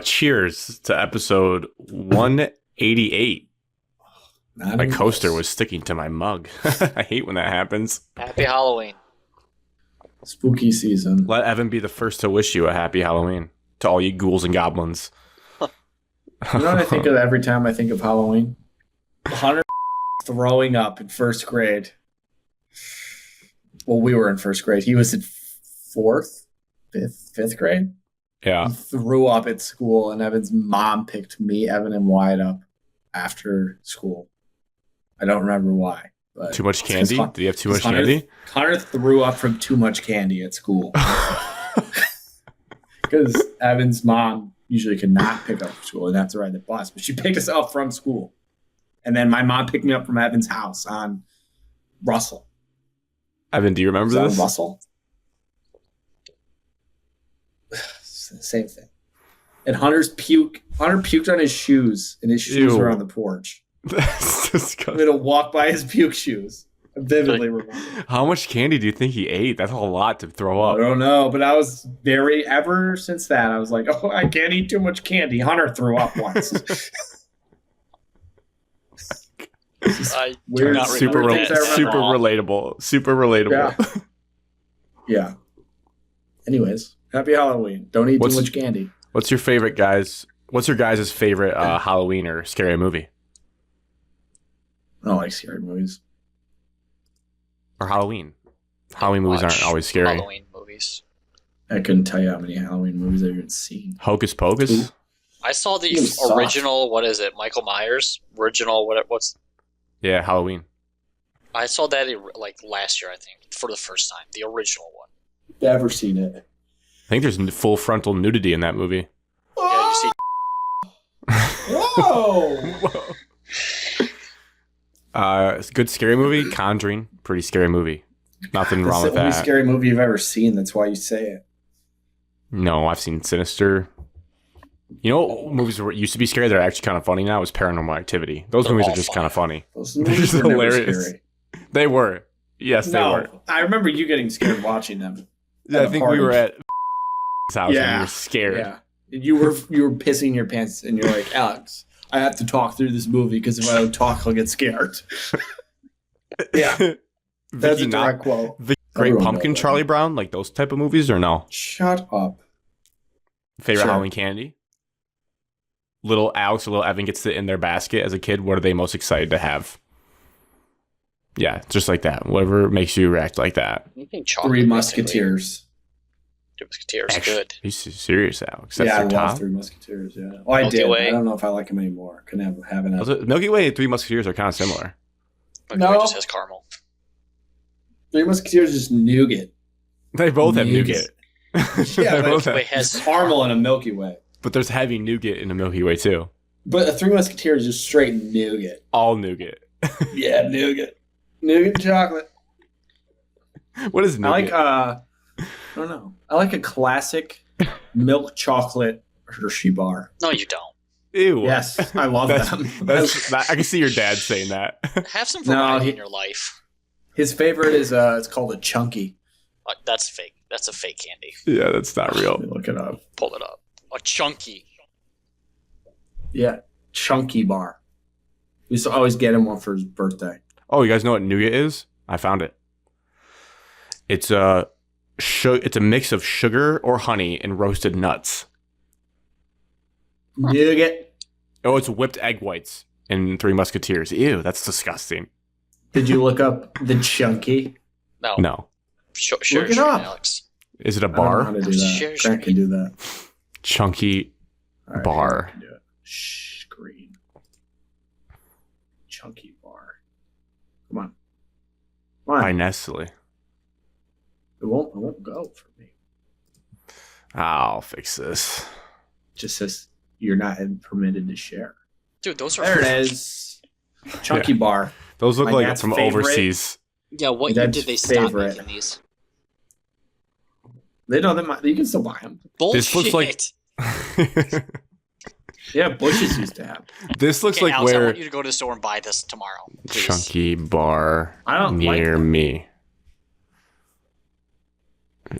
Cheers to episode 188. My coaster was sticking to my mug. I hate when that happens. Happy Halloween. Spooky season. Let Evan be the first to wish you a happy Halloween to all you ghouls and goblins. You know what I think of every time I think of Halloween? Hunter throwing up in first grade. Well, we were in first grade. He was in fifth grade. Yeah. He threw up at school, and Evan's mom picked me, Evan, and Wyatt up after school. I don't remember why. But too much candy? Did he have too much candy? Hunter threw up from too much candy at school. Because Evan's mom usually could not pick up from school and have to ride the bus, but she picked us up from school. And then my mom picked me up from Evan's house on Russell. Evan, do you remember this? Russell? Same thing. And Hunter puked on his shoes, and his shoes were on the porch. That's disgusting. I'm going to walk by his puke shoes. I vividly remember. How much candy do you think he ate? That's a lot to throw up. I don't know, but I was ever since that, I was like, oh, I can't eat too much candy. Hunter threw up once. Weird, super relatable. Super relatable. Yeah. Anyways, happy Halloween. Don't eat too much candy. What's your favorite, guys? What's your guys' favorite Halloween or scary movie? I don't like scary movies. Or Halloween. Halloween movies aren't always scary. Halloween movies. I couldn't tell you how many Halloween movies I've even seen. Hocus Pocus? Ooh. I saw the original, what is it? Michael Myers? Original, what's... Yeah, Halloween. I saw that like last year, I think, for the first time. The original one. Never seen it. I think there's full frontal nudity in that movie. Yeah, you see... Whoa! Good scary movie, Conjuring. Pretty scary movie. Nothing wrong with that. That's the only scary movie you've ever seen. That's why you say it. No, I've seen Sinister. You know what movies used to be scary that are actually kind of funny now? Is Paranormal Activity. Those movies are just kind of funny. They're just hilarious. Scary. They were. Yes, they were. I remember you getting scared watching them. Yeah, I think we were at house and we were scared. Yeah. You were pissing your pants and you're like, Alex, I have to talk through this movie because if I don't talk, I'll get scared. Yeah. That's a direct quote. The Great Pumpkin, Charlie Brown, like those type of movies, or no? Shut up. Favorite Halloween candy? Little Alex or little Evan gets it in their basket as a kid. What are they most excited to have? Yeah, just like that. Whatever makes you react like that. Three Musketeers. Three Musketeers, good. Are you serious, Alex? That's I your top? love Three Musketeers, yeah. Oh, I did. I don't know if I like them anymore. Couldn't have it. Milky Way and Three Musketeers are kind of similar. Milky Way just has caramel. Three Musketeers is nougat. They both have nougat. Yeah, Milky Way has caramel in a Milky Way. But there's heavy nougat in a Milky Way, too. But a Three Musketeers is just straight nougat. All nougat. Yeah, nougat. Nougat chocolate. What is nougat? I don't know. I like a classic milk chocolate Hershey bar. No, you don't. Ew. Yes, I love them. I can see your dad saying that. Have some variety in your life. His favorite is it's called a Chunky. That's fake. That's a fake candy. Yeah, that's not real. Look it up. Pull it up. A Chunky. Yeah, Chunky bar. We used to always get him one for his birthday. Oh, you guys know what nougat is? I found it. It's a mix of sugar or honey and roasted nuts. Nougat. Oh, it's whipped egg whites in Three Musketeers. Ew, that's disgusting. Did you look up the Chunky? No. Look it up. Alex. Is it a bar? I don't know how to do that. Grant can do that. Chunky bar. Screen. Chunky bar. Come on. By Nestle. It won't go for me. I'll fix this. Just says you're not permitted to share. Dude, those are... There it is. Chunky bar. Those look like from overseas. Yeah, what year did they stop making these? They know them. You can still buy them. Bullshit. This looks like... Yeah, Bush's used to have. This looks like Alex, where... I want you to go to the store and buy this tomorrow. Please. Chunky bar near like me.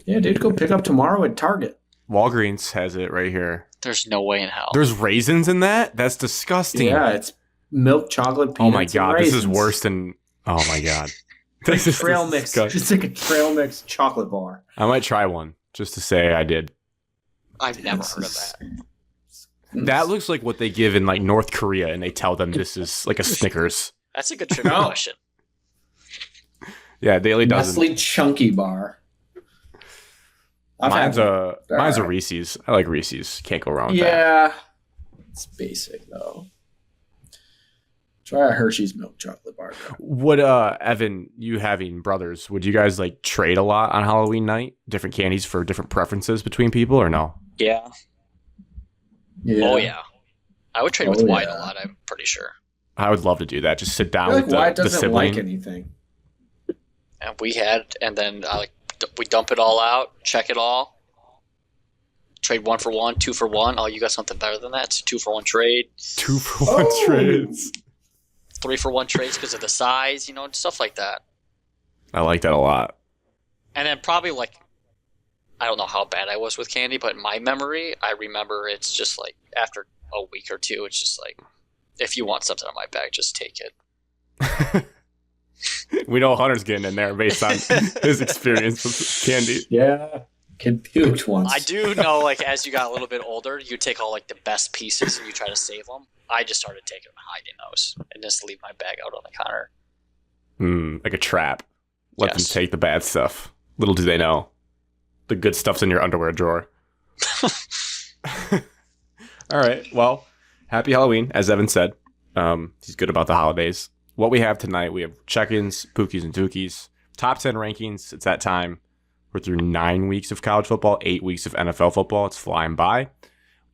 Yeah, dude, go pick up tomorrow at Target. Walgreens has it right here. There's no way in hell. There's raisins in that? That's disgusting. Yeah, it's milk chocolate peanuts. Oh my god, and this raisins. is worse than. Oh my god. This is trail mix. Just like a trail mix chocolate bar. I might try one just to say I did. I've never heard of that. That looks like what they give in like North Korea, and they tell them this is like a Snickers. That's a good trivia question. Yeah, Daily doesn't. Nestle Chunky Bar. Mine's a Reese's. I like Reese's. Can't go wrong with that. Yeah, it's basic though. Try a Hershey's milk chocolate bar. Would Evan, you having brothers, would you guys like trade a lot on Halloween night? Different candies for different preferences between people, or no? Yeah. Oh yeah. I would trade with Wyatt a lot. I'm pretty sure. I would love to do that. Just sit down with Wyatt the doesn't sibling. like anything. And then we dump it all out, check it all, trade 1 for 1, 2 for 1. Oh, you got something better than that? It's a 2 for 1 trade. 2 for 1 trades. 3 for 1 trades because of the size, stuff like that. I like that a lot. And then probably I don't know how bad I was with candy, but in my memory, I remember it's just like after a week or two, it's just like, if you want something in my bag, just take it. We know Hunter's getting in there based on his experience with candy. Yeah. Kid puked once. I do know, as you got a little bit older, you take all the best pieces and you try to save them. I just started taking them and hiding those and just leave my bag out on the counter. Like a trap. Let them take the bad stuff. Little do they know. The good stuff's in your underwear drawer. All right. Well, happy Halloween, as Evan said. He's good about the holidays. What we have tonight, we have check-ins, Pookies and Dookies, top 10 rankings. It's that time. We're through 9 weeks of college football, 8 weeks of NFL football. It's flying by.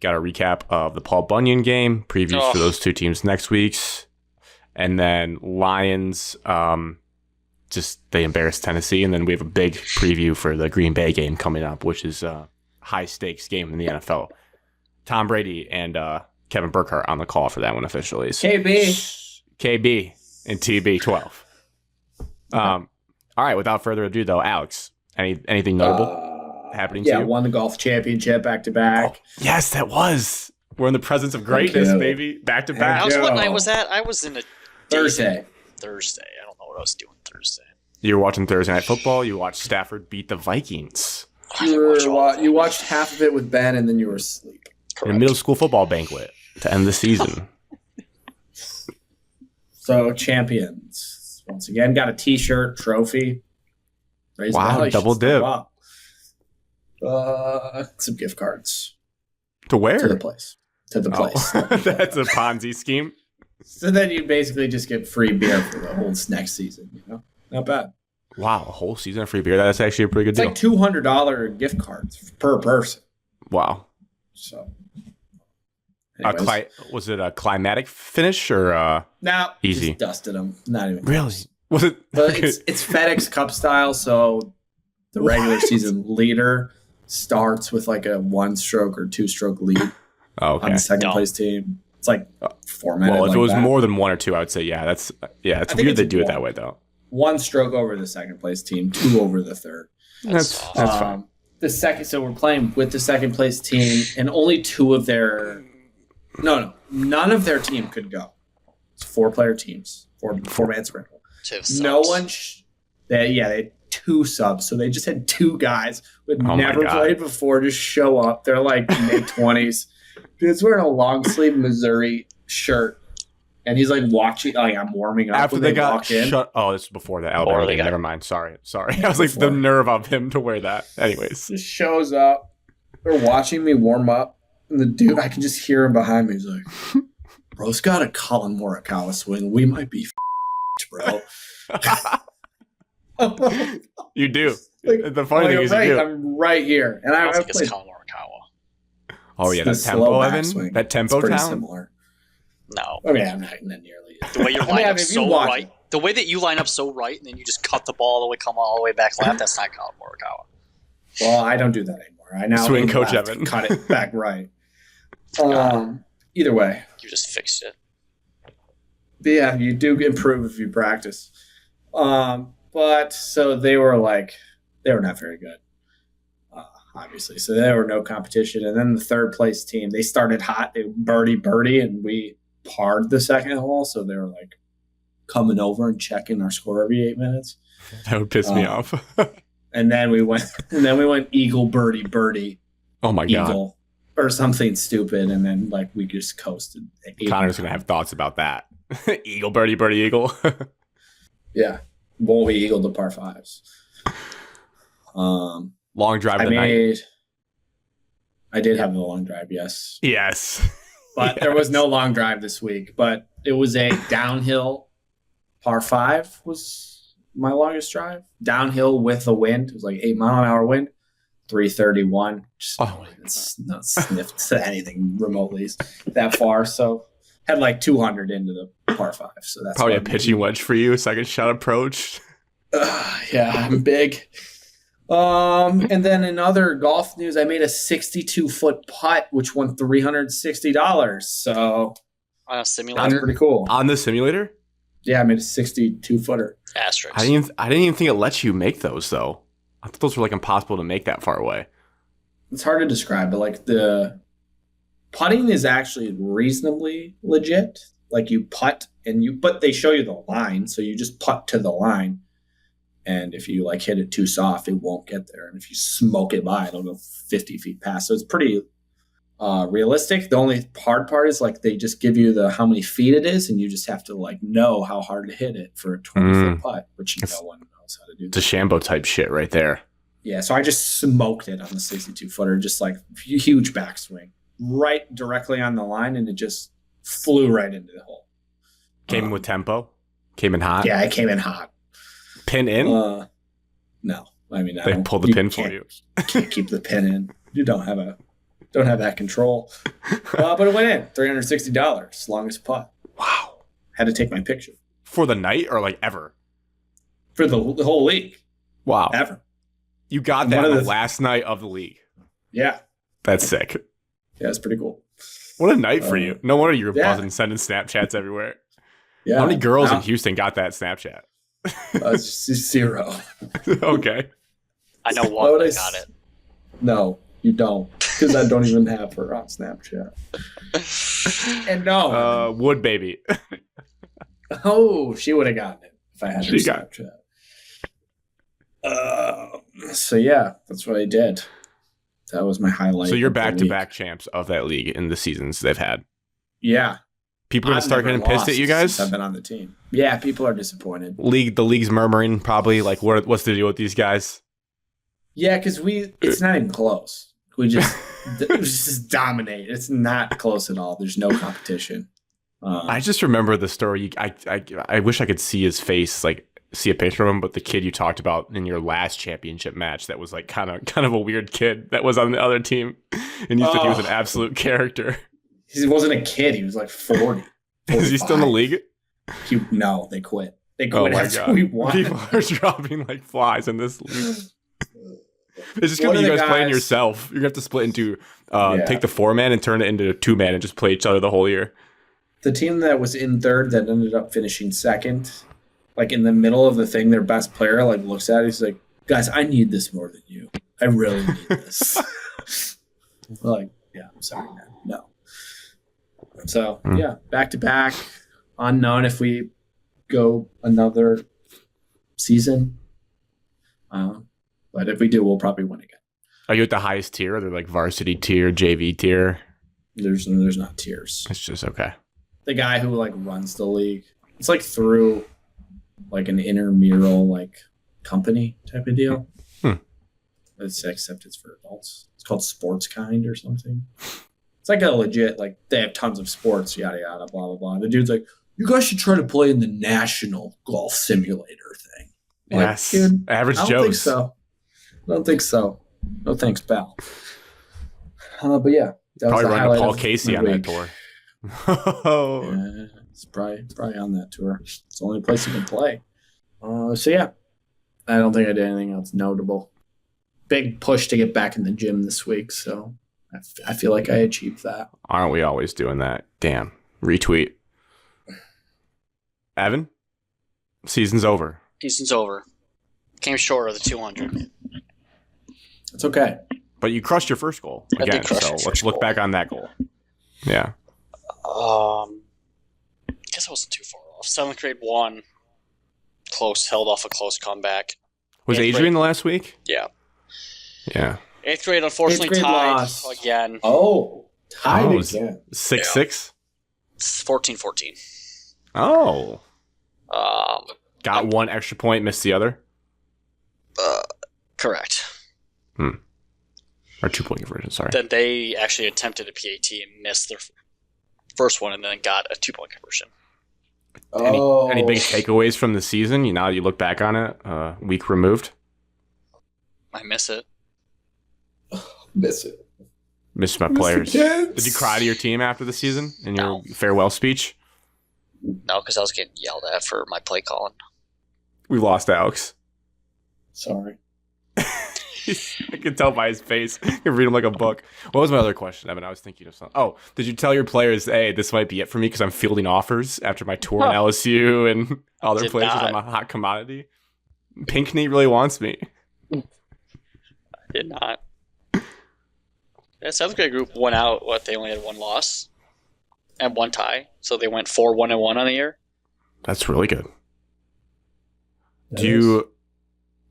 Got a recap of the Paul Bunyan game, previews for those two teams next week's. And then Lions, they embarrassed Tennessee. And then we have a big preview for the Green Bay game coming up, which is a high-stakes game in the NFL. Tom Brady and Kevin Burkhardt on the call for that one officially. KB and TB12. All right, without further ado, though, Alex, anything notable happening to you? Yeah, won the golf championship back-to-back. Oh, yes, that was. We're in the presence of greatness, baby. Back-to-back. What night was that? I was in a Thursday. I don't know what I was doing Thursday. You were watching Thursday Night Football. You watched Stafford beat the Vikings. You watched half of it with Ben, and then you were asleep. In a middle school football banquet to end the season. So, champions. Once again, got a T-shirt, trophy. Wow, double dip. Some gift cards. To where? To the place. That's a Ponzi scheme. So then you basically just get free beer for the whole next season. Not bad. Wow, a whole season of free beer. That's actually a pretty good deal. It's like $200 gift cards per person. Wow. So, was it a climatic finish or easy? Just dusted them. Not even really. Close. Was it? But it's FedEx Cup style, so the regular season leader starts with like a 1-stroke or 2-stroke lead on the second place team. It's like formatted. Well, if like it was that. More than 1 or 2, I would say it's weird they do it that way though. 1 stroke over the second place team, 2 over the third. That's fine. The second, so we're playing with the second place team, and only 2 of their. No, none of their team could go. It's 4-player teams, 4-man scramble. No one. They had 2 subs, so they just had 2 guys who had never played before just show up. They're like mid-20s. Dude's wearing a long sleeve Missouri shirt, and he's like watching. I'm warming up after they got shut. Oh, this is before the Alabama game. Never mind. Sorry. I was like the nerve of him to wear that. Anyways, just shows up. They're watching me warm up, and the dude, I can just hear him behind me. He's like, "Bro's got a Colin Morikawa swing. We might be, bro." You do. The funny thing is, you do. I'm right here, and I think it's Colin Morikawa. Oh yeah, that tempo, Evan. Swing. That tempo pretty town. Similar. No. Okay, I'm not nearly. The way you line up so right. The way that you line up so right, and then you just cut the ball come all the way back left. That's not Colin Morikawa. Well, I don't do that anymore. I now swing coach Evan. Cut it back right. Either way, you just fixed it. But yeah, you do improve if you practice. But so they were not very good. obviously. So there were no competition. And then the third place team, they started hot. They birdie, and we parred the second hole. So they were like coming over and checking our score every 8 minutes. That would piss me off. And then we went eagle, birdie. Oh my God. Or something stupid, and then like we just coasted. Connor's gonna have thoughts about that. Eagle, birdie, eagle. Yeah, won't we eagle the par fives? Long drive of the night. I did have a long drive, yes. Yes. But there was no long drive this week. But it was a downhill par 5 was my longest drive. Downhill with the wind. It was like 8-mile-an-hour wind. 331. It's not sniffed to anything remotely that far. So had like 200 into the par 5. So that's probably a pitching wedge for you. Second shot approach. Yeah, I'm big. And then in other golf news, I made a 62-foot putt, which won $360. So on a simulator, that's pretty cool. On the simulator? Yeah, I made a 62-footer. Asterisk. I didn't even think it lets you make those though. I thought those were like impossible to make that far away. It's hard to describe, but like the putting is actually reasonably legit. Like you putt but they show you the line, so you just putt to the line. And if you like hit it too soft, it won't get there. And if you smoke it by, it'll go 50 feet past. So it's pretty realistic. The only hard part is like they just give you how many feet it is, and you just have to like know how hard to hit it for a 20-foot putt, which no one knows how to do. It's a Shambo type shit right there. Yeah, so I just smoked it on the 62-footer, just like huge backswing, right directly on the line, and it just flew right into the hole. Came in with tempo? Came in hot? Yeah, it came in hot. Pin in? No. I mean, they pulled the pin for you. Can't keep the pin in. You don't have that control. But it went in. $360. Longest putt. Wow. Had to take my picture. For the night or like ever? For the whole league. Wow. Ever. You got that on the last night of the league. Yeah. That's sick. Yeah, it's pretty cool. What a night for you. No wonder you were buzzing, sending Snapchats everywhere. Yeah. How many girls in Houston got that Snapchat? Zero. Okay. I know one that got it. No, you don't. Because I don't even have her on Snapchat. And no. Wood baby. Oh, she would have gotten it if I had her Snapchat. So yeah, that's what I did. That was my highlight. So you're back-to-back champs of that league in the seasons they've had. Yeah. People are going to start getting pissed at you guys? I've been on the team. Yeah, people are disappointed. The league's murmuring probably, like, what's the deal with these guys? Yeah, because it's not even close. We just dominate. It's not close at all. There's no competition. I just remember the story. I wish I could see his face, like, see a picture of him, but the kid you talked about in your last championship match that was, like, kind of a weird kid that was on the other team. And you said he was an absolute character. He wasn't a kid. He was like 40. 45. Is he still in the league? No, they quit. They quit after we won. People are dropping like flies in this league. It's just going to be you guys playing yourself. You're going to have to split into, take the 4-man and turn it into a 2-man and just play each other the whole year. The team that was in third that ended up finishing second, like in the middle of the thing, their best player like looks at it. He's like, guys, I need this more than you. I really need this. Like, yeah, I'm sorry, man. No. So, yeah, back-to-back. Unknown if we go another season. But if we do, we'll probably win again. Are you at the highest tier? Are there like varsity tier, JV tier? There's not tiers. It's just okay. The guy who like runs the league. It's like through like an intramural like company type of deal. Except it's for adults. It's called Sports Kind or something. It's like a legit, like, they have tons of sports, yada, yada, blah, blah, blah. The dude's like, you guys should try to play in the National Golf Simulator thing. Yes. Like, dude, Average Joe's. I don't think so. No thanks, pal. But yeah. That probably was run to Paul Casey on that tour. Yeah, it's probably on that tour. It's the only place you can play. So yeah. I don't think I did anything else notable. Big push to get back in the gym this week, so I feel like I achieved that. Aren't we always doing that? Damn. Retweet. Evan? Season's over. Season's over. Came short of the 200. It's okay. But you crushed your first goal again, so let's look back on that goal. Yeah. I guess I wasn't too far off. 7th grade won. Close, held off a close comeback. Was Adrian the last week? Yeah. Yeah. 8th grade, unfortunately, tied lost again. Oh, tied again. 6-6? 14-14. Oh. Got one extra point, missed the other? Correct. Or 2-point conversion, sorry. Then they actually attempted a PAT and missed their first one and then got a 2-point conversion. Any big takeaways from the season? Now you look back on it, week removed? I miss it. Miss it. Miss my players. Did you cry to your team after the season in your farewell speech? No, because I was getting yelled at for my play calling. We lost Alex. Sorry. I can tell by his face. I can read him like a book. What was my other question, Evan? I was thinking of something. Oh, did you tell your players, hey, this might be it for me because I'm fielding offers after my tour in LSU and other places? I'm a hot commodity. Pinckney really wants me. I did not. That 7th grade group went out. They only had one loss and one tie, so they went 4-1-1 on the year. That's really good. Do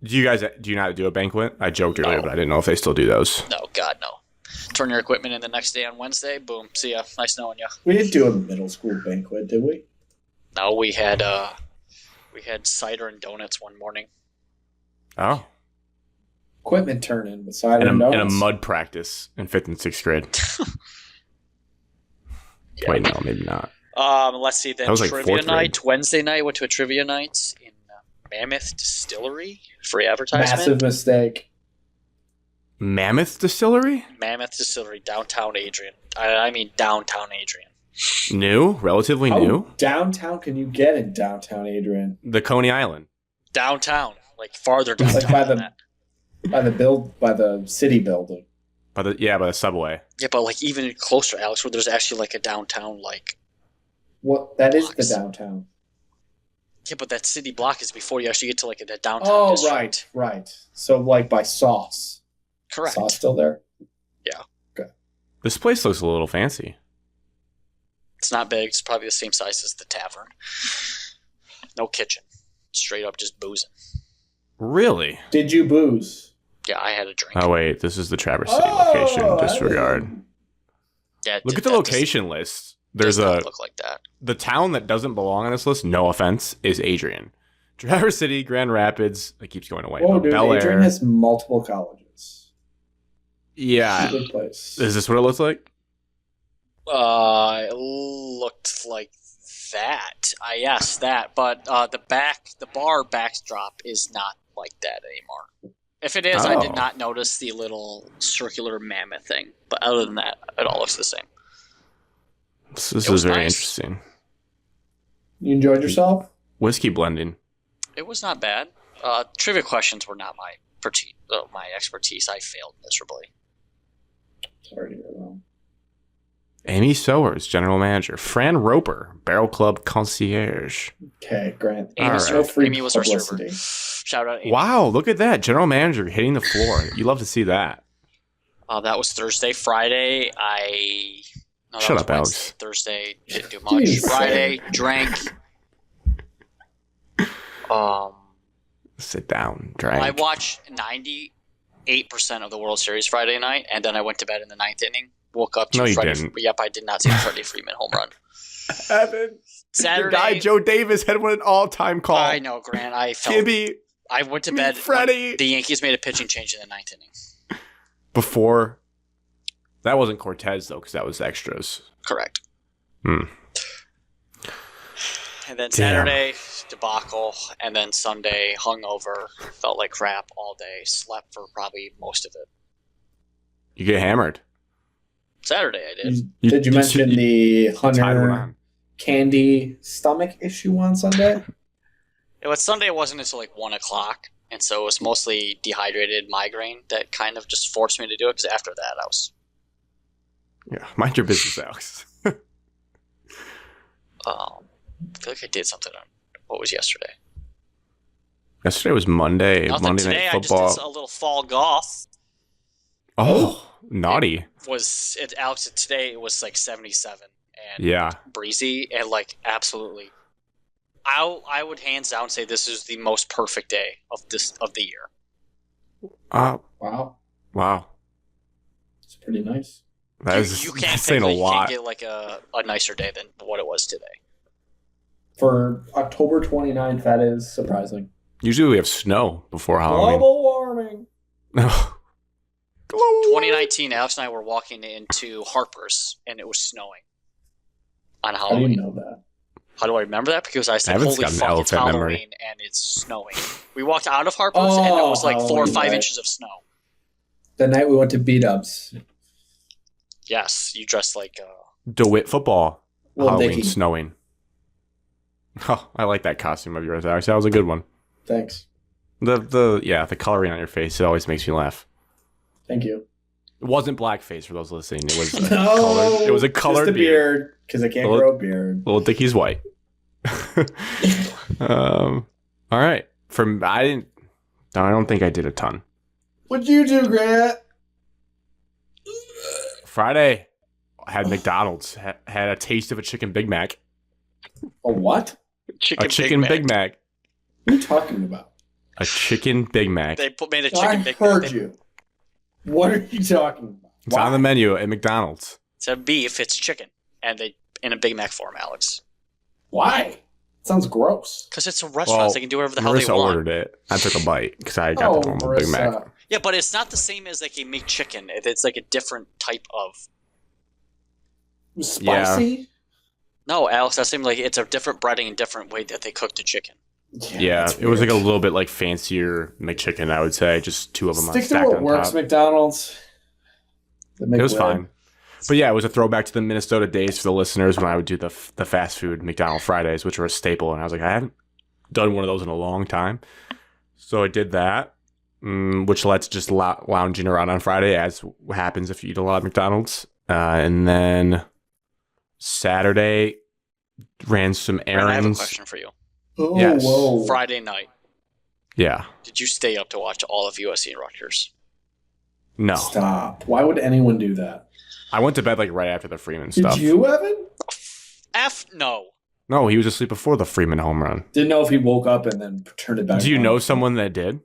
you not do a banquet? I joked earlier, but I didn't know if they still do those. No, God, no. Turn your equipment in the next day on Wednesday. Boom. See ya. Nice knowing you. We didn't do a middle school banquet, did we? No, we had cider and donuts one morning. Oh. Equipment turn-in with cider and donuts. And a mud practice in 5th and 6th grade. Yeah. Wait, no, maybe not. Let's see. Then trivia night. Wednesday night, went to a trivia night in Mammoth Distillery. Free advertisement. Massive mistake. Mammoth Distillery? Mammoth Distillery, downtown Adrian. I mean downtown Adrian. New? Relatively new? Downtown can you get in downtown Adrian? The Coney Island. Downtown. Like farther downtown than that. By the city building. By the subway. Yeah, but like even closer, Alex, where there's actually like a downtown What? That is the downtown. Yeah, but that city block is before you actually get to like the downtown district. Right. So like by Sauce. Correct. Sauce still there? Yeah. Okay. This place looks a little fancy. It's not big. It's probably the same size as the tavern. No kitchen. Straight up just boozing. Really? Did you booze? Yeah, I had a drink. Oh, wait. This is the Traverse City location. Disregard. Yeah, look at the location list. There's look like that. The town that doesn't belong on this list, no offense, is Adrian. Traverse City, Grand Rapids, it keeps going away. Oh, dude, Bel Air. Adrian has multiple colleges. Yeah. It's a good place. Is this what it looks like? It looked like that. Yes, that. But the bar backdrop is not like that anymore. If it is, I did not notice the little circular mammoth thing. But other than that, it all looks the same. This is very interesting. You enjoyed yourself? Whiskey blending. It was not bad. Trivia questions were not my expertise. I failed miserably. Sorry to hear that. Amy Sowers, general manager. Fran Roper, Barrel Club concierge. Okay, Grant. Amy was our server. Shout out Amy. Wow, look at that. General manager hitting the floor. You love to see that. That was Thursday. Friday, Shut up, Alex. Thursday, didn't do much. Friday, drank. Sit down, drank. I watched 98% of the World Series Friday night, and then I went to bed in the 9th inning. Woke up to didn't. Yep, I did not see the Freddie Freeman home run. Evan, Saturday, your guy Joe Davis had one an all-time call. I know, Grant. I went to bed. Freddie. The Yankees made a pitching change in the 9th inning. Before, that wasn't Cortez though, because that was extras. Correct. And then Saturday, debacle, and then Sunday, hungover, felt like crap all day, slept for probably most of it. You get hammered. Saturday, I did. Did you mention the Hunter candy stomach issue on Sunday? Sunday it wasn't until like 1 o'clock, and so it was mostly dehydrated migraine that kind of just forced me to do it, because after that I was... Yeah, mind your business, Alex. I feel like I did something on... What was yesterday? Yesterday was Monday. Nothing. Monday Today Night Football. I just did a little fall golf. Oh, naughty. Alex, today it was like 77 and breezy and like absolutely. I would hands down say this is the most perfect day of the year. Wow. It's pretty nice. You can't get like a nicer day than what it was today. For October 29th, that is surprising. Usually we have snow before Halloween. Global warming. 2019, Alex and I were walking into Harper's, and it was snowing on Halloween. I didn't know that. How do I remember that? Because I said, holy fuck, it's Halloween, and it's snowing. We walked out of Harper's, and it was like 4 or 5 inches of snow. The night we went to B-Dubs. Yes, you dressed like... DeWitt football. Halloween Dickie. snowing. Oh, I like that costume of yours, Alex. That was a good one. Thanks. The coloring on your face, it always makes me laugh. Thank you. It wasn't blackface for those listening. It was a colored just a beard. Because I can't grow a beard. Little Dickie's white. All right. I don't think I did a ton. What'd you do, Grant? Friday, I had McDonald's. Had a taste of a chicken Big Mac. A what? Chicken Big Mac. What are you talking about? A chicken Big Mac. They made a chicken Big Mac. I heard you. What are you talking about? It's on the menu at McDonald's. It's a beef. It's chicken, and they in a Big Mac form, Alex. Why? Sounds gross. Because it's a restaurant. They can do whatever the hell they want. Marissa ordered it. I took a bite because I got the normal Big Mac. Yeah, but it's not the same as like a McChicken. It's like a different type of... Spicy? Yeah. No, Alex, that seemed like it's a different breading and different way that they cook the chicken. Yeah, it was like a little bit like fancier McChicken, I would say. Just two of them stacked on top. Stick to what works, McDonald's. It was fine. But yeah, it was a throwback to the Minnesota days for the listeners when I would do the fast food McDonald's Fridays, which were a staple. And I was like, I haven't done one of those in a long time. So I did that, which led to just lounging around on Friday, as happens if you eat a lot of McDonald's. And then Saturday, ran some errands. I have a question for you. Oh, yes. Whoa. Friday night. Yeah. Did you stay up to watch all of USC and Rutgers? No. Stop. Why would anyone do that? I went to bed like right after the Freeman stuff. Did you, Evan? No. No, he was asleep before the Freeman home run. Didn't know if he woke up and then turned it back. Do you know someone that did?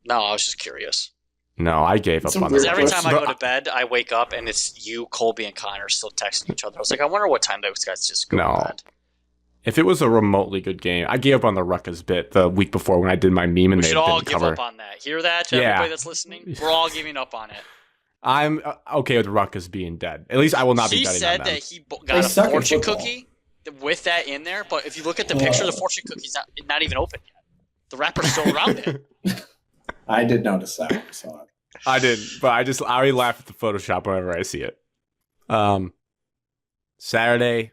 No, I was just curious. No, I gave up on that. Because every time I go to bed, I wake up and it's you, Colby, and Connor still texting each other. I was like, I wonder what time those guys just go to bed. If it was a remotely good game, I gave up on the Rutgers bit the week before when I did my meme and they didn't cover. We should all give up on that. Hear that, to everybody that's listening? We're all giving up on it. I'm okay with Rutgers being dead. At least I will not be betting on them. He said that he got a fortune cookie with that in there, but if you look at the picture, the fortune cookie's not even open yet. The wrapper's still around it. I did notice that. I saw it. I didn't, but I already laugh at the Photoshop whenever I see it. Saturday,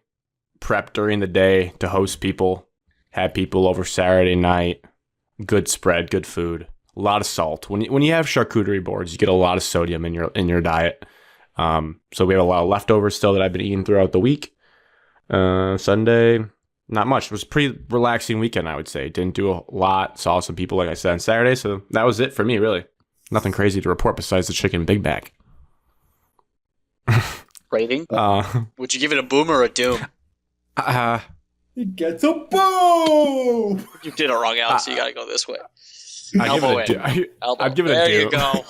prep during the day to host people. Had people over Saturday night. Good spread, good food. A lot of salt. When you have charcuterie boards, you get a lot of sodium in your diet. So we have a lot of leftovers still that I've been eating throughout the week. Sunday, not much. It was a pretty relaxing weekend, I would say. Didn't do a lot. Saw some people, like I said, on Saturday. So that was it for me, really. Nothing crazy to report besides the chicken Big Mac. Rating? Would you give it a boom or a doom? It gets a boom! You did it wrong, Alex, so you got to go this way. I'd give it a there do. You go.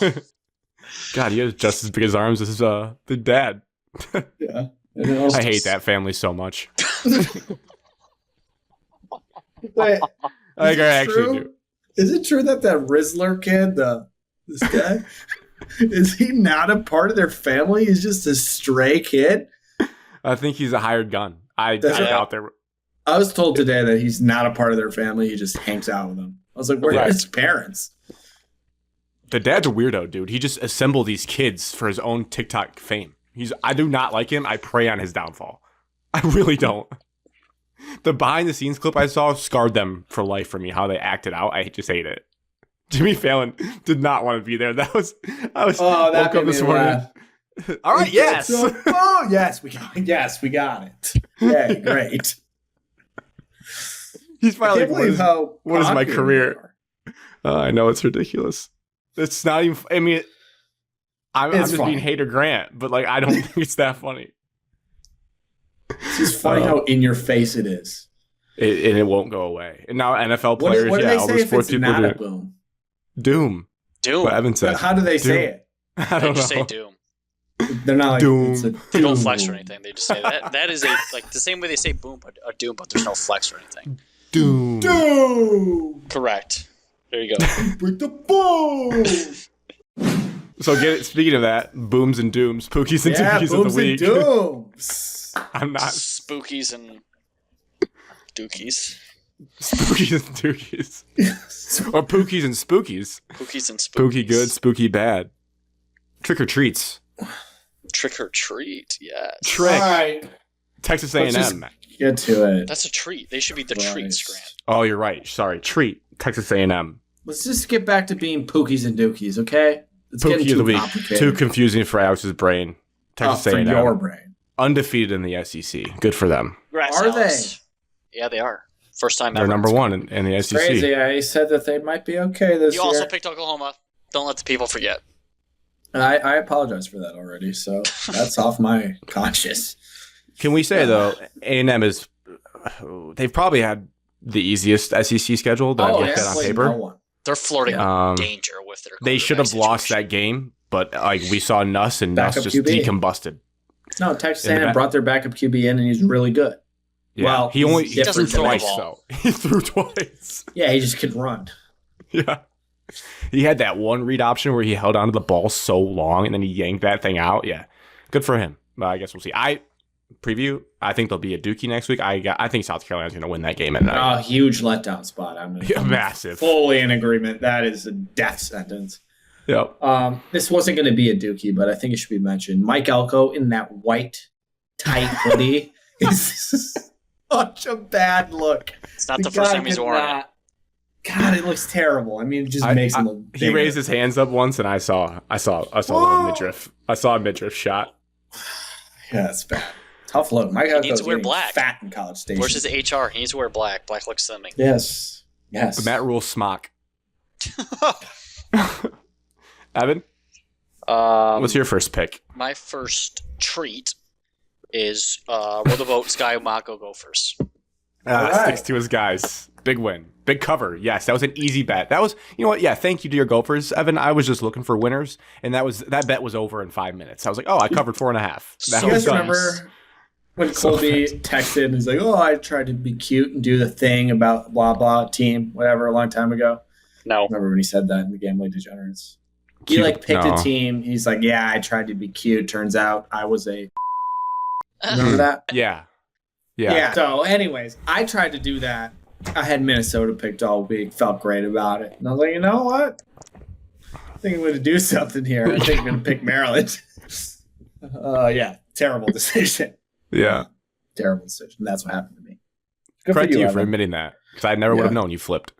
God, he has just as big as arms as the dad. Yeah. I hate that family so much. Wait, I think I actually do. Is it true that Rizzler kid, this guy, is he not a part of their family? He's just a stray kid? I think he's a hired gun. I out there. I was told today that he's not a part of their family. He just hangs out with them. I was like, where are his parents? The dad's a weirdo, dude. He just assembled these kids for his own TikTok fame. I do not like him. I pray on his downfall. I really don't. The behind the scenes clip I saw scarred them for life for me, how they acted out. I just hate it. Jimmy Fallon did not want to be there. I was woke up this morning. All right, yes. We got it. Yeah, great. He's finally like, what is my career? I know, it's ridiculous. It's not even, I mean, I'm just being hater Grant, but like I don't think it's that funny. It's just funny how in your face it is. It won't go away. And now NFL players, what do they all say those if sports it's people not do a boom? Doom. Doom. What Evan said. How do they say it? I don't know. They just say Doom. They're not like Doom. It's a They don't flex or anything. They just say that. That is like the same way they say boom, but a Doom, but there's no flex or anything. Doom. Doom. Correct. There you go. With the boom. So speaking of that, booms and dooms, Pookies and Dookies of the week. And dooms. I'm not Spookies and Dookies. Spookies and Dookies. Or Pookies and Spookies. Pookies and Spookies. Spooky good, spooky bad. Trick or treats. Trick or treat, yes. Trick. All right. Texas Let's A&M. just get to it. That's a treat. They should be the treats, Grant. Oh, you're right. Sorry. Treat. Texas A&M. Let's just get back to being Pookies and Dookies, okay? It's Pookie getting of the too week. complicated. Too confusing for Alex's brain. Texas for A&M. your brain. Undefeated in the SEC. Good for them. Congrats, Are Alex. Yeah, they are. First time They're ever. number one in the SEC. Crazy. I said that they might be okay this You year. also picked Oklahoma. Don't let the people forget. I apologize for that already, so that's off my conscience. Can we say, though, A&M is... They've probably had the easiest SEC schedule that I've looked at on like paper. no one. They're flirting with danger with their They should have lost that game, but like we saw Nuss, and Nuss Backup just QB. decombusted. No, Texas A&M brought their backup QB in, and he's really good. Yeah. Well, he doesn't threw throw twice, the ball. though. He threw twice. Yeah, he just could run. Yeah. He had that one read option where he held onto the ball so long, and then he yanked that thing out. Yeah. Good for him. But I guess we'll see. I think there'll be a Dookie next week. I think South Carolina's going to win that game. A huge letdown spot. I'm massive. Fully in agreement. That is a death sentence. Yep. This wasn't going to be a Dookie, but I think it should be mentioned. Mike Elko in that white tight hoodie is such a bad look. It's not the first time he's worn it. God, it looks terrible. I mean, it just makes him look bigger. He raised his hands up once, and I saw a little midriff. I saw a midriff shot. Yeah, that's bad. Tough look. Mike He needs to wear black. Fat in College Station. Where's his HR? He needs to wear black. Black looks slimming. Yes. The Matt Rule smock. Evan? What's your first pick? My first treat is row the boat, Sky Mako go first. Sticks to his guys. Big win. Big cover. Yes, that was an easy bet. That was, you know what? Yeah, thank you to your Gophers, Evan. I was just looking for winners, and that bet was over in 5 minutes. I was like, oh, I covered 4.5. You guys remember when Colby texted and he's like, oh, I tried to be cute and do the thing about blah, blah, team, whatever, a long time ago? No. Remember when he said that in the Gambling Degenerates? He picked a team. He's like, yeah, I tried to be cute. Turns out I was a... Remember that? Yeah. So anyways, I tried to do that. I had Minnesota picked all week. Felt great about it. And I was like, you know what? I think I'm going to do something here. I think I'm going to pick Maryland. Yeah. Terrible decision. Yeah. Terrible decision. That's what happened to me. Good Credit to you for admitting that. Because I never would have known you flipped.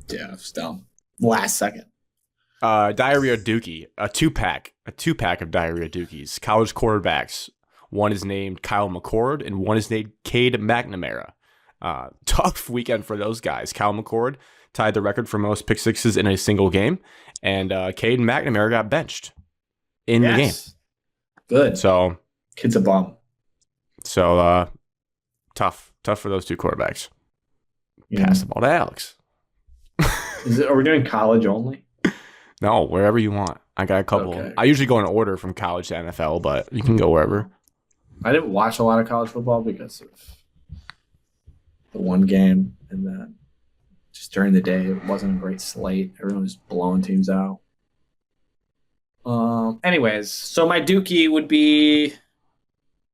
Yeah, it's dumb. Last second. Diarrhea Dookie. A two-pack of Diarrhea Dookies. College quarterbacks. One is named Kyle McCord, and one is named Cade McNamara. Tough weekend for those guys. Kyle McCord tied the record for most pick sixes in a single game, and Cade McNamara got benched in the game. Good. So kid's a bum. So tough for those two quarterbacks. Yeah. Pass the ball to Alex. Are we doing college only? No, wherever you want. I got a couple. Okay. I usually go in order from college to NFL, but you can go wherever. I didn't watch a lot of college football because of the one game, and then just during the day, it wasn't a great slate. Everyone was blowing teams out. Anyways, so my Dookie would be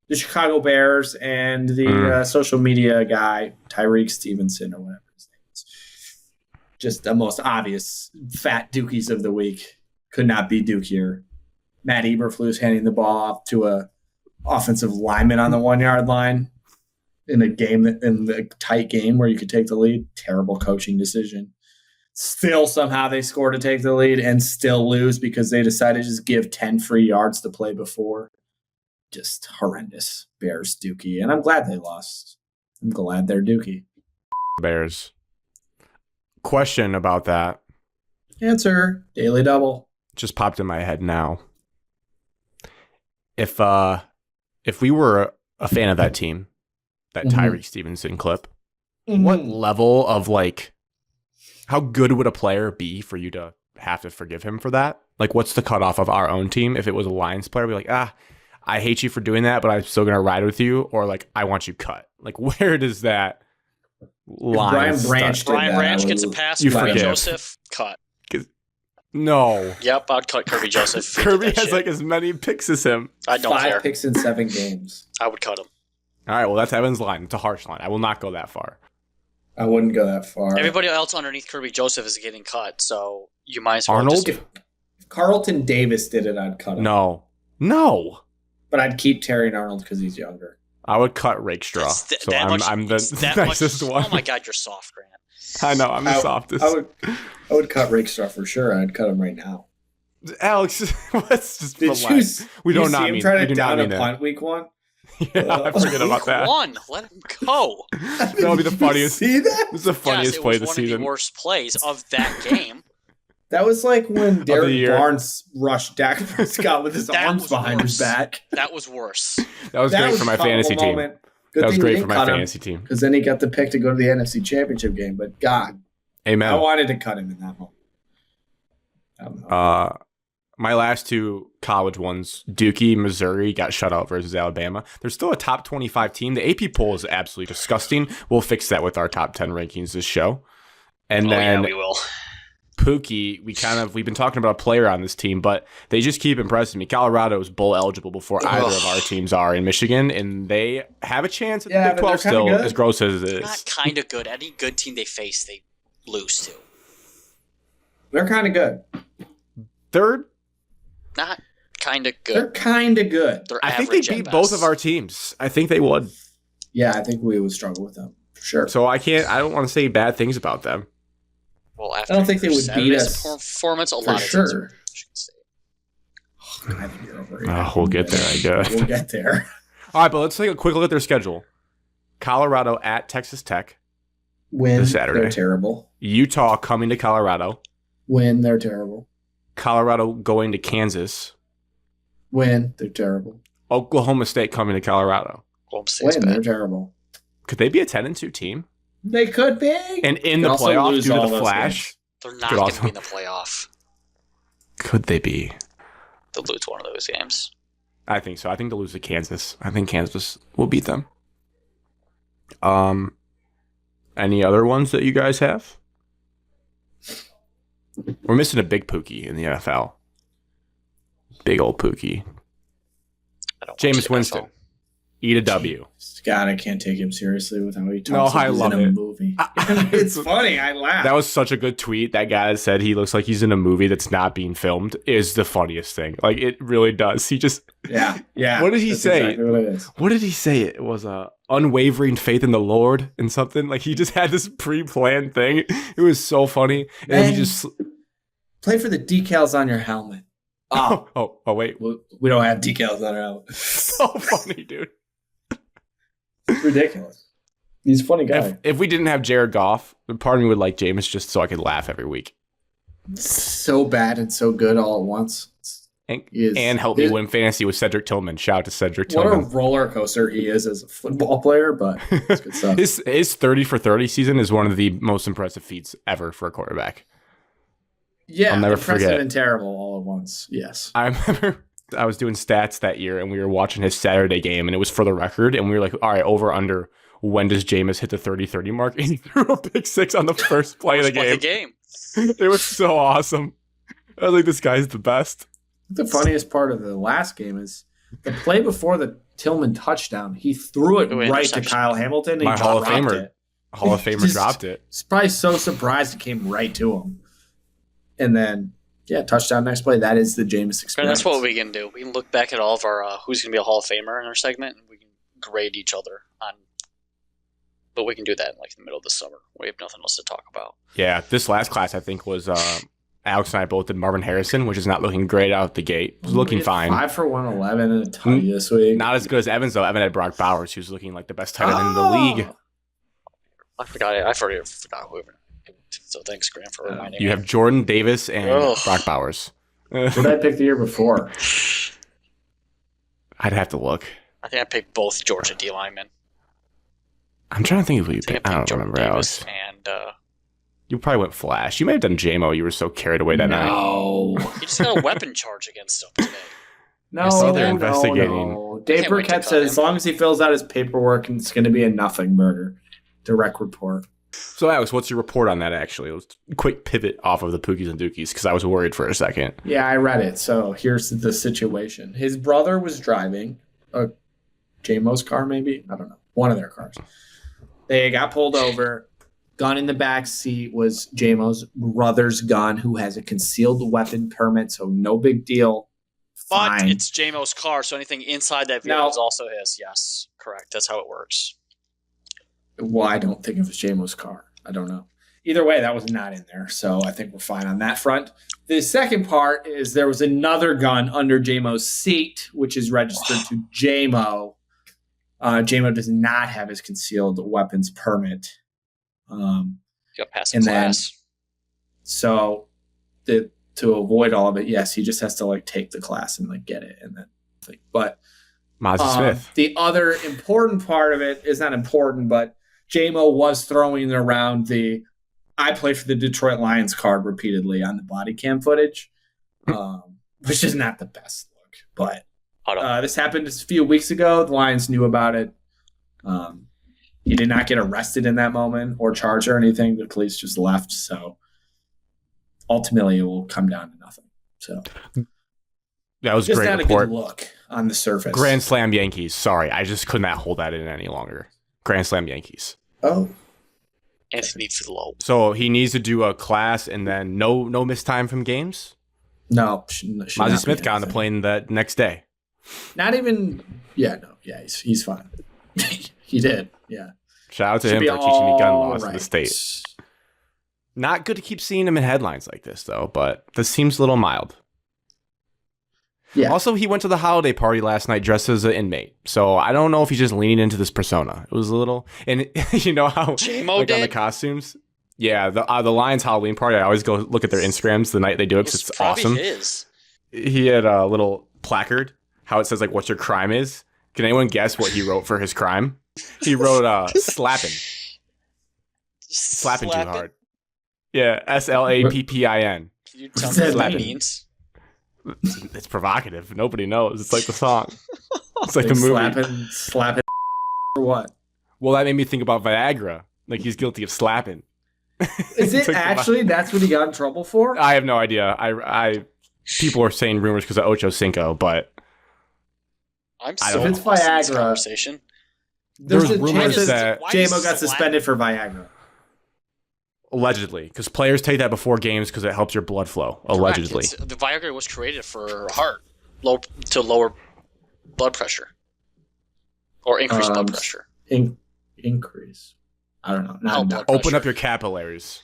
the Chicago Bears and the social media guy, Tyreek Stevenson or whatever his name is. Just the most obvious fat Dookies of the week. Could not be Dookier. Matt Eberflus handing the ball off to a offensive lineman on the 1 yard line in the tight game where you could take the lead. Terrible coaching decision. Still somehow they score to take the lead and still lose because they decided to just give 10 free yards to play before. Just horrendous. Bears Dookie. And I'm glad they lost. I'm glad they're Dookie. Bears. Question about that. Answer. Daily double. Just popped in my head now. if we were a fan of that team, that Tyreek Stevenson clip, what level of like, how good would a player be for you to have to forgive him for that? Like, what's the cutoff of our own team? If it was a Lions player, we'd be like, I hate you for doing that, but I'm still gonna ride with you, or like, I want you cut. Like, where does that line start? Brian Branch gets a pass. You Kirby forgive. Joseph cut. No. Yep, I'd cut Kirby Joseph. Kirby has like as many picks as him. I don't care. 5 picks in 7 games. I would cut him. All right, well, that's Evan's line. It's a harsh line. I will not go that far. I wouldn't go that far. Everybody else underneath Kirby Joseph is getting cut, so you might as well Arnold? If Carlton Davis did it, I'd cut him. No. But I'd keep Terry and Arnold because he's younger. I would cut Rakestraw. So I'm the nicest one. Oh my God, you're soft, Grant. I know, I'm the softest. I would cut Rakestraw for sure. I'd cut him right now. Alex, let's just Did relax. We you don't see not him mean try to we do not down a mean punt week 1? Yeah, I forget about that. One, let him go. That'll be the funniest. See that? It's the funniest play of the one season. Of the worst plays of that game. That was like when Derek Barnes rushed Dak Prescott with his arms behind his back. That was worse. That was great for my fantasy team. That was great for my fantasy team. Because then he got the pick to go to the NFC Championship game. But God, amen. I wanted to cut him in that moment. My last 2 college ones, Dookie, Missouri, got shut out versus Alabama. They're still a top 25 team. The AP poll is absolutely disgusting. We'll fix that with our top 10 rankings this show. And then we will. Pookie, we've been talking about a player on this team, but they just keep impressing me. Colorado is bowl eligible before either of our teams are in Michigan, and they have a chance at the Big 12 still, as gross as it is. Not kind of good. Any good team they face, they lose to. They're kind of good. Third? Not kind of good. They're kind of good. They're I think they beat both of our teams. I think they would. Yeah, I think we would struggle with them. For sure. So I don't want to say bad things about them. Well, after I don't think they would beat us. Performance, a for lot sure. of teams. I think you're overrated. We'll get there, I guess. We'll get there. All right, but let's take a quick look at their schedule. Colorado at Texas Tech. Win. This Saturday. They're terrible. Utah coming to Colorado. Win. They're terrible. Colorado going to Kansas. Win. They're terrible. Oklahoma State coming to Colorado. Win. They're terrible. Could they be a 10-2 team? They could be. And in the playoff due to the Flash? They're not going to be in the playoff. Could they be? They'll lose one of those games. I think so. I think they'll lose to Kansas. I think Kansas will beat them. Any other ones that you guys have? We're missing a big Pookie in the NFL. Big old Pookie. Jameis Winston. Eat a W. God, I can't take him seriously with how he talks. No, I love it. Movie. It's funny. I laugh. That was such a good tweet. That guy that said he looks like he's in a movie that's not being filmed is the funniest thing. Like, it really does. He just... Yeah. What did he say? Exactly what it is. What did he say? It was unwavering faith in the Lord and something. Like, he just had this pre-planned thing. It was so funny. And he just... Play for the decals on your helmet. Oh, wait. We don't have decals on our helmet. So funny, dude. It's ridiculous. He's a funny guy. If we didn't have Jared Goff, part of me would like Jameis just so I could laugh every week. So bad and so good all at once. And help me win fantasy with Cedric Tillman. Shout out to Cedric Tillman. What a roller coaster he is as a football player, but it's good stuff. His 30 for 30 season is one of the most impressive feats ever for a quarterback. Yeah, I'll never impressive forget. And terrible all at once. Yes. I remember I was doing stats that year, and we were watching his Saturday game, and it was for the record, and we were like, all right, over, under, when does Jameis hit the 30-30 mark? And he threw a pick six on the first play of the game. It was so awesome. I was like, this guy's the best. The funniest part of the last game is the play before the Tillman touchdown. He threw it right to Kyle Hamilton, and my he Hall of dropped Famer. it. Hall of Famer dropped it. He's probably so surprised it came right to him. And then, touchdown next play. That is the Jameis experience. That's what we can do. We can look back at all of our who's going to be a Hall of Famer in our segment, and we can grade each other on. But we can do that in the middle of the summer. We have nothing else to talk about. Yeah, this last class I think was Alex and I both did Marvin Harrison, which is not looking great out the gate. It was looking fine. 5 for 111 and a tutty this week. Not as good as Evans though. Evan had Brock Bowers, who's looking like the best tight end in the league. I forgot. I forgot who. So thanks, Graham, for reminding me. You have Jordan Davis and Brock Bowers. What did I pick the year before? I'd have to look. I think I picked both Georgia D linemen. I'm trying to think if we picked I don't Jordan remember, Davis Alex. and You probably went Flash. You may have done JMO. You were so carried away that night. No. he just got a weapon charge against him today. I saw they're investigating. No. Dave Burkett said as long as he fills out his paperwork, it's going to be a nothing murder. Direct report. So, Alex, what's your report on that, actually? Let's quick pivot off of the Pookies and Dookies, because I was worried for a second. Yeah, I read it. So here's the situation. His brother was driving a JMO's car, maybe? I don't know. One of their cars. They got pulled over. Gun in the back seat was JMO's brother's gun, who has a concealed weapon permit, so no big deal. But Fine. it's JMO's car, so anything inside that vehicle is also his. Yes, correct. That's how it works. Well, I don't think it was JMO's car. I don't know. Either way, that was not in there, so I think we're fine on that front. The second part is there was another gun under JMO's seat, which is registered to JMO. JMO does not have his concealed weapons permit. You got past the class. So to avoid all of it, yes, he just has to like take the class and like get it, and then but Mazzy Smith. The other important part of it is not important, but JMO was throwing around the "I play for the Detroit Lions" card repeatedly on the body cam footage, which is not the best look. But this happened just a few weeks ago. The Lions knew about it. He did not get arrested in that moment or charged or anything. The police just left. So ultimately, it will come down to nothing. So that was just a great not report. a good look on the surface. Grand Slam Yankees. Sorry, I just could not hold that in any longer. Grand Slam Yankees. Oh. Anthony Flo. So he needs to do a class and then no missed time from games? No. Mazzy Smith got on the plane that next day. Not even. Yeah, no. Yeah, he's fine. He did. Yeah. Shout out to him for teaching me gun laws in the state. Not good to keep seeing him in headlines like this, though, but this seems a little mild. Yeah. Also, he went to the holiday party last night dressed as an inmate. So I don't know if he's just leaning into this persona. It was a little, and you know how like on the costumes. Yeah, the Lions Halloween party. I always go look at their Instagrams the night they do it because it's awesome. He had a little placard, how it says like what your crime is. Can anyone guess what he wrote for his crime? He wrote slapping too hard. Yeah, SLAPPIN. Can you tell me what that means? It's provocative. Nobody knows. It's like the song. It's like the movie. Slapping or what? Well, that made me think about Viagra. Like he's guilty of slapping. Is it actually? That's what he got in trouble for? I have no idea. I people are saying rumors because of Ocho Cinco, but I'm so if it's Viagra. This conversation. There's a rumors chance that JMO got suspended for Viagra. Allegedly, because players take that before games because it helps your blood flow. Allegedly, the Viagra was created for heart, lower blood pressure, or increase blood pressure. Increase. I don't know. Open up your capillaries.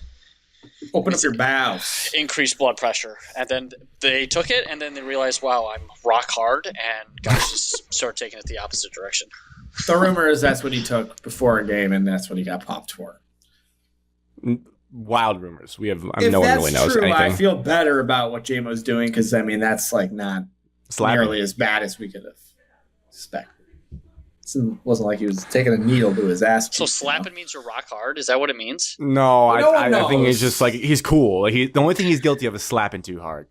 Open up your bowels. Increase blood pressure, and then they took it, and then they realized, wow, I'm rock hard, and guys just started taking it the opposite direction. The rumor is that's what he took before a game, and that's what he got popped for. Wild rumors. No one really knows anything. I feel better about what JMO's doing because I mean that's like not nearly as bad as we could have expected. It wasn't like he was taking a needle to his ass. So slapping means you're rock hard? Is that what it means? No, I think it's just like he's cool. Like the only thing he's guilty of is slapping too hard.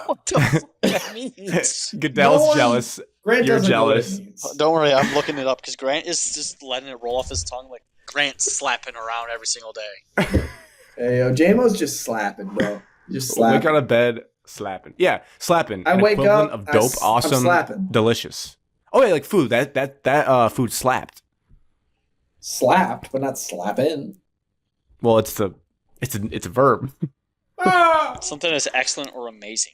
What the fuck that means? Goodell's jealous. Grant You're jealous. Don't worry, I'm looking it up because Grant is just letting it roll off his tongue like Grant's slapping around every single day. Hey, yo, JMO's just slapping, bro. Just slapping. Wake out of bed, slapping. Yeah, slapping. I wake up of dope, awesome, delicious. Oh yeah, like food. That food slapped. Slapped, but not slapping. Well, it's a verb. Something that's excellent or amazing.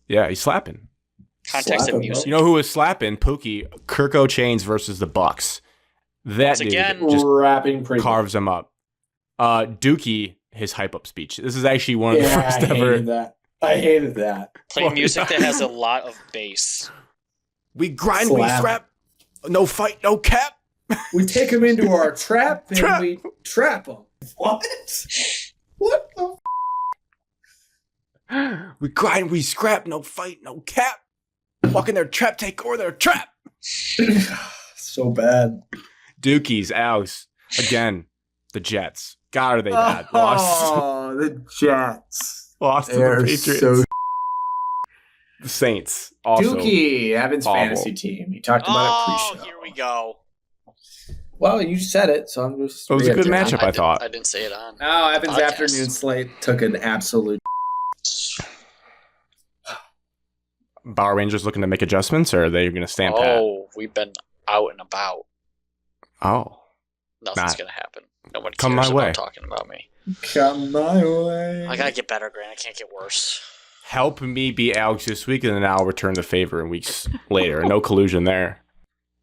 Yeah, he's slapping. Context of music. You know who was slapping? Pookie. Kirko Chains versus the Bucks. That dude just rapping carves them up. Dookie, his hype up speech. This is actually one of the first ever. I hated that. Playing music that has a lot of bass. We grind, we scrap. No fight, no cap. We take him into our trap and we trap him. What? What the We grind, we scrap, no fight, no cap. Walk in there, trap, take over their trap. So bad. Dookies, Alex. Again, the Jets. God, are they bad? Lost. Oh, the Jets. Lost to the Patriots. The Saints. Also Dookie, Evan's awful. fantasy team. He talked about it pre-show. Here we go. Well, you said it, so I'm just... It was a good matchup, I thought. I didn't say it on. Oh, Evan's podcast. afternoon slate took an absolute... Power Rangers looking to make adjustments, or are they going to stand pat? Oh, we've been out and about. Oh. Nothing's going to happen. Nobody Come cares my way. about talking about me. Come my way. I got to get better, Grant. I can't get worse. Help me beat Alex this week, and then I'll return the favor in weeks later. No collusion there.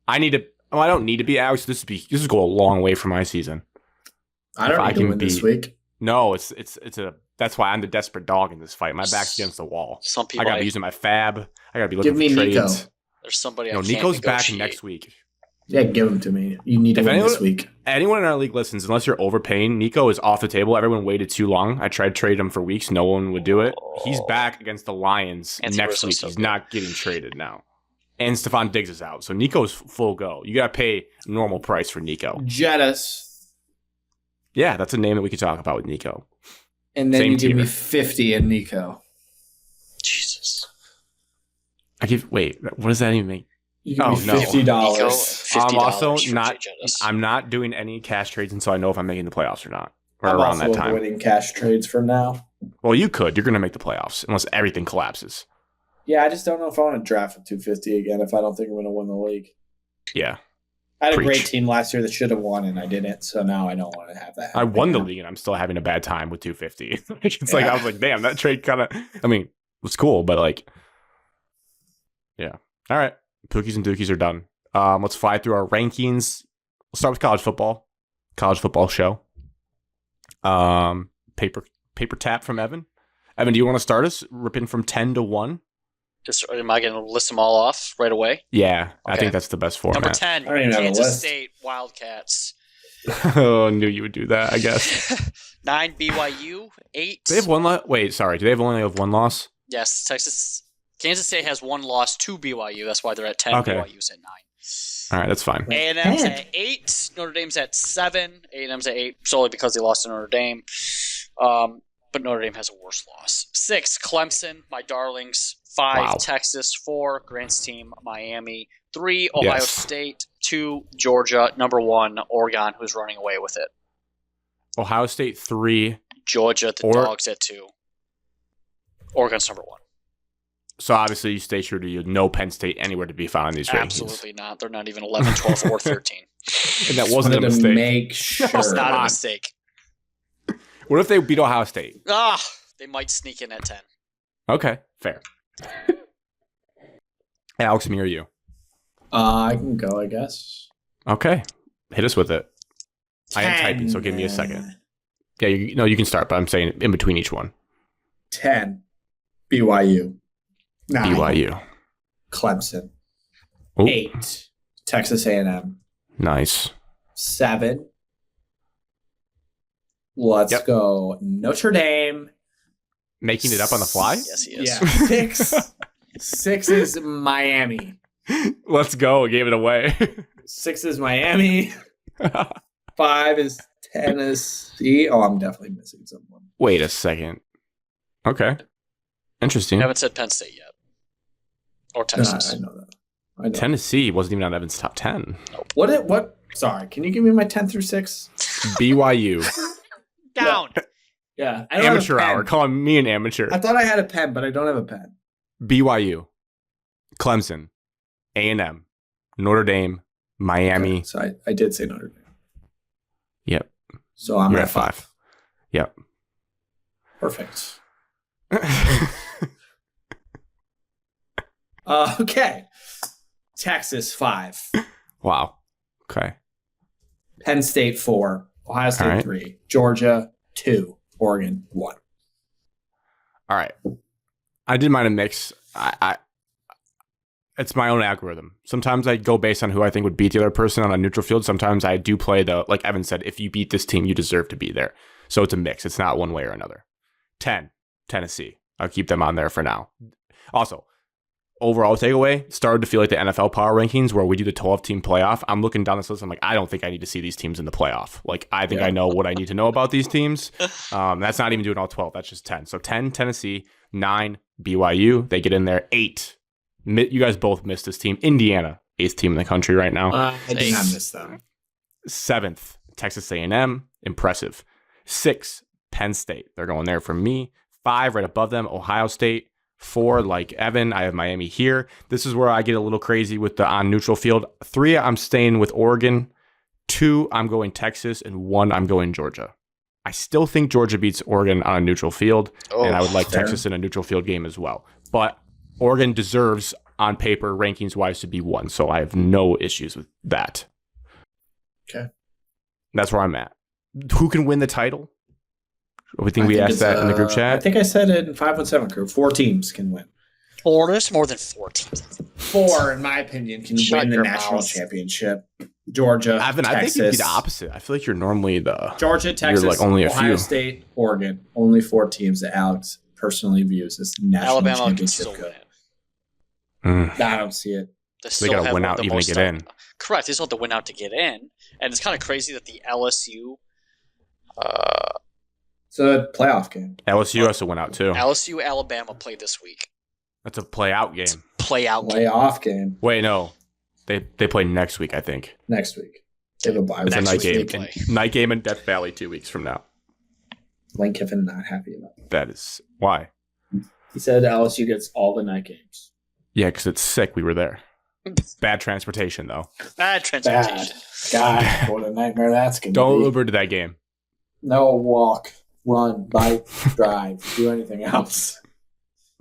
I don't need to beat Alex. This is go a long way for my season. I don't need to win this week. No, that's why I'm the desperate dog in this fight. My back's against the wall. Some people I gotta be using my fab. I gotta be looking Give me for trades. Nico. There's somebody. No, I can't Nico's back negotiate. next week. Yeah, give him to me. You need to win this week. Anyone in our league listens, unless you're overpaying, Nico is off the table. Everyone waited too long. I tried to trade him for weeks. No one would do it. He's back against the Lions next week. He's not getting traded now. And Stephon Diggs is out. So Nico's full go. You got to pay normal price for Nico. Jettis. Yeah, that's a name that we could talk about with Nico. And then Same you give me tier. 50 in Nico. Jesus. Wait, what does that even mean? You give me no. $50. Nico, $50 I'm also for not. Jettis. I'm not doing any cash trades until I know if I'm making the playoffs or not, or I'm around also that time. avoiding cash trades for now. Well, you could. You're going to make the playoffs unless everything collapses. Yeah, I just don't know if I want to draft with 250 again if I don't think I'm going to win the league. Yeah, I had a Preach. great team last year that should have won, and I didn't, so now I don't want to have that. I won the league, and I'm still having a bad time with 250. It's like I was like, damn, that trade kind of. I mean, it was cool, but like, yeah. All right, Pookies and Dookies are done. Let's fly through our rankings. We'll start with college football. College football show. Paper tap from Evan. Evan, do you want to start us ripping from 10 to 1? Am I going to list them all off right away? Yeah, I Okay. think that's the best format. Number 10, I don't even have a Kansas list. State Wildcats. Oh, I knew you would do that, I guess. 9, BYU. 8. Do they have one loss? Wait, sorry. Do they only have one loss? Yes, Kansas State has one loss to BYU. That's why they're at 10. Okay. BYU's at 9. All right, that's fine. A&M's at 8. Notre Dame's at 7. A&M's at 8 solely because they lost to Notre Dame. But Notre Dame has a worse loss. 6, Clemson, my darlings. 5, Wow. Texas. 4, Grant's team, Miami. 3, Ohio Yes. State. 2, Georgia. Number 1, Oregon, who's running away with it. Ohio State 3. Georgia, the Dogs at 2. Oregon's number 1. So obviously you stay true to you. No Penn State anywhere to be found in these rankings. Absolutely not. They're not even 11, 12, or 13. And that wasn't a Wanted to mistake. make sure. It's not Come a on. mistake. What if they beat Ohio State? They might sneak in at 10. Okay, fair. Alex, me or you? I can go, I guess. Okay, hit us with it. I am typing, so give me a second. Yeah, you can start, but I'm saying in between each one. 10, BYU. 9, BYU. Clemson. Ooh, 8, Texas A&M. nice. 7, let's Yep. go Notre Dame. Making it up on the fly? Yes, he is. Yeah, 6. 6 is Miami. Let's go. Gave it away. 6 is Miami. 5 is Tennessee. Oh, I'm definitely missing someone. Wait a second. Okay. Interesting. I haven't said Penn State yet. Or Texas. I know that. I know. Tennessee wasn't even on Evan's top 10. What? Sorry, can you give me my 10 through 6? BYU. Down. Yeah. I don't have a Amateur pen. hour. Calling me an amateur. I thought I had a pen, but I don't have a pen. BYU. Clemson. A&M. Notre Dame. Miami. Okay, so I did say Notre Dame. Yep. So I'm You're at at 5. Yep. Perfect. Okay. Texas 5. Wow. Okay. Penn State 4. Ohio State All right. 3. Georgia 2. Oregon 1. All right. I did mine a mix. I it's my own algorithm. Sometimes I go based on who I think would beat the other person on a neutral field. Sometimes I do play like Evan said, if you beat this team, you deserve to be there. So it's a mix. It's not one way or another. 10, Tennessee. I'll keep them on there for now. Also, overall takeaway, started to feel like the NFL power rankings where we do the 12-team playoff. I'm looking down this list. I'm like, I don't think I need to see these teams in the playoff. Like, I think I know what I need to know about these teams. That's not even doing all 12. That's just 10. So 10, Tennessee, 9, BYU. They get in there. 8. You guys both missed this team. Indiana, 8th team in the country right now. I did not miss them. 7th, Texas A&M. Impressive. 6, Penn State. They're going there for me. 5, right above them, Ohio State. 4, like Evan, I have Miami here. This is where I get a little crazy with the on neutral field. 3, I'm staying with Oregon. 2, I'm going Texas. And 1, I'm going Georgia. I still think Georgia beats Oregon on a neutral field. And I would like Texas in a neutral field game as well. But Oregon deserves, on paper, rankings-wise, to be 1. So I have no issues with that. Okay. That's where I'm at. Who can win the title? I think we asked that in the group chat. I think I said it in 517 group. 4 teams can win. 4? There's more than 4 teams. 4, in my opinion, can win the national championship. Georgia, Evan, Texas. I think you'd be the opposite. I feel like you're normally the Georgia, Texas, you're like only Ohio few. State, Oregon. Only 4 teams that Alex personally views as national Alabama can championship still good. win. I don't see it. They got to win out even to get in. Correct. They still have to win out to get in. And it's kind of crazy that the LSU... It's a playoff game. LSU has to win out too. LSU, Alabama play this week. That's a play-out game. Playoff game. Wait, no. They play next week, I think. Next week. They have a bye. It's a night week game. Night game in Death Valley 2 weeks from now. Lane Kiffin not happy about it. That is why. He said LSU gets all the night games. Yeah, because it's sick. We were there. Bad transportation, though. Bad transportation. God, what a nightmare that's going to be. Don't Uber to that game. No, walk, run, bike, drive, do anything else.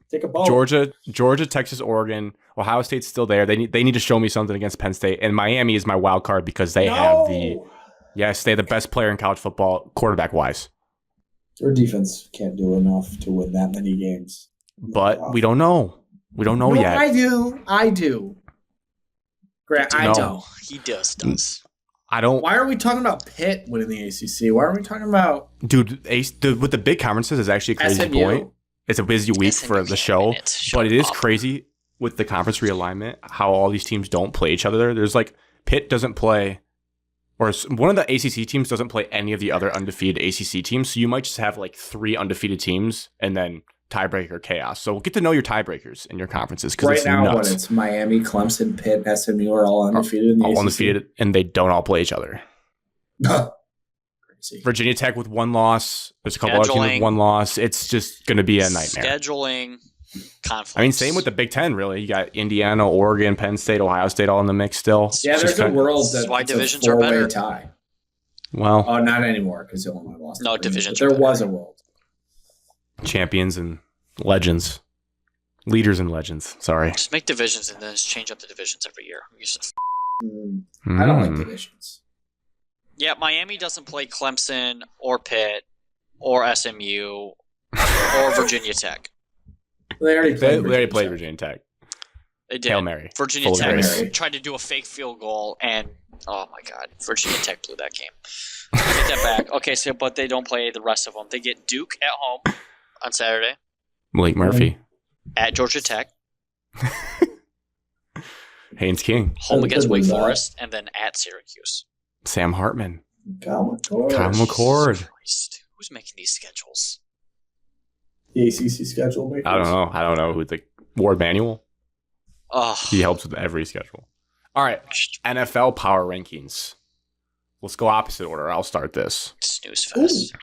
Take a boat. Georgia, Texas, Oregon, Ohio State's still there. They need to show me something against Penn State. And Miami is my wild card because they have the best player in college football quarterback-wise. Their defense can't do enough to win that many games. But we don't know. We don't know yet. I do. Grant, I don't. He does. I don't. Why are we talking about Pitt winning the ACC? Why are we talking about... Dude, with the big conferences is actually a crazy SMU. point. It's a busy week for the show. But it is crazy with the conference realignment, how all these teams don't play each other. There's like, Pitt doesn't play... Or one of the ACC teams doesn't play any of the other undefeated ACC teams. So you might just have like 3 undefeated teams and then tiebreaker chaos. So get to know your tiebreakers in your conferences because it's now, nuts. It's Miami, Clemson, Pitt, SMU are all undefeated in the ACC. Undefeated, and they don't all play each other. Crazy. Virginia Tech with 1 loss. There's a couple other teams with 1 loss. It's just going to be a nightmare. Scheduling conflicts. I mean, same with the Big Ten, really. You got Indiana, Oregon, Penn State, Ohio State all in the mix still. Yeah, there's a world that's why divisions a are better. tie. Well, not anymore because Illinois lost. No, divisions. There was a world. Champions and legends. Leaders and legends. Sorry. Just make divisions and then just change up the divisions every year. I don't like divisions. Yeah, Miami doesn't play Clemson or Pitt or SMU or Virginia Tech. They already played Virginia Tech. They did. Hail Mary. Virginia Tech tried to do a fake field goal, and oh my God, Virginia Tech blew that game. Take that back. Okay, but they don't play the rest of them. They get Duke at home on Saturday. Malik Murphy. At Georgia Tech. Haynes King. Home against Wake Forest, and then at Syracuse. Sam Hartman. Kyle McCord. Christ. Who's making these schedules? The ACC schedule makers? I don't know who Ward Manuel. Oh. He helps with every schedule. All right, NFL power rankings. Let's go opposite order. I'll start this. Snooze fest.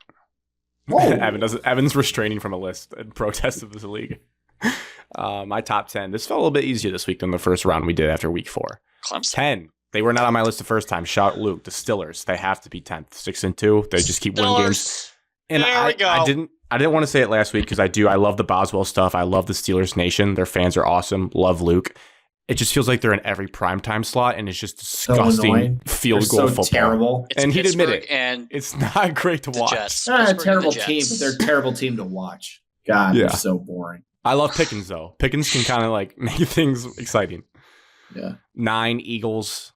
Evan's restraining from a list in protest of this league. My top 10. This felt a little bit easier this week than the first round we did after week 4. Clemson. 10. They were not on my list the first time. Shout Luke. The Stillers. They have to be 10th. 6-2. They just keep winning games. And there we go. I didn't want to say it last week because I love the Boswell stuff. I love the Steelers Nation. Their fans are awesome. Love Luke. It just feels like they're in every primetime slot, and it's just disgusting field goal football. Terrible. And he'd admit it. And it's not great to watch. It's not a terrible team, but they're a terrible team to watch. God, they're so boring. I love Pickens, though. Pickens can kind of like make things exciting. Yeah. 9 Eagles,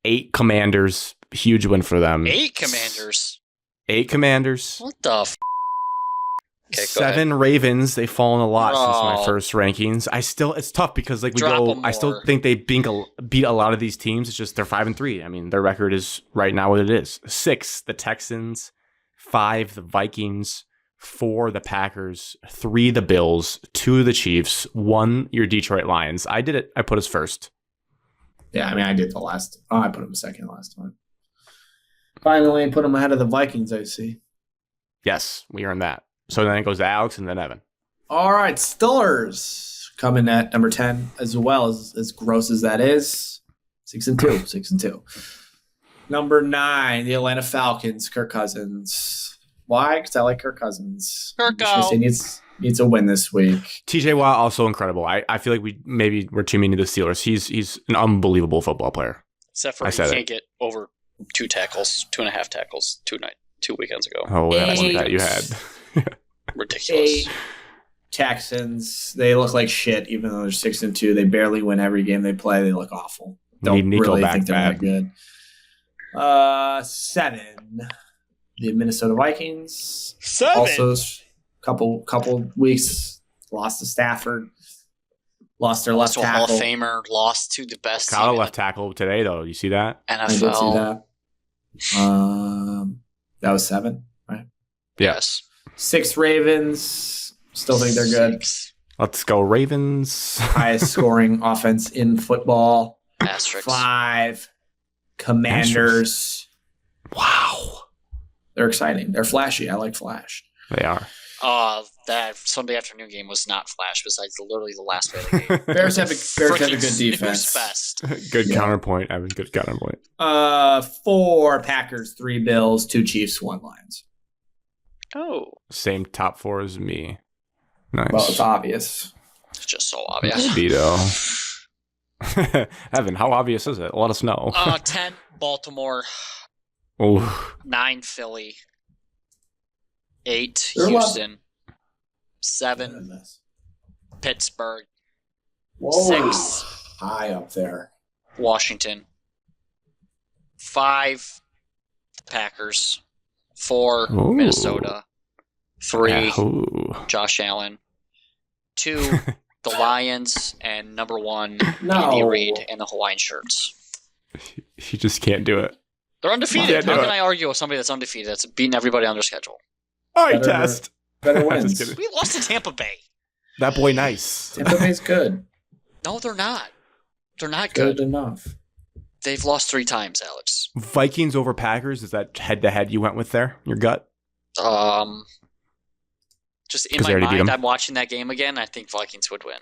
8 Commanders. Huge win for them. 8 Commanders. 8 Commanders. What the f***? Okay, 7 Ravens. They've fallen a lot since my first rankings. It's tough because I still think they beat a lot of these teams. It's just they're 5-3. I mean, their record is right now what it is. 6, the Texans. 5, the Vikings. 4, the Packers. 3, the Bills. 2, the Chiefs. 1, your Detroit Lions. I did it. I put us first. Yeah, I mean, I did the last. I put them second last time. Finally, put them ahead of the Vikings, I see. Yes, we earned that. So then it goes to Alex and then Evan. All right, Steelers coming at number 10, as well as gross as that is. 6-2. 6-2. Number 9, the Atlanta Falcons, Kirk Cousins. Why? Because I like Kirk Cousins. He needs a win this week. TJ Watt also incredible. I feel like we're too mean to the Steelers. He's an unbelievable football player. Except for he can't get over 2.5 tackles 2 weekends ago. Oh, that's what that you had. Ridiculous. Texans, they look like shit, even though they're 6-2. They barely win every game they play. They look awful. Don't really think they're that good. 7, the Minnesota Vikings. 7. Also, couple weeks lost to Stafford. Lost their left tackle. Hall of Famer lost to the best. Kyle left tackle today, though. You see that? NFL. I did see that. That was 7, right? Yes. 6 Ravens. Still think they're good. 6. Let's go Ravens. Highest scoring offense in football. Asterisks. 5 Commanders. Wow. They're exciting. They're flashy. I like flash. They are. That Sunday afternoon game was not flash. Besides literally the last play of the game. Bears have a good defense. Fest. Good counterpoint, Evan. Good counterpoint. 4 Packers, 3 Bills, 2 Chiefs, 1 Lions. Oh, same top 4 as me. Nice. Well, it's obvious. It's just so obvious. Speedo. Evan, how obvious is it? Let us know. 10 Baltimore. Oh. 9 Philly. 8 Houston. 7 Pittsburgh. Whoa. 6 high up there. Washington. 5 the Packers. 4 Ooh. Minnesota. 3 Ooh. Josh Allen. 2 the Lions, and number 1 No. Andy Reid and the Hawaiian shirts. He just can't do it. They're undefeated. How can I argue with somebody that's undefeated that's beating everybody on their schedule? Eye test. Better wins. We lost to Tampa Bay. That boy nice. Tampa Bay's good. No, they're not. They're not good. Good enough. They've lost 3 times, Alex. Vikings over Packers. Is that head-to-head you went with there? Your gut? Just in my mind, I'm watching that game again. I think Vikings would win.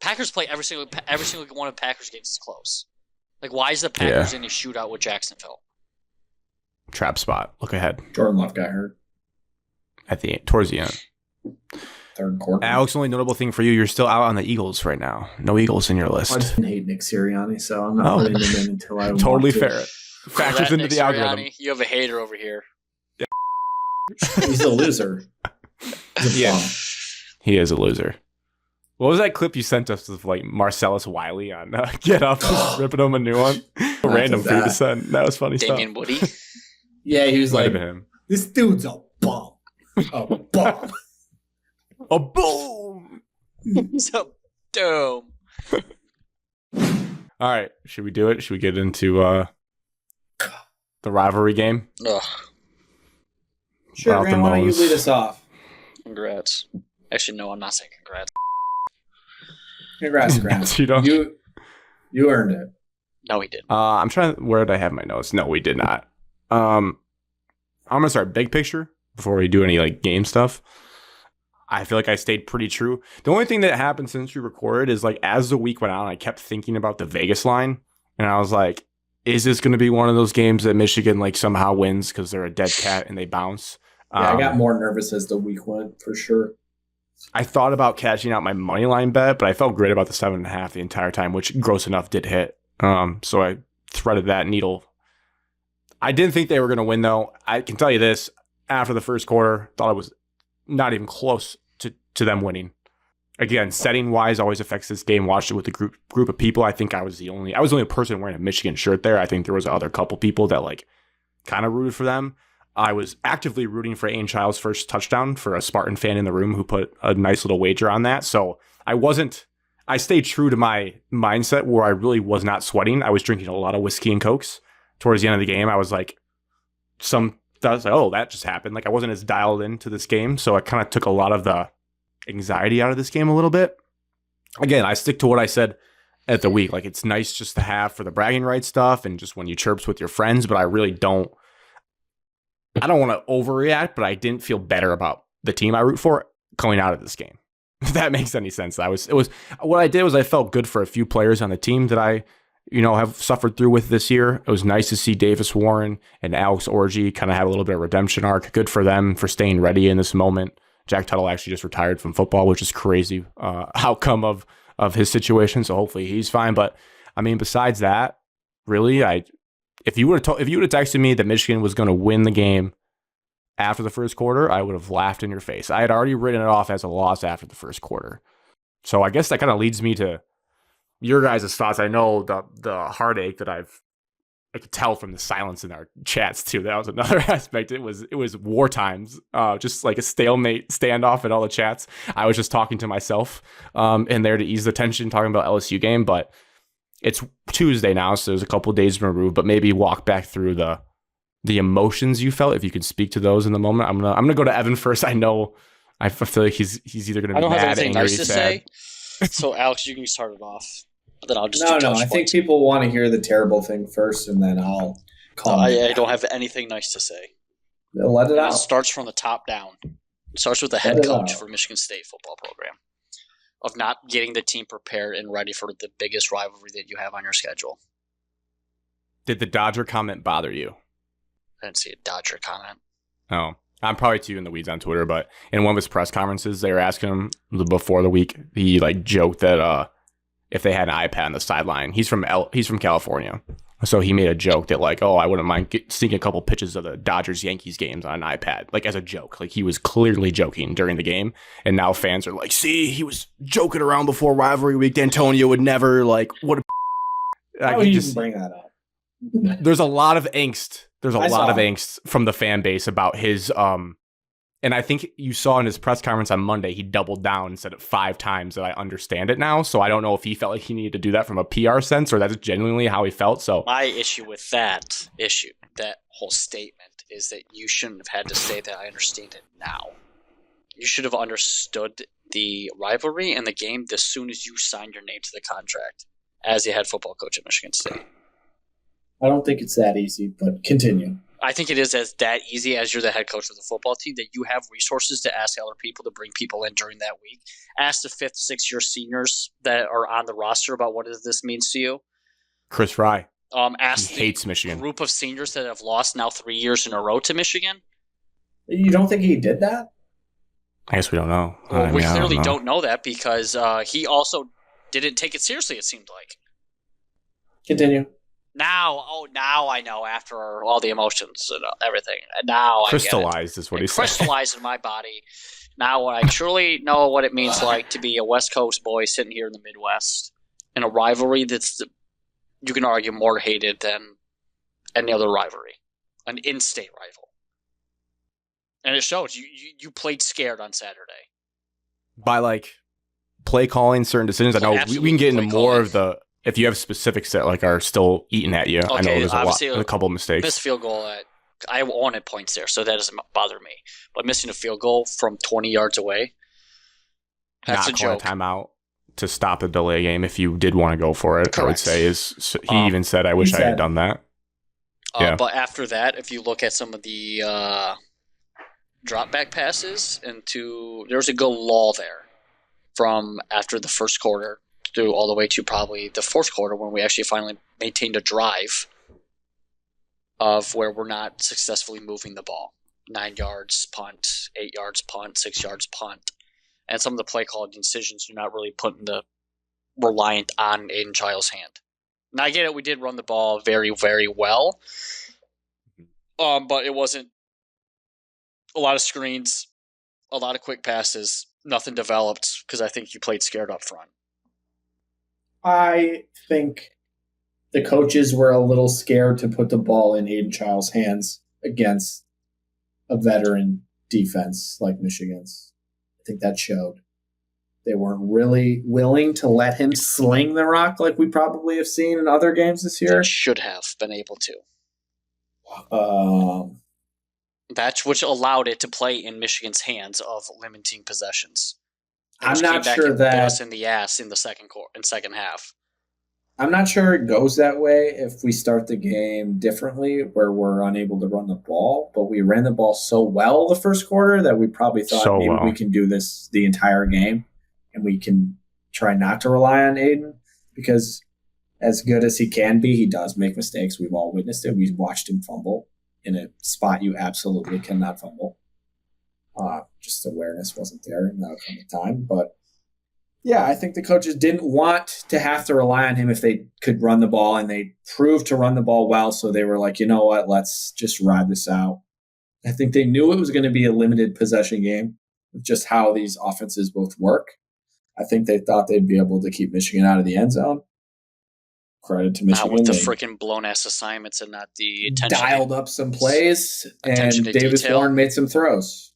Packers play every single one of Packers games is close. Like, why is the Packers in a shootout with Jacksonville? Trap spot. Look ahead. Jordan Love got hurt towards the end. 3rd quarter. Alex, only notable thing for you, you're still out on the Eagles right now. No Eagles in your list. I just hate Nick Sirianni, so I'm not putting him in until I totally want to. fair. Factors into the algorithm. You have a hater over here. Yeah. He's a loser. He is a loser. What was that clip you sent us of like Marcellus Wiley on Get Up, just ripping him a new one? Random for you to send. That was funny Damian stuff. Woody? Yeah, he was Might like, have been him. this dude's a bum. A bum. A boom! So dumb. All right, should we do it? Should we get into the rivalry game? Ugh. Sure, Grant, why don't you lead us off? Congrats. Actually, no, I'm not saying congrats. Congrats, Grant. You earned it. No, he didn't. I'm trying. Where did I have my notes? No, we did not. I'm gonna start big picture before we do any like game stuff. I feel like I stayed pretty true. The only thing that happened since we recorded is like as the week went on, I kept thinking about the Vegas line, and I was like, is this going to be one of those games that Michigan like somehow wins because they're a dead cat and they bounce? Yeah, I got more nervous as the week went, for sure. I thought about cashing out my money line bet, but I felt great about the 7.5 the entire time, which gross enough did hit. So I threaded that needle. I didn't think they were going to win, though. I can tell you this. After the first quarter, thought it was not even close to them winning. Again, setting-wise always affects this game. Watched it with a group of people. I think I was the only person wearing a Michigan shirt there. I think there was other couple people that like kind of rooted for them. I was actively rooting for Aiden Child's first touchdown for a Spartan fan in the room who put a nice little wager on that. So I stayed true to my mindset where I really was not sweating. I was drinking a lot of whiskey and Cokes towards the end of the game. I was like, oh, that just happened. Like I wasn't as dialed into this game. So I kind of took a lot of the anxiety out of this game a little bit. Again, I stick to what I said at the week. Like it's nice just to have for the bragging rights stuff and just when you chirps with your friends, but I really don't want to overreact, but I didn't feel better about the team I root for coming out of this game. If that makes any sense. What I did was I felt good for a few players on the team that I, have suffered through with this year. It was nice to see Davis Warren and Alex Orji kind of have a little bit of redemption arc. Good for them for staying ready in this moment. Jack Tuttle actually just retired from football, which is crazy outcome of his situation. So hopefully he's fine. But I mean, besides that, really, if you would have texted me that Michigan was going to win the game after the first quarter, I would have laughed in your face. I had already written it off as a loss after the first quarter. So I guess that kind of leads me to your guys' thoughts. I know the heartache that I could tell from the silence in our chats too. That was another aspect. It was war times, just like a stalemate standoff in all the chats. I was just talking to myself in there to ease the tension, talking about LSU game, but it's Tuesday now, so there's a couple of days removed, but maybe walk back through the emotions you felt, if you could speak to those in the moment. I'm gonna go to Evan first. I feel like he's either gonna be mad, angry, nice to sad. Say. So Alex, you can start it off. Then I'll just I think people want to hear the terrible thing first, and then I'll call. I don't have anything nice to say. Let it out. It starts from the top down. It starts with the head coach for Michigan State football program of not getting the team prepared and ready for the biggest rivalry that you have on your schedule. Did the Dodger comment bother you? I didn't see a Dodger comment. Oh, I'm probably too in the weeds on Twitter, but in one of his press conferences, they were asking him before the week. He joked that if they had an iPad on the sideline, he's from California, so he made a joke that I wouldn't mind seeing a couple pitches of the Dodgers Yankees games on an iPad, as a joke. He was clearly joking during the game, and now fans are like, "See, he was joking around before rivalry week. D'Antonio would never what." How would you just bring that up? There's a lot of angst. There's a lot of angst from the fan base about his and I think you saw in his press conference on Monday, he doubled down and said it 5 times that I understand it now. So I don't know if he felt like he needed to do that from a PR sense or that's genuinely how he felt. So my issue with that whole statement is that you shouldn't have had to say that I understand it now. You should have understood the rivalry and the game as soon as you signed your name to the contract as the head football coach at Michigan State. I don't think it's that easy, but continue. I think it is that easy as you're the head coach of the football team that you have resources to ask other people to bring people in during that week. Ask the 5th, 6th year seniors that are on the roster about what this means to you. Chris Fry. Ask he hates Michigan. Group of seniors that have lost now 3 years in a row to Michigan. You don't think he did that? I guess we don't know. Well, we clearly don't know that because he also didn't take it seriously, it seemed like. Continue. Now I know after all the emotions and everything. Now crystallized is what he said. Crystallized in my body. Now I truly know what it means to be a West Coast boy sitting here in the Midwest in a rivalry that's, you can argue, more hated than any other rivalry, an in-state rival. And it shows. You played scared on Saturday. By play calling certain decisions. I know we can get into more of the. If you have specifics that are still eating at you, okay, I know there's a couple of mistakes. Missed field goal I wanted points there, so that doesn't bother me. But missing a field goal from 20 yards away, that's not a joke. Not calling a timeout to stop a delay game if you did want to go for it. Correct. I would say he even said, "I wish I had done that." Yeah. But after that, if you look at some of the drop back passes there's a good lull there from after the first quarter through all the way to probably the fourth quarter when we actually finally maintained a drive of where we're not successfully moving the ball. 9 yards punt, 8 yards punt, 6 yards punt. And some of the play call decisions you're not really reliant on Aiden Child's hand. Now I get it, we did run the ball very, very well. But it wasn't a lot of screens, a lot of quick passes, nothing developed because I think you played scared up front. I think the coaches were a little scared to put the ball in Aiden Child's hands against a veteran defense like Michigan's. I think that showed. They weren't really willing to let him sling the rock like we probably have seen in other games this year. They should have been able to. That's which allowed it to play in Michigan's hands of limiting possessions. I'm not sure that bit us in the ass in the second half. I'm not sure it goes that way if we start the game differently, where we're unable to run the ball. But we ran the ball so well the first quarter that we probably thought we can do this the entire game, and we can try not to rely on Aiden, because as good as he can be, he does make mistakes. We've all witnessed it. We've watched him fumble in a spot you absolutely cannot fumble. Just awareness wasn't there in that kind of time. But yeah, I think the coaches didn't want to have to rely on him if they could run the ball, and they proved to run the ball well. So they were like, you know what, let's just ride this out. I think they knew it was going to be a limited possession game with just how these offenses both work. I think they thought they'd be able to keep Michigan out of the end zone. Credit to Michigan. Not with the freaking blown-ass assignments and not the attention. Dialed up some plays, and Davis Warren made some throws.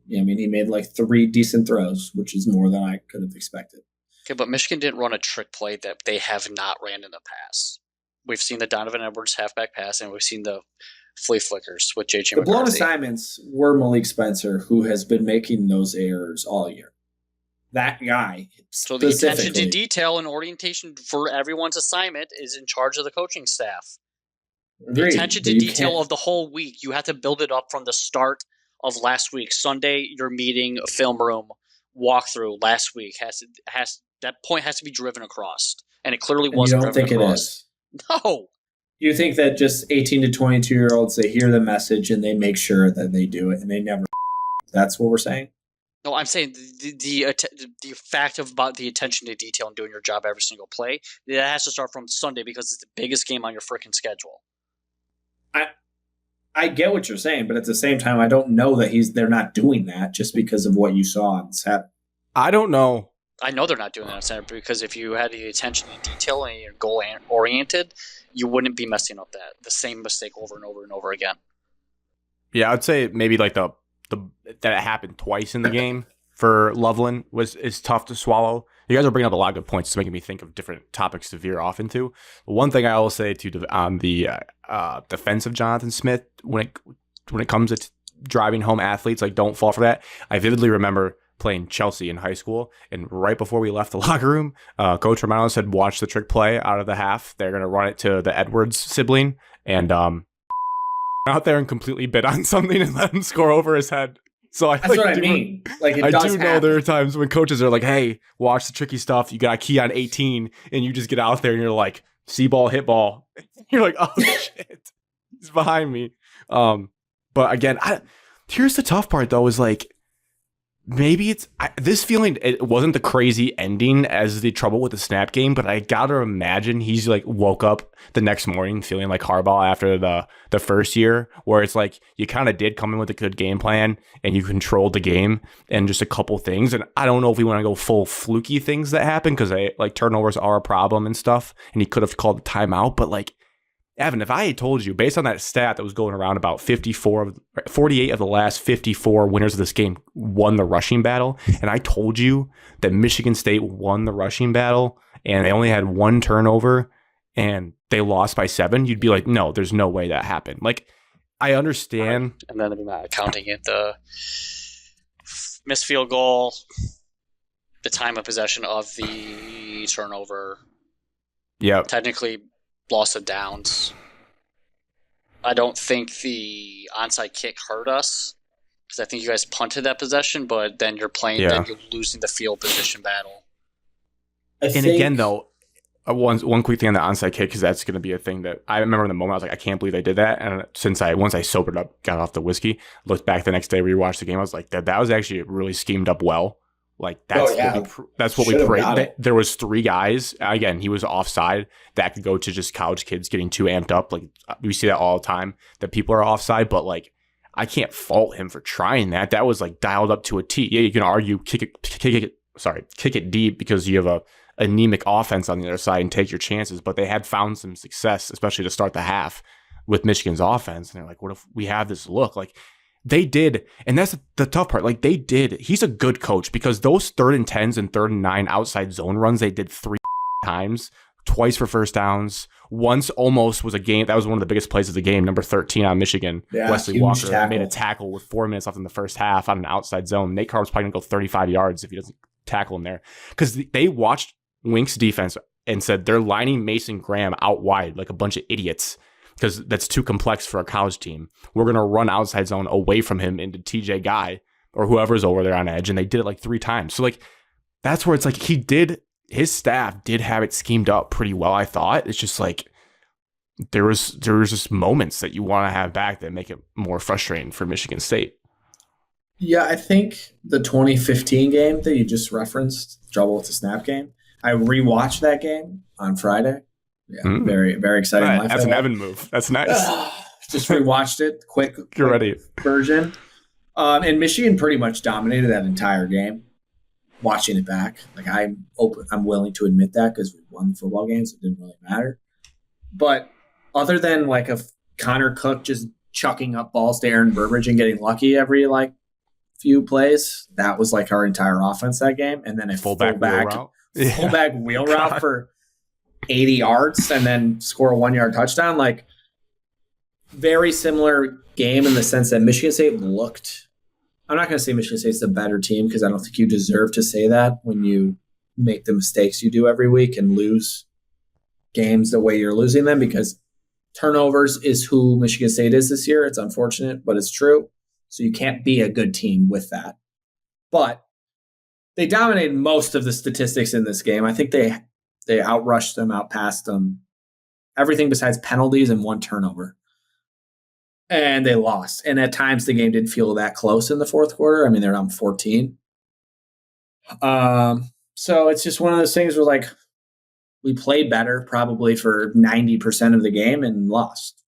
He made like 3 decent throws, which is more than I could have expected. Okay, but Michigan didn't run a trick play that they have not ran in the past. We've seen the Donovan Edwards halfback pass, and we've seen the flea flickers with J.J. McCarthy. The blown assignments were Malik Spencer, who has been making those errors all year. That guy. So the attention to detail and orientation for everyone's assignment is in charge of the coaching staff. The attention to detail of the whole week, you have to build it up from the start of last week. Sunday, your meeting, film room, walkthrough last week that point has to be driven across, and it clearly wasn't. You don't think it is? No. You think that just 18 to 22-year-olds, they hear the message and they make sure that they do it, and they never. That's what we're saying. No, I'm saying the fact about the attention to detail and doing your job every single play, that has to start from Sunday because it's the biggest game on your freaking schedule. I get what you're saying, but at the same time, I don't know that they're not doing that just because of what you saw on Saturday. I don't know. I know they're not doing that on Saturday because if you had the attention to detail and you're goal oriented, you wouldn't be messing up the same mistake over and over and over again. Yeah, I'd say maybe like that it happened twice in the game for Loveland is tough to swallow. You guys are bringing up a lot of good points. It's making me think of different topics to veer off into. One thing I will say on the defense of Jonathan Smith, when it comes to driving home athletes, like, don't fall for that. I vividly remember playing Chelsea in high school, and right before we left the locker room, Coach Romano said, watch the trick play out of the half. They're going to run it to the Edwards sibling, and out there and completely bid on something and let him score over his head. So that's what I mean. Like, I do know there are times when coaches are like, hey, watch the tricky stuff. You got a key on 18, and you just get out there and you're like, see ball, hit ball. You're like, oh, shit. He's behind me. But again, here's the tough part, though, is like, maybe this feeling, it wasn't the crazy ending as the trouble with the snap game, but I gotta imagine he's like woke up the next morning feeling like Harbaugh after the first year, where it's like you kind of did come in with a good game plan and you controlled the game and just a couple things. And I don't know if we want to go full fluky things that happen, because like turnovers are a problem and stuff, and he could have called a timeout. But like, Evan, if I had told you, based on that stat that was going around, about 48 of the last 54 winners of this game won the rushing battle, and I told you that Michigan State won the rushing battle and they only had 1 turnover and they lost by 7, you'd be like, no, there's no way that happened. Like, I understand. And then I'm not counting it, the missed field goal, the time of possession of the turnover. Yeah. Technically loss of downs. I don't think the onside kick hurt us, because I think you guys punted that possession, but then you're losing the field position battle. Again, though, one quick thing on the onside kick, because that's going to be a thing that I remember in the moment. I was like, I can't believe they did that. And once I sobered up, got off the whiskey, looked back the next day, rewatched the game, I was like, that was actually really schemed up well. Like, that's what we prayed. There was 3 guys. Again, he was offside. That could go to just college kids getting too amped up. Like, we see that all the time, that people are offside. But like, I can't fault him for trying that. That was like dialed up to a T. Yeah, you can argue kick it deep because you have a anemic offense on the other side and take your chances. But they had found some success, especially to start the half. with Michigan's offense. And they're like, what if we have this look? Like, they did, and that's the tough part. Like, they did. He's a good coach because those 3rd and 10s and 3rd and 9 outside zone runs they did 3 times, twice for first downs. Once almost was a game. That was one of the biggest plays of the game. Number 13 on Michigan, Wesley Walker made a tackle with 4 minutes left in the first half on an outside zone. Nate Carr's probably going to go 35 yards if he doesn't tackle him there, because they watched Wink's defense and said they're lining Mason Graham out wide like a bunch of idiots, because that's too complex for a college team. We're going to run outside zone away from him into TJ Guy or whoever's over there on edge. And they did it like 3 times. So, like, that's where it's like his staff did have it schemed up pretty well, I thought. It's just like there was just moments that you want to have back that make it more frustrating for Michigan State. Yeah, I think the 2015 game that you just referenced, Trouble with the Snap game, I rewatched that game on Friday. Yeah, very, very exciting. Right, that's an Evan move. That's nice. Just rewatched it, quick ready version. And Michigan pretty much dominated that entire game. Watching it back, like, I'm willing to admit that because we won the football games. It didn't really matter. But other than like a Connor Cook just chucking up balls to Aaron Burbridge and getting lucky every like few plays, that was like our entire offense that game. And then a fullback wheel route for 80 yards and then score a 1-yard touchdown. Like, very similar game in the sense that Michigan State looked. I'm not going to say Michigan State's the better team because I don't think you deserve to say that when you make the mistakes you do every week and lose games the way you're losing them, because turnovers is who Michigan State is this year. It's unfortunate, but it's true. So you can't be a good team with that. But they dominated most of the statistics in this game. I think they outrushed them, outpassed them, everything besides penalties and 1 turnover. And they lost. And at times the game didn't feel that close in the fourth quarter. I mean, they're down 14. So it's just one of those things where, like, we played better probably for 90% of the game and lost.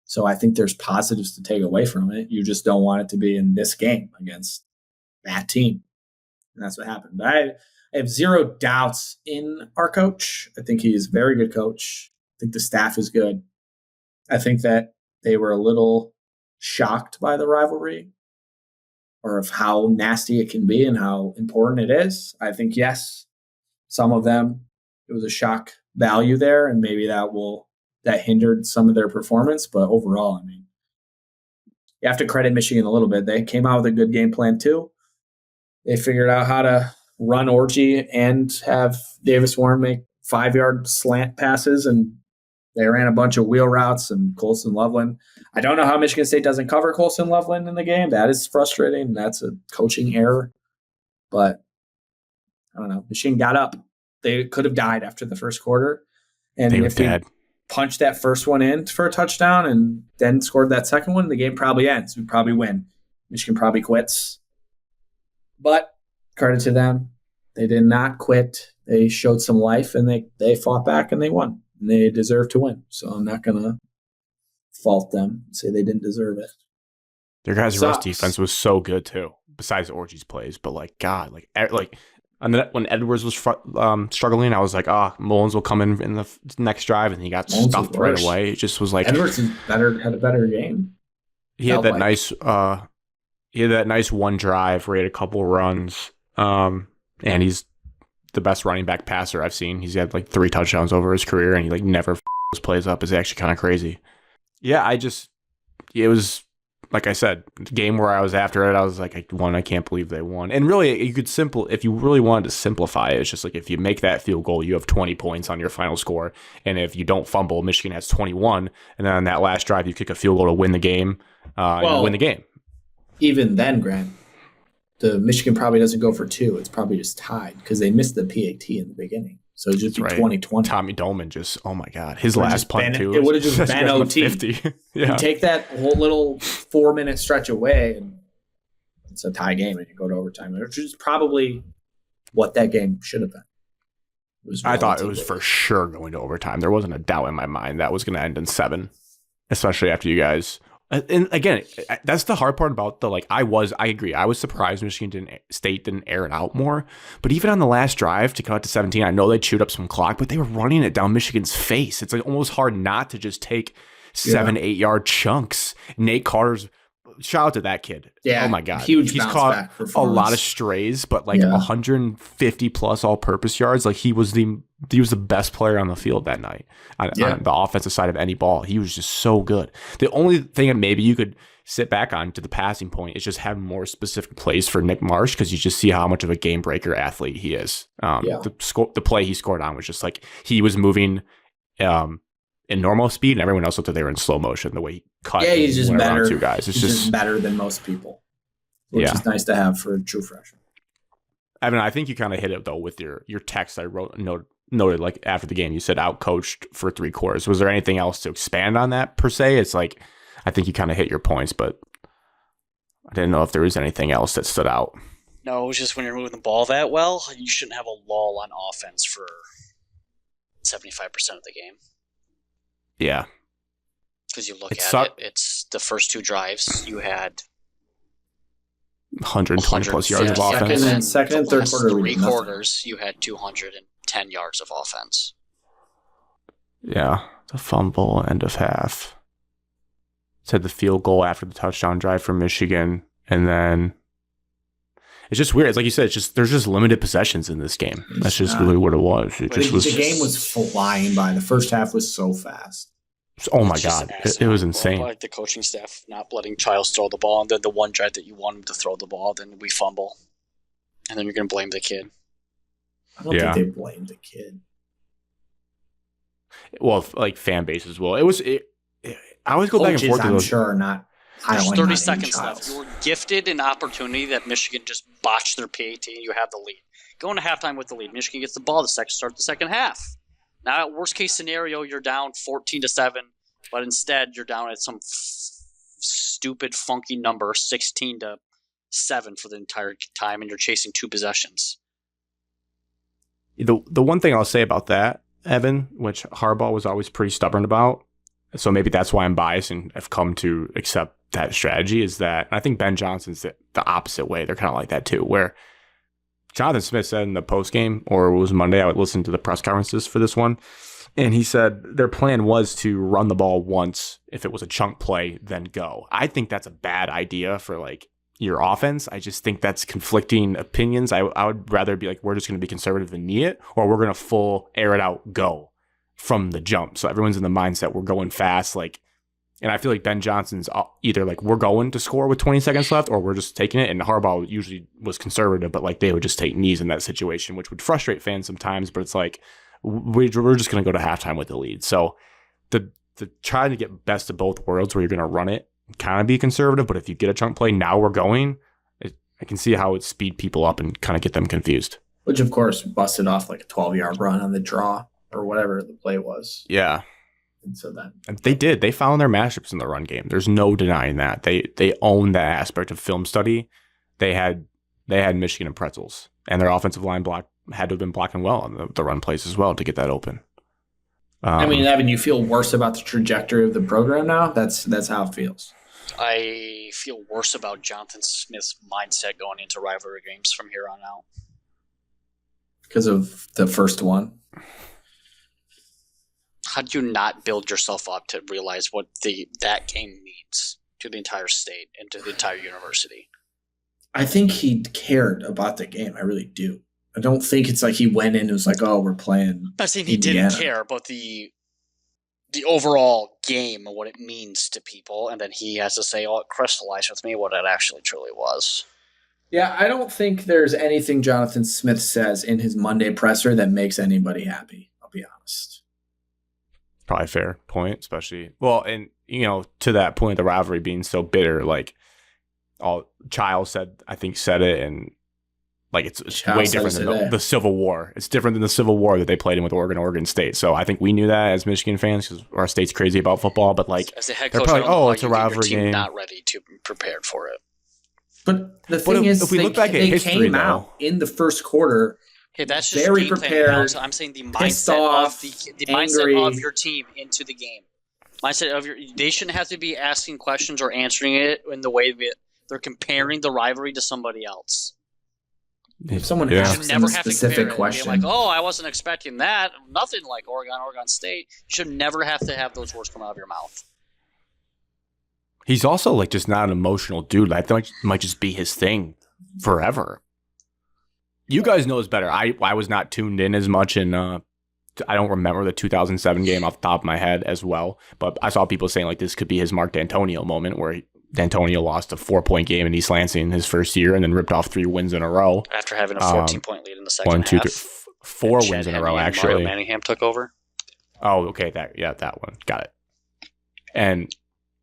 So I think there's positives to take away from it. You just don't want it to be in this game against that team. And that's what happened. But I have zero doubts in our coach. I think he's a very good coach. I think the staff is good. I think that they were a little shocked by the rivalry or of how nasty it can be and how important it is. I think, yes, some of them, it was a shock value there, and maybe that hindered some of their performance. But overall, I mean, you have to credit Michigan a little bit. They came out with a good game plan too. They figured out how to run Orgy and have Davis Warren make 5-yard slant passes, and they ran a bunch of wheel routes, and Colson Loveland. I don't know how Michigan State doesn't cover Colson Loveland in the game. That is frustrating. That's a coaching error. But I don't know. Michigan got up. They could have died after the first quarter. And if they punched that first one in for a touchdown and then scored that second one, the game probably ends. We probably win. Michigan probably quits. But credit to them. They did not quit. They showed some life, and they fought back, and they won. And they deserve to win. So I'm not going to fault them and say they didn't deserve it. Their guys' rush defense was so good too, besides Orgy's plays. But, like, God, when Edwards was struggling, I was like, Mullins will come in the next drive, and he got stuffed right away. It just was like Edwards had a better game. He had that nice one drive where he had a couple runs, and he's the best running back passer I've seen. He's had like 3 touchdowns over his career, and he like never those plays up. Is actually kind of crazy. Yeah, it was, like I said, the game where I was after it, I was like, I can't believe they won. And really, if you really wanted to simplify it, it's just like if you make that field goal, you have 20 points on your final score. And if you don't fumble, Michigan has 21. And then on that last drive, you kick a field goal to win the game. You win the game. Even then, Grant, the Michigan probably doesn't go for 2. It's probably just tied because they missed the PAT in the beginning. So it'd just be 2020. Tommy Dolman just, oh my God. His last punt, too. It would have just been OT. 50. Yeah. You take that whole little 4-minute stretch away, and it's a tie game, and you go to overtime, which is probably what that game should have been. I thought it was for sure going to overtime. There wasn't a doubt in my mind that was going to end in 7, especially after you guys And again, that's the hard part about the I agree. I was surprised Michigan State didn't air it out more. But even on the last drive to cut to 17, I know they chewed up some clock, but they were running it down Michigan's face. It's almost hard not to just take 7-8 yard chunks. Nate Carter's shout out to that kid. Yeah. Oh my God. Huge He's bounce caught back a lot of strays, but 150 plus all purpose yards. He was the best player on the field that night on the offensive side of any ball. He was just so good. The only thing that maybe you could sit back on to the passing point is just having more specific plays for Nick Marsh, because you just see how much of a game breaker athlete he is. The play he scored on was just he was moving in normal speed, and everyone else looked like they were in slow motion. The way he cut, he's just better. Two guys, it's just better than most people, which is nice to have for a true freshman. Evan, I think you kind of hit it though with your text. I noted after the game, you said outcoached for 3 quarters. Was there anything else to expand on that per se? It's I think you kind of hit your points, but I didn't know if there was anything else that stood out. No, it was just when you're moving the ball that well, you shouldn't have a lull on offense for 75% of the game. Yeah. Because you look at it, it's the first 2 drives, you had 120 plus yards of offense. Second and third quarter, 3 quarters, you had 210 yards of offense. Yeah. The fumble, end of half. Said the field goal after the touchdown drive for Michigan. And then it's just weird. It's like you said, there's just limited possessions in this game. That's just really what it was. The game was flying by. The first half was so fast. Oh my God. It was insane. Like the coaching staff not letting Childs throw the ball, and then the one drive that you want him to throw the ball, then we fumble. And then you're going to blame the kid. I don't think they blamed the kid. Well, fan bases will. I always go back and forth. I'm sure not. There's 30 seconds left. You were gifted an opportunity that Michigan just botched their PAT, and you have the lead. Going to halftime with the lead. Michigan gets the ball start the second half. Now, worst case scenario, you're down 14-7, but instead you're down at some stupid, funky number, 16-7 for the entire time, and you're chasing 2 possessions. The one thing I'll say about that, Evan, which Harbaugh was always pretty stubborn about, so maybe that's why I'm biased and have come to accept that strategy, is that I think Ben Johnson's the opposite way. They're kind of like that too, where Jonathan Smith said in the postgame, or it was Monday, I would listen to the press conferences for this one, and he said their plan was to run the ball once. If it was a chunk play, then go. I think that's a bad idea for your offense. I just think that's conflicting opinions. I would rather be we're just going to be conservative and knee it, or we're going to full air it out, go from the jump. So everyone's in the mindset we're going fast. And I feel like Ben Johnson's either we're going to score with 20 seconds left, or we're just taking it. And Harbaugh usually was conservative, but they would just take knees in that situation, which would frustrate fans sometimes. But it's we're just going to go to halftime with the lead. So the trying to get best of both worlds, where you're going to run it, kind of be conservative, but if you get a chunk play, now we're going. I can see how it would speed people up and kind of get them confused. Which of course busted off a 12-yard run on the draw or whatever the play was. Yeah. And so then they did. They found their matchups in the run game. There's no denying that. They owned that aspect of film study. They had Michigan and pretzels, and their offensive line had to have been blocking well on the run plays as well to get that open. Evan, you feel worse about the trajectory of the program now? That's how it feels. I feel worse about Jonathan Smith's mindset going into rivalry games from here on out. Because of the first one? How do you not build yourself up to realize what that game means to the entire state and to the entire university? I think he cared about the game. I really do. I don't think it's he went in and was oh, we're playing. I'm not saying he didn't care about the overall game and what it means to people, and then he has to say, oh, it crystallized with me what it actually truly was. Yeah, I don't think there's anything Jonathan Smith says in his Monday presser that makes anybody happy. I'll be honest. Probably a fair point, especially and to that point, the rivalry being so bitter, Childs said it, and it's way different than the Civil War. It's different than the Civil War that they played in with Oregon State. So I think we knew that as Michigan fans because our state's crazy about football. But as a head coach, it's a rivalry game. Not ready to be prepared for it. But the thing is, if we look back at history, came out in the first quarter. Okay, that's just very game prepared. I'm saying the mindset of the mindset of your team into the game. They shouldn't have to be asking questions or answering it in the way that they're comparing the rivalry to somebody else. If someone asks them a specific question, like, "Oh, I wasn't expecting that," nothing like Oregon State. You should never have to have those words come out of your mouth. He's also like just not an emotional dude. I think might just be his thing forever. You guys know this better. I was not tuned in as much in. I don't remember the 2007 game off the top of my head as well, but I saw people saying like this could be his Mark D'Antonio moment where D'Antonio lost a 4-point game in East Lansing his first year and then ripped off 3 wins in a row. After having a 14-point lead in the second 1, 2, half. 3, 4 wins in a row, actually. Mario Manningham took over. Oh, okay. That one. Got it. And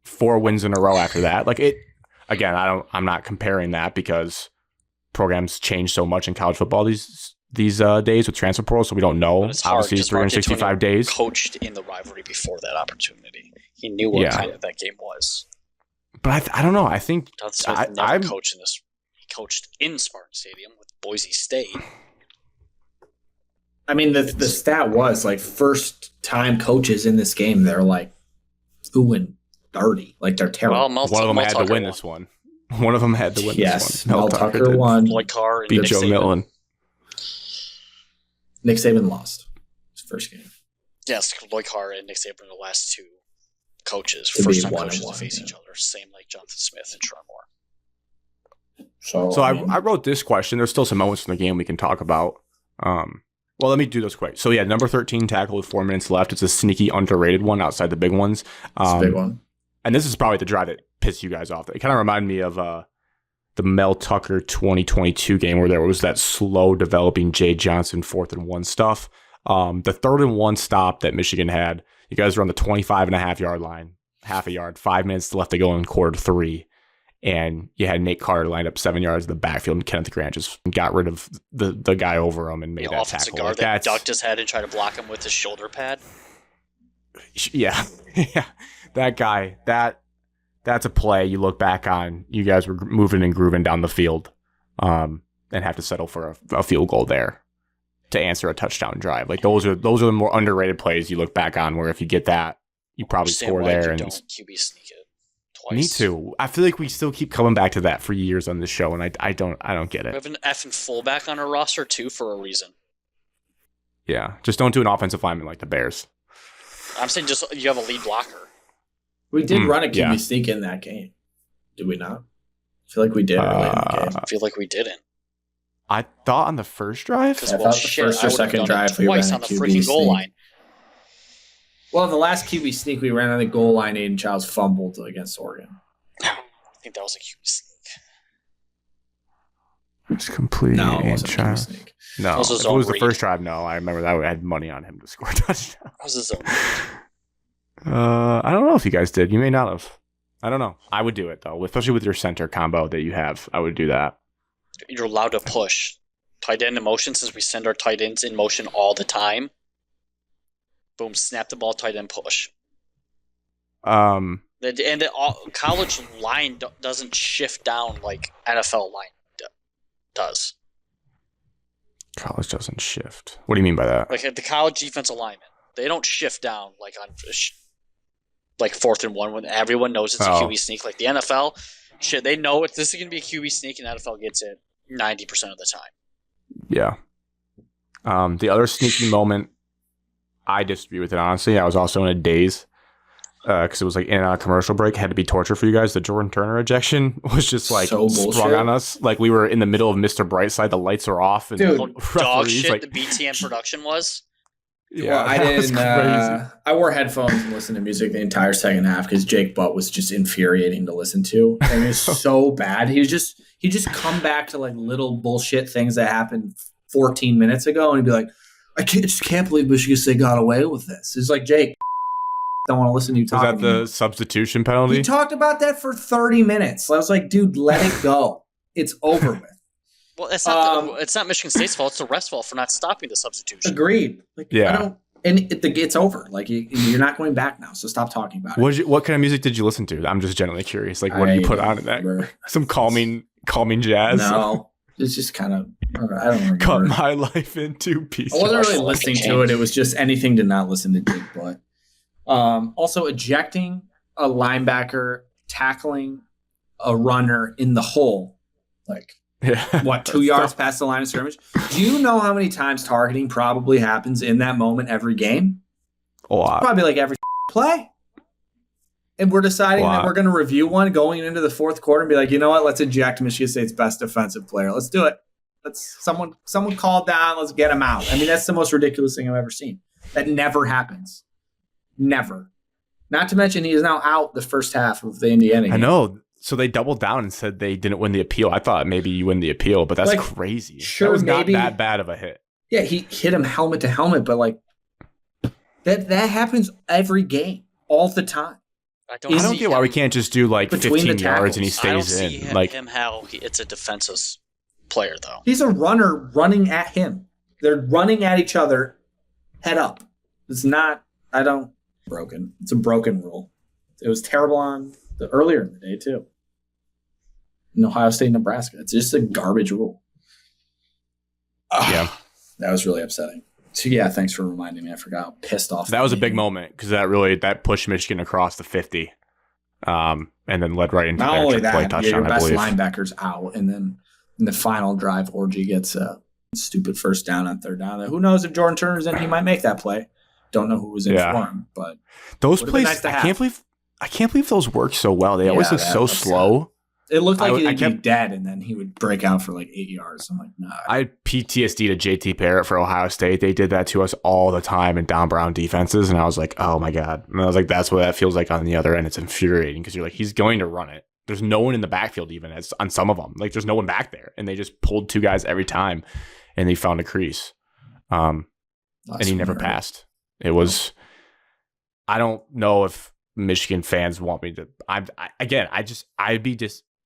4 wins in a row after that. Like it, again, I'm not comparing that because programs change so much in college football these days with transfer portal, so we don't know. Obviously, 365 days. Coached in the rivalry before that opportunity. He knew what kind of that game was. But I don't know. I think I'm coaching this. He coached in Spartan Stadium with Boise State. I mean, the stat was like first time coaches in this game. They're like 2-30. Like they're terrible. Well, one of them had to win this one. One of them had to win this one. Mel Tucker won. Lloyd Carr and beat Joe Milton. Nick Saban lost his first game. Yes, Lloyd Carr and Nick Saban are the last 2 coaches, first-time coaches to face each other. Same like Jonathan Smith and Trevor Moore. So I wrote this question. There's still some moments in the game we can talk about. Well, let me do this quick. So yeah, number 13 tackle with 4 minutes left. It's a sneaky, underrated one outside the big ones. It's a big one. And this is probably the drive that pissed you guys off. It kind of reminded me of the Mel Tucker 2022 game where there was that slow developing Jay Johnson 4th and 1 stuff. The 3rd and 1 stop that Michigan had, you guys were on the 25.5-yard line, half a yard, 5 minutes left to go in quarter 3. And you had Nate Carter lined up 7 yards in the backfield, and Kenneth Grant just got rid of the guy over him and made that tackle. Guard that ducked his head and tried to block him with his shoulder pad. Yeah. Yeah. That guy, that's a play you look back on. You guys were moving and grooving down the field and have to settle for a field goal there to answer a touchdown drive. Like those are the more underrated plays you look back on where if you get that, you probably score there. And don't QB sneak it twice. Me too. I feel like we still keep coming back to that for years on this show, and I don't get it. We have an effing fullback on our roster too for a reason. Yeah, just don't do an offensive lineman like the Bears. I'm saying just you have a lead blocker. We did run a QB sneak in that game. Did we not? I feel like we did early in the game. I feel like we didn't. I thought on the first drive. I thought the first or second drive we ran a on the QB freaking goal line. Well, the last QB sneak we ran on the goal line, Aiden Childs fumbled against Oregon. I think that was a QB sneak. It's complete. No, it wasn't a QB sneak. No, if it was the first drive, no. I remember that I had money on him to score a touchdown. That was his own. I don't know if you guys did. You may not have. I don't know. I would do it, though, especially with your center combo that you have. I would do that. You're allowed to push. Tight end in motion, since we send our tight ends in motion all the time. Boom, snap the ball, tight end push. And the college line doesn't shift down like NFL line does. College doesn't shift. What do you mean by that? Like at the college defensive lineman, they don't shift down like on like 4th and 1 when everyone knows it's a QB sneak. Like the NFL, shit, they know this is going to be a QB sneak, and NFL gets it 90% of the time. Yeah. The other sneaky moment, I disagree with it, honestly. I was also in a daze because it was like in a commercial break. It had to be torture for you guys. The Jordan Turner ejection was just like sprung on us. Like we were in the middle of Mr. Brightside. The lights are off. And dog shit like, the BTN production was. Yeah, well, I didn't. I wore headphones and listened to music the entire second half because Jake Butt was just infuriating to listen to. And it was so bad. He just come back to like little bullshit things that happened 14 minutes ago, and he'd be like, "I just can't believe Michigan State got away with this." It's like, Jake, don't want to listen to you talk. Was that the substitution penalty? He talked about that for 30 minutes. I was like, dude, let it go. It's over with. Well, it's not Michigan State's fault. It's the ref's fault for not stopping the substitution. Agreed. Like, yeah. It's over. Like you're not going back now. So stop talking about it. What kind of music did you listen to? I'm just generally curious. Like, what did you put on in that? Some calming jazz? No, it's just kind of. I don't remember. Cut my life into pieces. I wasn't really listening to it. It was just anything to not listen to Jake Butt. Also, ejecting a linebacker, tackling a runner in the hole, 2 yards past the line of scrimmage. Do you know how many times targeting probably happens in that moment every game? A lot. Probably every play. And we're deciding that we're going to review one going into the fourth quarter and be like, you know what? Let's eject Michigan State's best defensive player. Let's do it. Someone call down. Let's get him out. I mean, that's the most ridiculous thing I've ever seen. That never happens. Never. Not to mention he is now out the first half of the Indiana game. I know. So they doubled down and said they didn't win the appeal. I thought maybe you win the appeal, but that's crazy. Sure, that was maybe, not that bad of a hit. Yeah, he hit him helmet to helmet, but that happens every game, all the time. I don't get why we can't just do 15 yards and he stays in. It's a defensive player though. He's a runner running at him. They're running at each other, head up. It's not. Broken. It's a broken rule. It was terrible on earlier in the day too. In Ohio State, Nebraska. It's just a garbage rule. Yeah. That was really upsetting. So, yeah, thanks for reminding me. I forgot how pissed off. That was a big moment because that pushed Michigan across the 50 and then led right into their play touchdown, your best linebacker's out. And then in the final drive, Orji gets a stupid first down on third down. Who knows if Jordan Turner's in, he might make that play. Don't know who was in for him. But those plays, nice I can't believe those work so well. They always look so slow. It looked like he'd be dead, and then he would break out for 8 yards. I'm like, nah. I had PTSD to JT Barrett for Ohio State. They did that to us all the time in Don Brown defenses, and I was like, oh my God. And I was like, that's what that feels like on the other end. It's infuriating because you're like, he's going to run it. There's no one in the backfield even on some of them. There's no one back there, and they just pulled 2 guys every time, and they found a crease. And he never passed. It was – I don't know if Michigan fans want me to –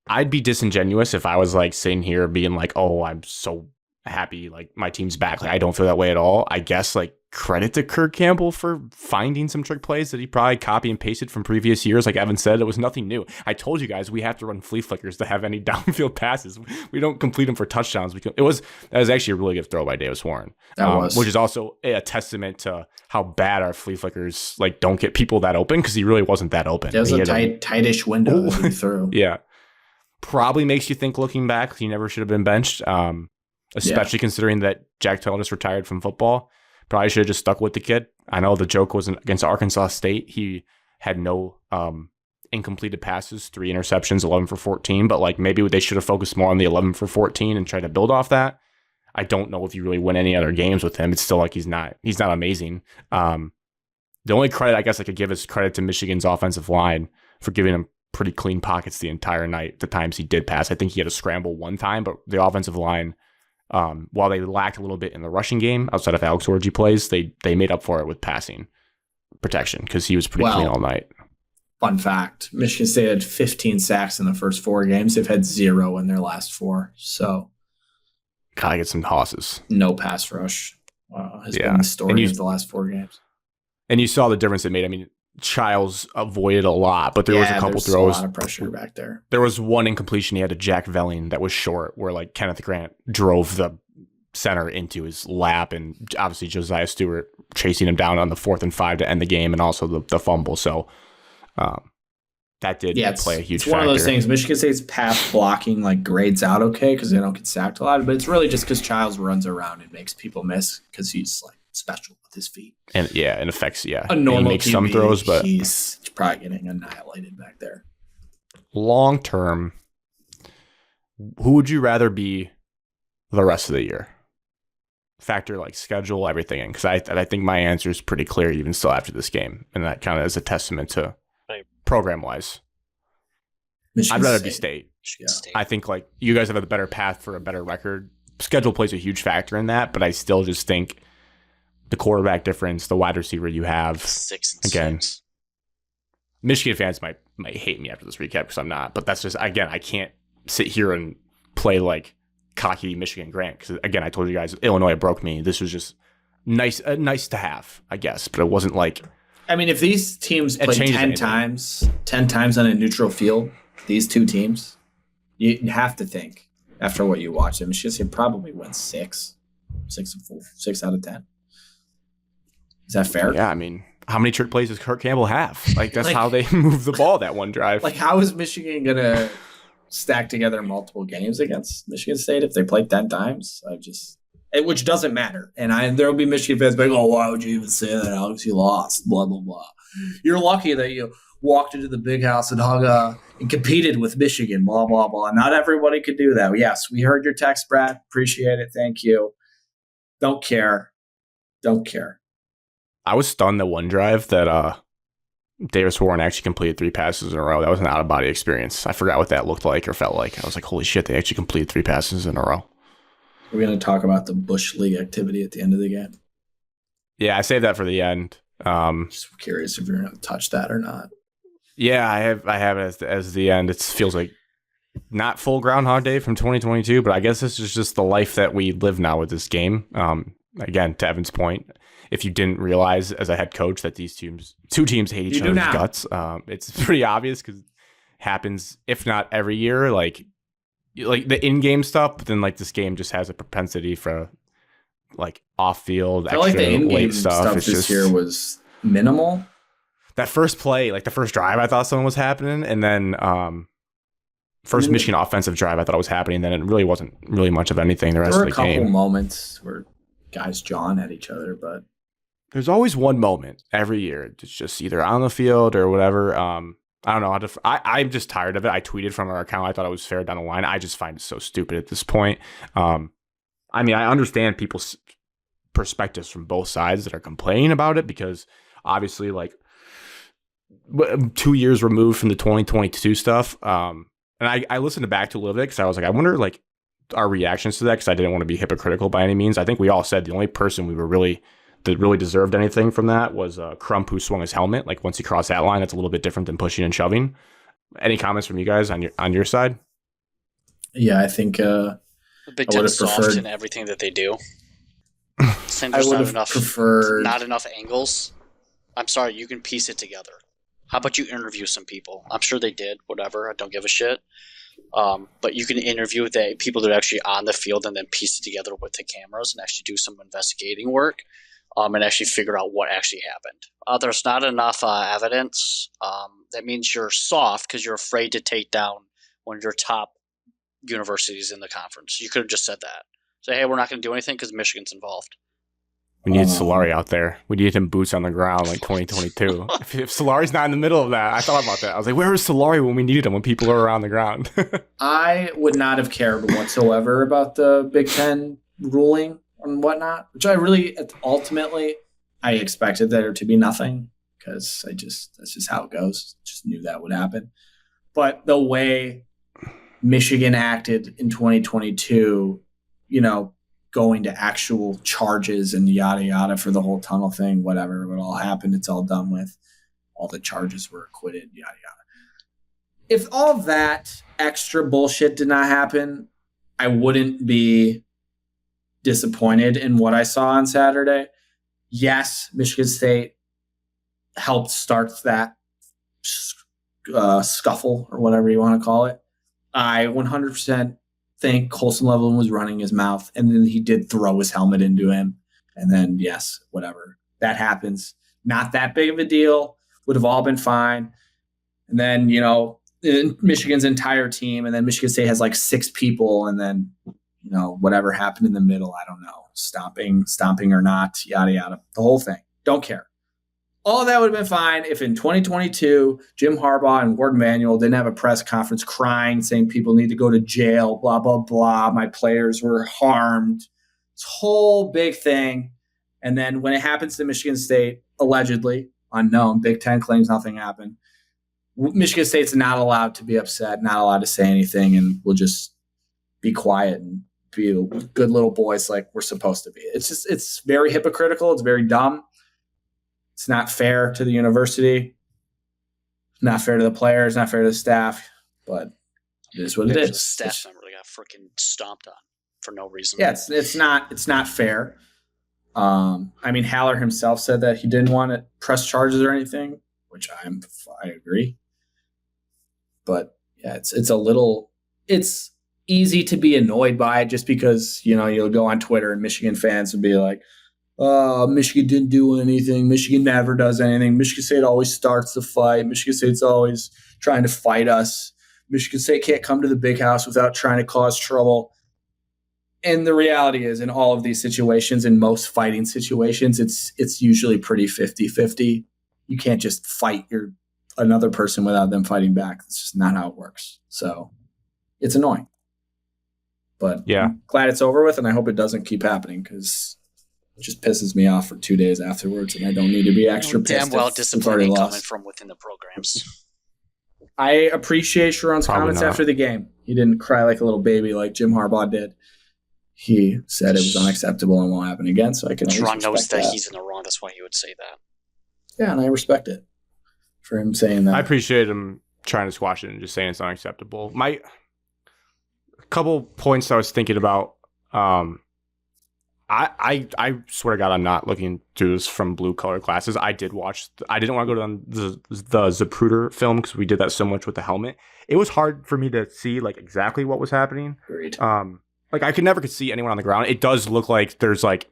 I'd be disingenuous if I was sitting here being like, oh, I'm so happy. My team's back. I don't feel that way at all. I guess credit to Kirk Campbell for finding some trick plays that he probably copy and pasted from previous years. Like Evan said, it was nothing new. I told you guys we have to run flea flickers to have any downfield passes. We don't complete them for touchdowns. That was actually a really good throw by Davis Warren. Which is also a testament to how bad our flea flickers don't get people that open because he really wasn't that open. There was a tightish window that he threw. Yeah. Probably makes you think looking back he never should have been benched, especially considering that Jack Tell just retired from football. Probably should have just stuck with the kid. I know the joke was against Arkansas State. He had no incompleted passes, 3 interceptions, 11 for 14, but maybe they should have focused more on the 11 for 14 and tried to build off that. I don't know if you really win any other games with him. It's still he's not amazing. The only credit I guess I could give is credit to Michigan's offensive line for giving him pretty clean pockets the entire night. The times he did pass, I think he had a scramble one time, but the offensive line, while they lacked a little bit in the rushing game outside of Alex Orji plays, they made up for it with passing protection because he was pretty clean all night. Fun fact, Michigan State had 15 sacks in the first 4 games. They've had 0 in their last 4. So gotta get some tosses. No pass rush has been the story of the last 4 games. And you saw the difference it made. I mean, Childs avoided a lot, but there was a couple throws. A lot of pressure back there. There was one incompletion he had to Jack Velling that was short, where Kenneth Grant drove the center into his lap, and obviously Josiah Stewart chasing him down on the 4th and 5 to end the game, and also the fumble. So that did play a huge factor. It's one of those things. Michigan State's pass blocking grades out okay because they don't get sacked a lot, but it's really just because Childs runs around and makes people miss because he's special with his feet. And it affects a normal he makes some throws, but he's probably getting annihilated back there. Long term, who would you rather be the rest of the year? Factor schedule, everything in, because I think my answer is pretty clear even still after this game, and that kind of is a testament to program wise. I'd rather be State. I think you guys have a better path for a better record. Schedule plays a huge factor in that, but I still just think the quarterback difference, the wide receiver you have. 6 and again, 6. Michigan fans might hate me after this recap because I'm not, but that's just, again, I can't sit here and play cocky Michigan Grant because, again, I told you guys Illinois broke me. This was just nice to have, I guess, but it wasn't I mean, if these teams play 10 times on a neutral field, these 2 teams, you have to think after what you watched, Michigan State probably wins 6 out of 10. Is that fair? Yeah, I mean, how many trick plays does Kirk Campbell have? Like, that's how they move the ball that one drive. Like, how is Michigan going to stack together multiple games against Michigan State if they play 10 times? Which doesn't matter. And there will be Michigan fans like, oh, why would you even say that, Alex? You lost, blah, blah, blah. You're lucky that you walked into the big house and and competed with Michigan, blah, blah, blah. Not everybody could do that. Yes, we heard your text, Brad. Appreciate it. Thank you. Don't care. I was stunned that one drive that Davis Warren actually completed 3 passes in a row. That was an out-of-body experience. I forgot what that looked like or felt like. I was like, holy shit, they actually completed 3 passes in a row. We're going to talk about the Bush League activity at the end of the game. Yeah, I saved that for the end. Just curious if you're going to touch that or not. Yeah, I have it as the end. It feels like not full Groundhog Day from 2022, but I guess this is just the life that we live now with this game. Again, to Evan's point, if you didn't realize as a head coach that these two teams hate each other's guts, it's pretty obvious because it happens, if not every year, like the in-game stuff, but then like this game just has a propensity for like off-field, extra like the in-game late stuff. It's this year was minimal. That first play, like the first drive, I thought something was happening, and then first Michigan offensive drive, I thought it was happening. Then it really wasn't really much of anything the rest of the game. There were a couple moments where guys jawing at each other, but there's always one moment every year. It's just either on the field or whatever. I don't know. I'm just tired of it. I tweeted from our account. I thought it was fair down the line. I just find it so stupid at this point. I mean, I understand people's perspectives from both sides that are complaining about it because obviously, like, 2 years removed from the 2022 stuff. And I listened back to a little bit because I was like, I wonder, like, our reactions to that because I didn't want to be hypocritical by any means. I think we all said the only person that really deserved anything from that was Crump, who swung his helmet. Like, once he crossed that line, that's a little bit different than pushing and shoving. Any comments from you guys on your side? Yeah, I think the Big Ten is soft in everything that they do. I would have preferred not enough angles. I'm sorry, you can piece it together. How about you interview some people? I'm sure they did. Whatever, I don't give a shit. But you can interview the people that are actually on the field and then piece it together with the cameras and actually do some investigating work. And actually figure out what actually happened. There's not enough evidence. That means you're soft because you're afraid to take down one of your top universities in the conference. You could have just said that. Say, hey, we're not going to do anything because Michigan's involved. We need Solari out there. We need him boots on the ground like 2022. if Solari's not in the middle of that, I thought about that. I was like, where was Solari when we needed him, when people are around the ground? I would not have cared whatsoever about the Big Ten ruling and whatnot, which I really ultimately I expected there to be nothing because that's just how it goes. Just knew that would happen. But the way Michigan acted in 2022, going to actual charges and yada yada for the whole tunnel thing, whatever, it all happened, it's all done with. All the charges were acquitted, yada yada. If all that extra bullshit did not happen, I wouldn't be disappointed in what I saw on Saturday. Yes, Michigan State helped start that scuffle or whatever you want to call it. I 100% think Colson Leveland was running his mouth, and then he did throw his helmet into him. And then, yes, whatever. That happens. Not that big of a deal. Would have all been fine. And then, Michigan's entire team, and then Michigan State has like 6 people, and then whatever happened in the middle, I don't know, stomping or not, yada, yada, the whole thing. Don't care. All of that would have been fine if in 2022, Jim Harbaugh and Warden Manuel didn't have a press conference crying, saying people need to go to jail, blah, blah, blah. My players were harmed. This whole big thing. And then when it happens to Michigan State, allegedly, unknown, Big Ten claims nothing happened. Michigan State's not allowed to be upset, not allowed to say anything, and we'll just be quiet and be good little boys like we're supposed to be. It's very hypocritical. It's very dumb. It's not fair to the university. Not fair to the players, not fair to the staff, but it is what it is. The staff member got freaking stomped on for no reason. Yeah, it's not fair. I mean, Haller himself said that he didn't want to press charges or anything, which I agree. But yeah, it's easy to be annoyed by it just because, you'll go on Twitter and Michigan fans will be like, Michigan didn't do anything. Michigan never does anything. Michigan State always starts the fight. Michigan State's always trying to fight us. Michigan State can't come to the big house without trying to cause trouble. And the reality is, in all of these situations, in most fighting situations, it's usually pretty 50-50. You can't just fight another person without them fighting back. It's just not how it works. So it's annoying. But yeah, I'm glad it's over with, and I hope it doesn't keep happening because it just pisses me off for 2 days afterwards, and I don't need to be extra pissed. Damn well disappointing coming from within the programs. I appreciate Sharon's comments after the game. He didn't cry like a little baby like Jim Harbaugh did. He said it was unacceptable and won't happen again, so I can Sharon knows that he's in the wrong. That's why he would say that. Yeah, and I respect it for him saying that. I appreciate him trying to squash it and just saying it's unacceptable. A couple points I was thinking about. I swear to God, I'm not looking through this from blue color glasses. I didn't want to go down the Zapruder film because we did that so much with the helmet. It was hard for me to see like exactly what was happening. Agreed. Like I could see anyone on the ground. It does look like there's like,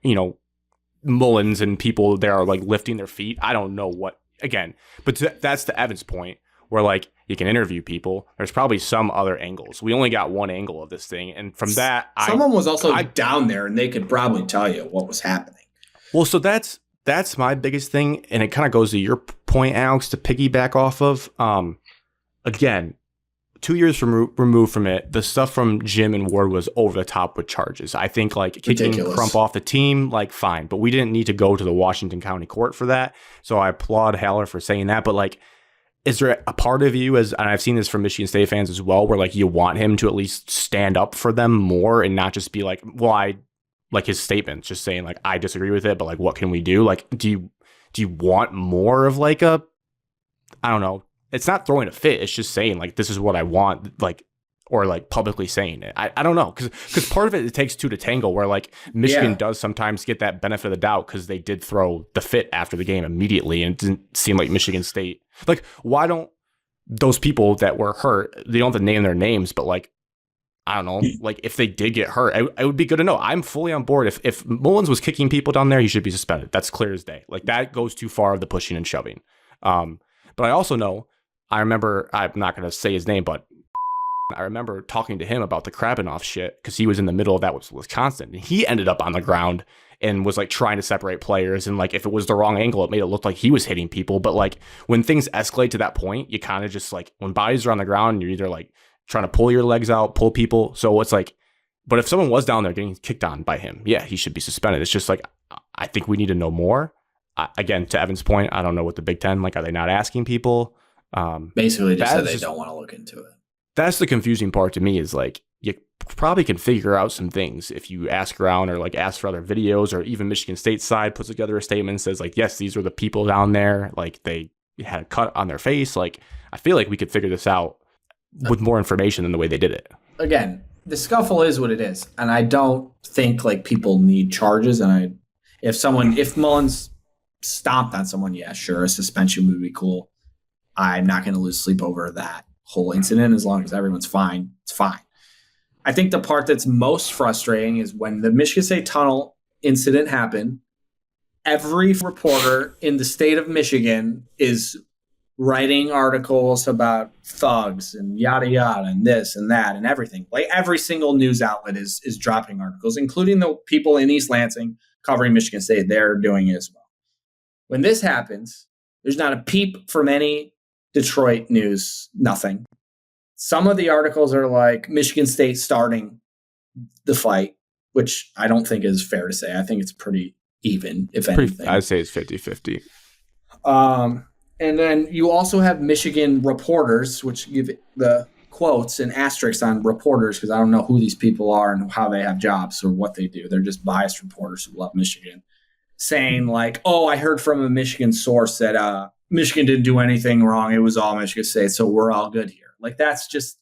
Mullins and people there are like lifting their feet. I don't know what again, but that's the Evans point where like you can interview people. There's probably some other angles. We only got one angle of this thing, and from that, someone was also down there, and they could probably tell you what was happening. Well, so that's my biggest thing, and it kind of goes to your point, Alex, to piggyback off of. Again, 2 years removed from it, the stuff from Jim and Ward was over the top with charges. I think like kicking Crump off the team, like fine, but we didn't need to go to the Washington County Court for that. So I applaud Haller for saying that, but like. Is there a part of you, and I've seen this from Michigan State fans as well, where like you want him to at least stand up for them more and not just be like, well, I like his statements, just saying like I disagree with it, but like what can we do? Like, do you want more of like I don't know. It's not throwing a fit. It's just saying like this is what I want, like or like publicly saying it. I don't know because part of it takes two to tango. Where like Michigan does sometimes get that benefit of the doubt because they did throw the fit after the game immediately, and it didn't seem like Michigan State. Like, why don't those people that were hurt, they don't have to name their names, but like, I don't know, like if they did get hurt, it would be good to know. I'm fully on board. If Mullins was kicking people down there, he should be suspended. That's clear as day. Like that goes too far of the pushing and shoving. But I also know, I remember, I'm not going to say his name, but I remember talking to him about the Krabbenhoff shit because he was in the middle of that with Wisconsin. And he ended up on the ground and was like trying to separate players. And like if it was the wrong angle, it made it look like he was hitting people. But like when things escalate to that point, you kind of just like when bodies are on the ground, you're either like trying to pull your legs out, pull people. So it's like, but if someone was down there getting kicked on by him, yeah, he should be suspended. It's just like, I think we need to know more. Again, to Evan's point, I don't know what the Big Ten, like, are they not asking people? Basically just said they don't want to look into it. That's the confusing part to me is like, you probably can figure out some things if you ask around or like ask for other videos, or even Michigan State side puts together a statement and says like, yes, these were the people down there. Like they had a cut on their face. Like, I feel like we could figure this out with more information than the way they did it. Again, the scuffle is what it is. And I don't think like people need charges. And if Mullins stomped on someone, yeah, sure, a suspension would be cool. I'm not going to lose sleep over that whole incident as long as everyone's fine. It's fine. I think the part that's most frustrating is when the Michigan State tunnel incident happened, every reporter in the state of Michigan is writing articles about thugs and yada yada and this and that and everything. Like every single news outlet is dropping articles, including the people in East Lansing covering Michigan State. They're doing it as well. When this happens, there's not a peep from any Detroit news, nothing. Some of the articles are like Michigan State starting the fight, which I don't think is fair to say. I think it's pretty even, if anything. I'd say it's 50-50. And then you also have Michigan reporters, which give the quotes and asterisks on reporters because I don't know who these people are and how they have jobs or what they do. They're just biased reporters who love Michigan, saying like, oh, I heard from a Michigan source that Michigan didn't do anything wrong. It was all Michigan State, so we're all good here. Like that's just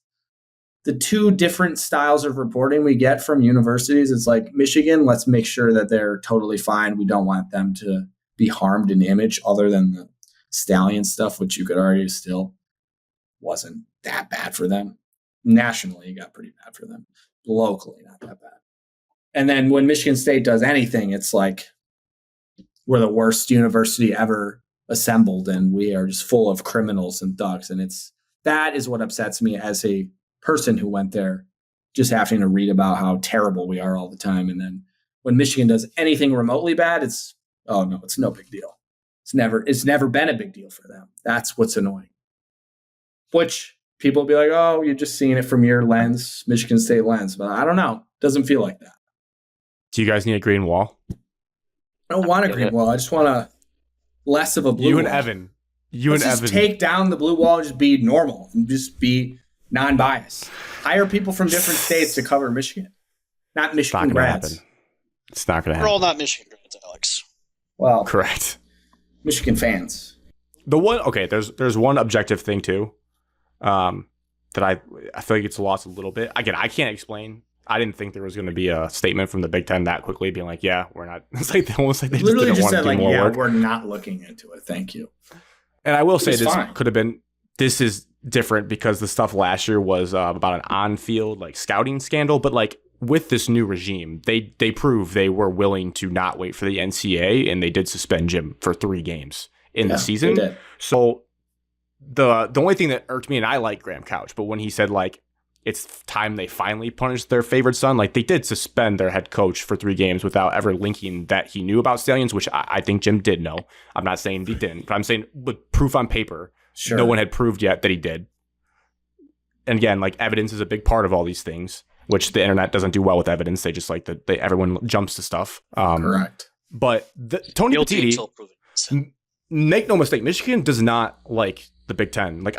the two different styles of reporting we get from universities. It's like Michigan, let's make sure that they're totally fine. We don't want them to be harmed in image other than the Stallion stuff, which you could argue still wasn't that bad for them. Nationally, it got pretty bad for them. Locally, not that bad. And then when Michigan State does anything, it's like we're the worst university ever assembled, and we are just full of criminals and thugs. And that is what upsets me as a person who went there, just having to read about how terrible we are all the time. And then when Michigan does anything remotely bad, it's no big deal. It's never been a big deal for them. That's what's annoying. Which people will be like, oh, you're just seeing it from your lens, Michigan State lens. But I don't know. Doesn't feel like that. Do you guys need a green wall? I don't want a green wall. I just want less of a blue wall. Let's just take down the blue wall and just be normal and just be non-biased. Hire people from different states to cover Michigan. Not Michigan grads. It's not going to happen. We're all not Michigan grads, Alex. Well, correct. Michigan fans. There's one objective thing too, that I feel like it's lost a little bit. Again, I can't explain. I didn't think there was going to be a statement from the Big Ten that quickly being like, yeah, we're not. It's like almost like they literally just said want to do more work. We're not looking into it. Thank you. And I will say this is different because the stuff last year was about an on-field like scouting scandal, but like with this new regime, they proved they were willing to not wait for the NCAA, and they did suspend Jim for 3 games in the season. They did. So the only thing that irked me, and I like Graham Couch, but when he said like it's time they finally punished their favorite son, like they did suspend their head coach for 3 games without ever linking that he knew about Stallions, which I think Jim did know. I'm not saying he didn't, but I'm saying with proof on paper, no one had proved yet that he did. And again, like evidence is a big part of all these things, which the internet doesn't do well with evidence. They just like everyone jumps to stuff. Correct. But Tony Petitti, make no mistake, Michigan does not like the Big Ten. Like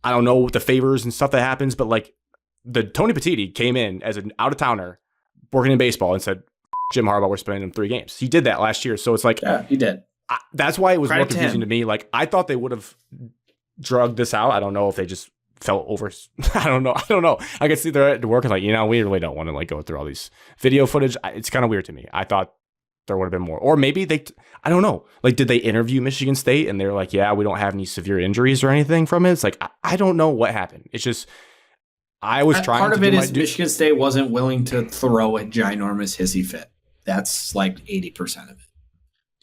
I don't know the favors and stuff that happens, but like the Tony Petitti came in as an out-of-towner working in baseball and said, Jim Harbaugh, we're spending him 3 games. He did that last year. So it's like, yeah, he did. That's why it was more confusing to me. Like I thought they would have drugged this out. I don't know if they just felt over. I don't know. I could see they're at work and like, we really don't want to like go through all these video footage. It's kind of weird to me. I thought there would have been more, or maybe I don't know. Like, did they interview Michigan State and they're like, yeah, we don't have any severe injuries or anything from it? It's like, I don't know what happened. It's just, I was trying. Part of it is Michigan State wasn't willing to throw a ginormous hissy fit. That's like 80% of it.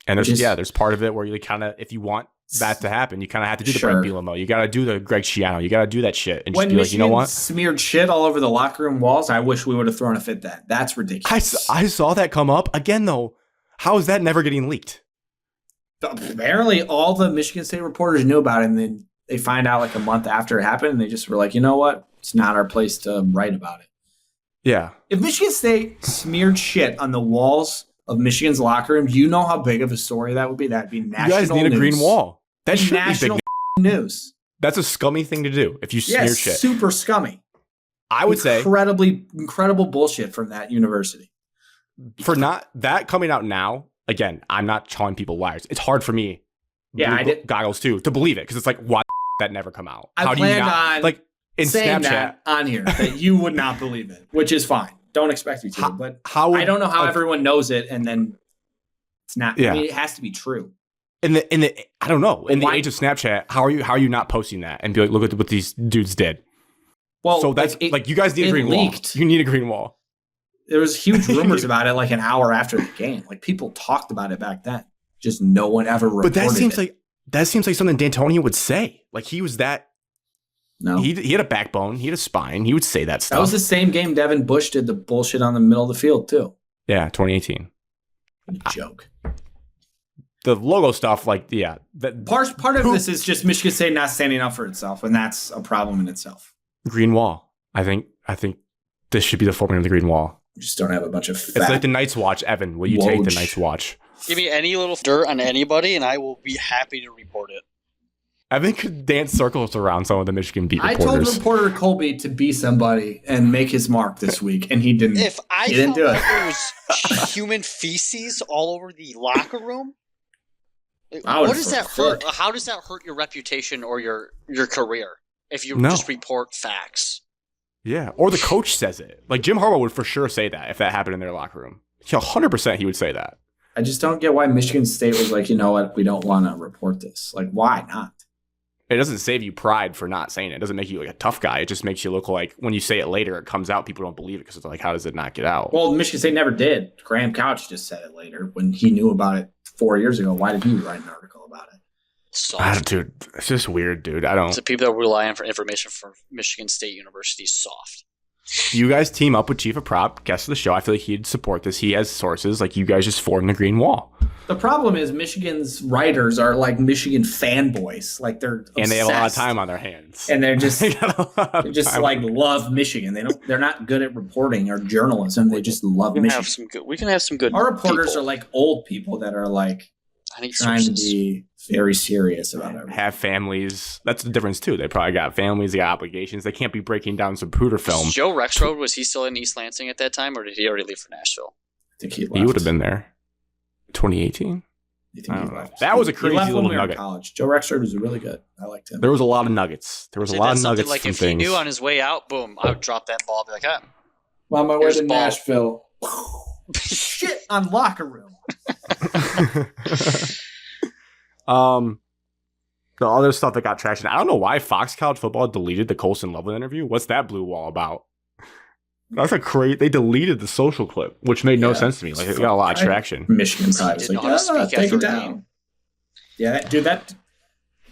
And there's part of it where you kind of, if you want that to happen, you kind of have to do the Brent Bielema. You got to do the Greg Schiano. You got to do that shit and just be like, you know what? Smeared shit all over the locker room walls. I wish we would have thrown a fit that. That's ridiculous. I saw that come up again though. How is that never getting leaked? Apparently, all the Michigan State reporters knew about it, and then they find out like a month after it happened, and they just were like, you know what? It's not our place to write about it. Yeah. If Michigan State smeared shit on the walls of Michigan's locker room, you know how big of a story that would be? That'd be national news. You guys need a green wall. That should national be big news. That's a scummy thing to do if you smear shit. Super scummy. I would say incredible bullshit from that university. For not that coming out now, again, I'm not calling people liars. It's hard for me, goggles too, to believe it because it's like, why that never come out? How do you not like in saying Snapchat that on here that you would not believe it, which is fine. Don't expect you to, but I don't know how everyone knows it, and then it's not. Yeah. I mean, it has to be true. In the I don't know. In the age of Snapchat, how are you not posting that and be like, look at what these dudes did? Well, so that's like you guys need a green wall. You need a green wall. There was huge rumors about it like an hour after the game. Like people talked about it back then. Just no one ever reported it. But that seems like something D'Antonio would say. Like he was that. No, he had a backbone. He had a spine. He would say that stuff. That was the same game Devin Bush did the bullshit on the middle of the field too. Yeah, 2018. Joke. The logo stuff, like part of this is just Michigan State not standing up for itself, and that's a problem in itself. Green wall. I think this should be the format of the green wall. You just don't have a bunch of fat. It's like the Night's Watch, Evan. Will you take the Night's Watch? Give me any little dirt on anybody, and I will be happy to report it. Evan could dance circles around some of the Michigan beat reporters. I told reporter Colby to be somebody and make his mark this week, and he didn't. If I didn't do it, there was human feces all over the locker room. What does that hurt? How does that hurt your reputation or your career if you just report facts? Yeah, or the coach says it. Like Jim Harbaugh would for sure say that if that happened in their locker room. 100% he would say that. I just don't get why Michigan State was like, you know what, we don't want to report this. Like, why not? It doesn't save you pride for not saying it. It doesn't make you like a tough guy. It just makes you look like when you say it later, it comes out, people don't believe it because it's like, how does it not get out? Well, Michigan State never did. Graham Couch just said it later when he knew about it 4 years ago. Why did he write an article about it? Dude, it's just weird, dude. I don't. So people that rely on for information from Michigan State University is soft. You guys team up with Chief of Prop, guest of the show. I feel like he'd support this. He has sources. Like, you guys just form the green wall. The problem is Michigan's writers are like Michigan fanboys. Like, they're obsessed. And they have a lot of time on their hands. And they're just like love Michigan. They're not good at reporting or journalism. They just love Michigan. We can have some good. Our reporters are like old people that are like trying to be very serious about everything. Have families. That's the difference too. They probably got families. They got obligations. They can't be breaking down some Pooter film. Joe Rexroad, was he still in East Lansing at that time, or did he already leave for Nashville? I think he left. He would have been there. 2018. I think he left. That was a crazy little nugget. College. Joe Rexroad was really good. I liked him. There was a lot of nuggets. There was a lot of nuggets. Like from if things. he knew on his way out, boom, I would drop that ball. Be like, ah. On my way to Nashville. Shit on locker room. The other stuff that got traction. I don't know why Fox College Football deleted the Colson Loveland interview. What's that blue wall about? That's a crazy. They deleted the social clip, which made no sense to me. Like, it got a lot of traction. Michigan side was like, take it down. Yeah, dude.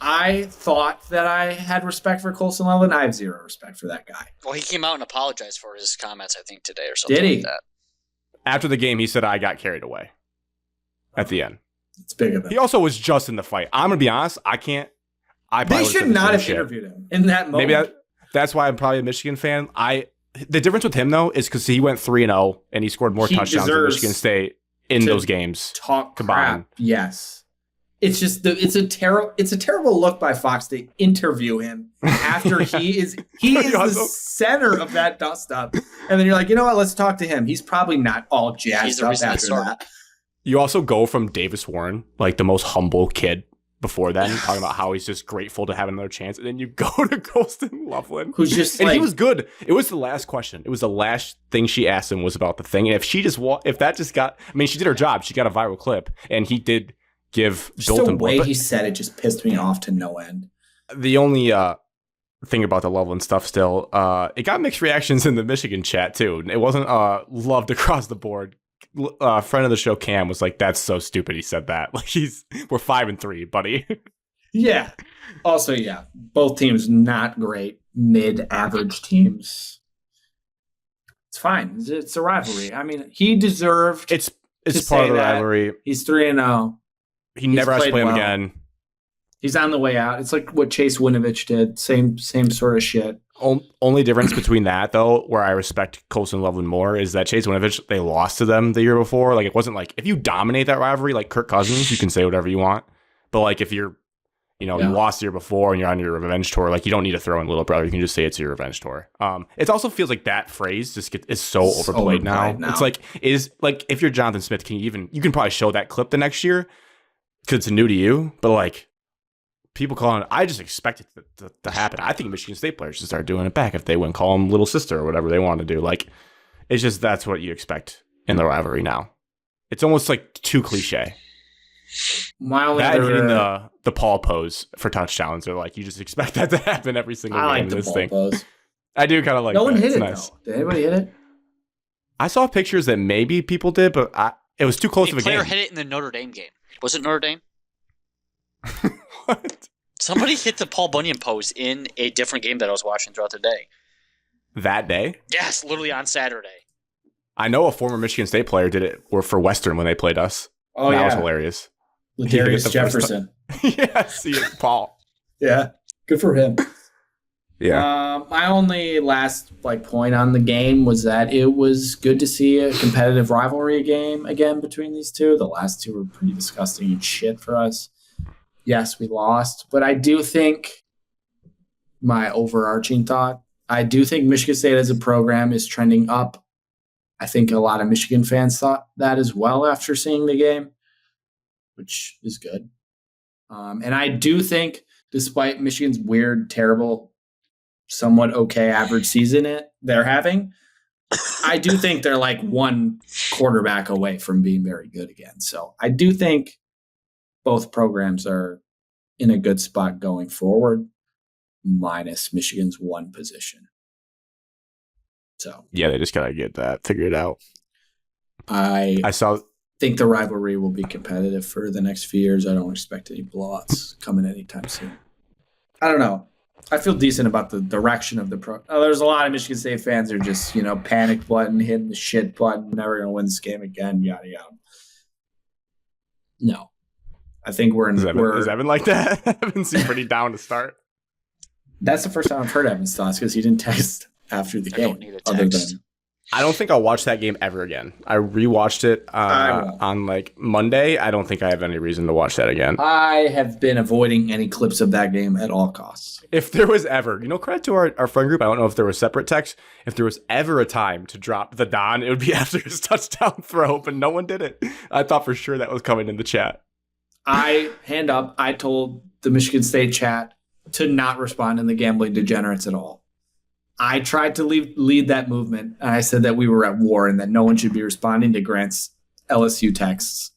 I thought that I had respect for Colson Loveland. I have zero respect for that guy. Well, he came out and apologized for his comments, I think, today or something. Did he? Like that. After the game, he said, "I got carried away." At the end, it's big of him. He also was just in the fight. I'm gonna be honest. I can't. They should not have interviewed him in that moment. Maybe that's why I'm probably a Michigan fan. The difference with him though is because he went 3-0 and he scored more touchdowns than Michigan State in those games. Talk combined. Crap. Yes, it's just it's a terrible look by Fox to interview him after he is the center of that dust up, and then you're like, you know what? Let's talk to him. He's probably not all jazzed up after that. You also go from Davis Warren, like the most humble kid before then, talking about how he's just grateful to have another chance. And then you go to Colson Loveland, who's just and he was good. It was the last question. It was the last thing she asked him was about the thing. And if she just she did her job. She got a viral clip, and he did give Bilton. The way he said it just pissed me off to no end. The only thing about the Loveland stuff still, it got mixed reactions in the Michigan chat too. It wasn't loved across the board. Friend of the show Cam was like, "That's so stupid." He said that. Like, we're 5-3, buddy. Yeah. Also, yeah, both teams not great, mid-average teams. It's fine. It's a rivalry. I mean, he deserved. It's part of the rivalry. He's 3-0. He never has to play him again. He's on the way out. It's like what Chase Winovich did. Same sort of shit. Only difference between that, though, where I respect Colson Loveland more, is that Chase Winovich, they lost to them the year before. Like, it wasn't like, if you dominate that rivalry like Kirk Cousins, you can say whatever you want. But, like, if you're, you lost the year before and you're on your revenge tour, like, you don't need to throw in little brother. You can just say it's your revenge tour. It also feels like that phrase is so overplayed now. It's like, if you're Jonathan Smith, you can probably show that clip the next year because it's new to you, but, like, people calling it, I just expect it to happen. I think Michigan State players should start doing it back if they wouldn't call them little sister or whatever they want to do. Like, it's just, that's what you expect in the rivalry now. It's almost like too cliche. Hitting the Paul pose for touchdowns, or like, you just expect that to happen every single game in this thing. Pose. I do kind of like that. No one hit it, nice. Though. Did anybody hit it? I saw pictures that maybe people did, but it was too close of a game. A player hit it in the Notre Dame game. Was it Notre Dame? What? Somebody hit the Paul Bunyan pose in a different game that I was watching throughout the day. That day? Yes, literally on Saturday. I know a former Michigan State player did it for Western when they played us. Oh, that was hilarious. Ladarius Jefferson. Yes, Paul. Yeah, good for him. Yeah. My only last point on the game was that it was good to see a competitive rivalry game again between these two. The last two were pretty disgusting and shit for us. Yes, we lost, but I do think, my overarching thought, I do think Michigan State as a program is trending up. I think a lot of Michigan fans thought that as well after seeing the game, which is good. And I do think, despite Michigan's weird, terrible, somewhat okay average season they're having, I do think they're like one quarterback away from being very good again. So I do think both programs are in a good spot going forward, minus Michigan's one position. So yeah, they just gotta get that figured out. I saw think the rivalry will be competitive for the next few years. I don't expect any blowouts coming anytime soon. I don't know. I feel decent about the direction of the pro. There's a lot of Michigan State fans who are just, panic button, hitting the shit button, never going to win this game again, yada, yada. No. I think Is Evan like that? Evan seemed pretty down to start. That's the first time I've heard Evan's thoughts because he didn't text after the game. I don't think I'll watch that game ever again. I rewatched it on Monday. I don't think I have any reason to watch that again. I have been avoiding any clips of that game at all costs. If there was ever, credit to our friend group. I don't know if there was separate text. If there was ever a time to drop the Don, it would be after his touchdown throw, but no one did it. I thought for sure that was coming in the chat. I told the Michigan State chat to not respond in the gambling degenerates at all. I tried to lead that movement, and I said that we were at war and that no one should be responding to Grant's LSU texts.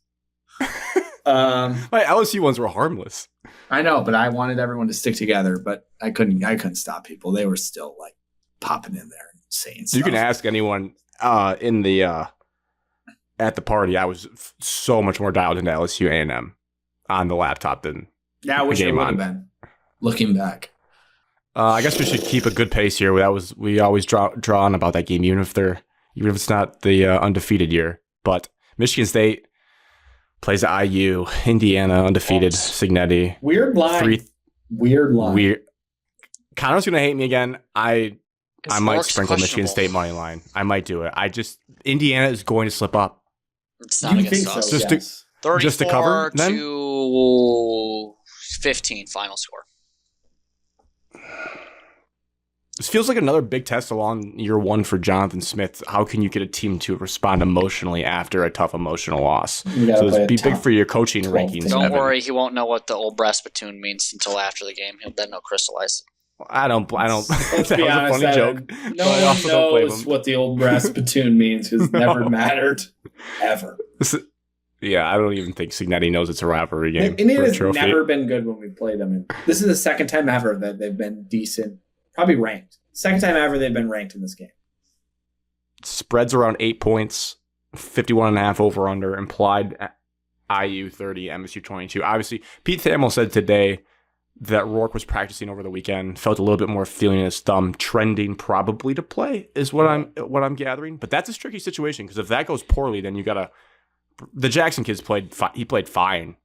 My LSU ones were harmless. I know, but I wanted everyone to stick together, but I couldn't stop people. They were still popping in there and saying stuff. You can ask anyone in the at the party. I was so much more dialed into LSU A&M on the laptop than I wish it would have been. Looking back. I guess we should keep a good pace here. We always draw on about that game, even if it's not the undefeated year. But Michigan State plays IU, Indiana undefeated, Signetti. Weird line. Connor's gonna hate me again. I might sprinkle Michigan State money line. I might do it. Indiana is going to slip up. It's not against us. Just to cover then? 15 final score. This feels like another big test along year one for Jonathan Smith. How can you get a team to respond emotionally after a tough emotional loss? So it's be big for your coaching rankings. Don't worry, he won't know what the old brass spittoon means until after the game. He'll then know crystallize it. I don't. Let's be honest, was a funny joke. No one knows what the old brass spittoon means because it never mattered ever. I don't even think Signetti knows it's a rivalry game. Indiana's never been good when we play them. And this is the second time ever that they've been decent. Probably ranked. Second time ever they've been ranked in this game. Spreads around 8 points, 51.5 over under, implied IU 30, MSU 22. Obviously, Pete Thamel said today that Rourke was practicing over the weekend, felt a little bit more feeling in his thumb, trending probably to play is what I'm gathering. But that's a tricky situation because if that goes poorly, then you gotta. The Jackson kids played fine.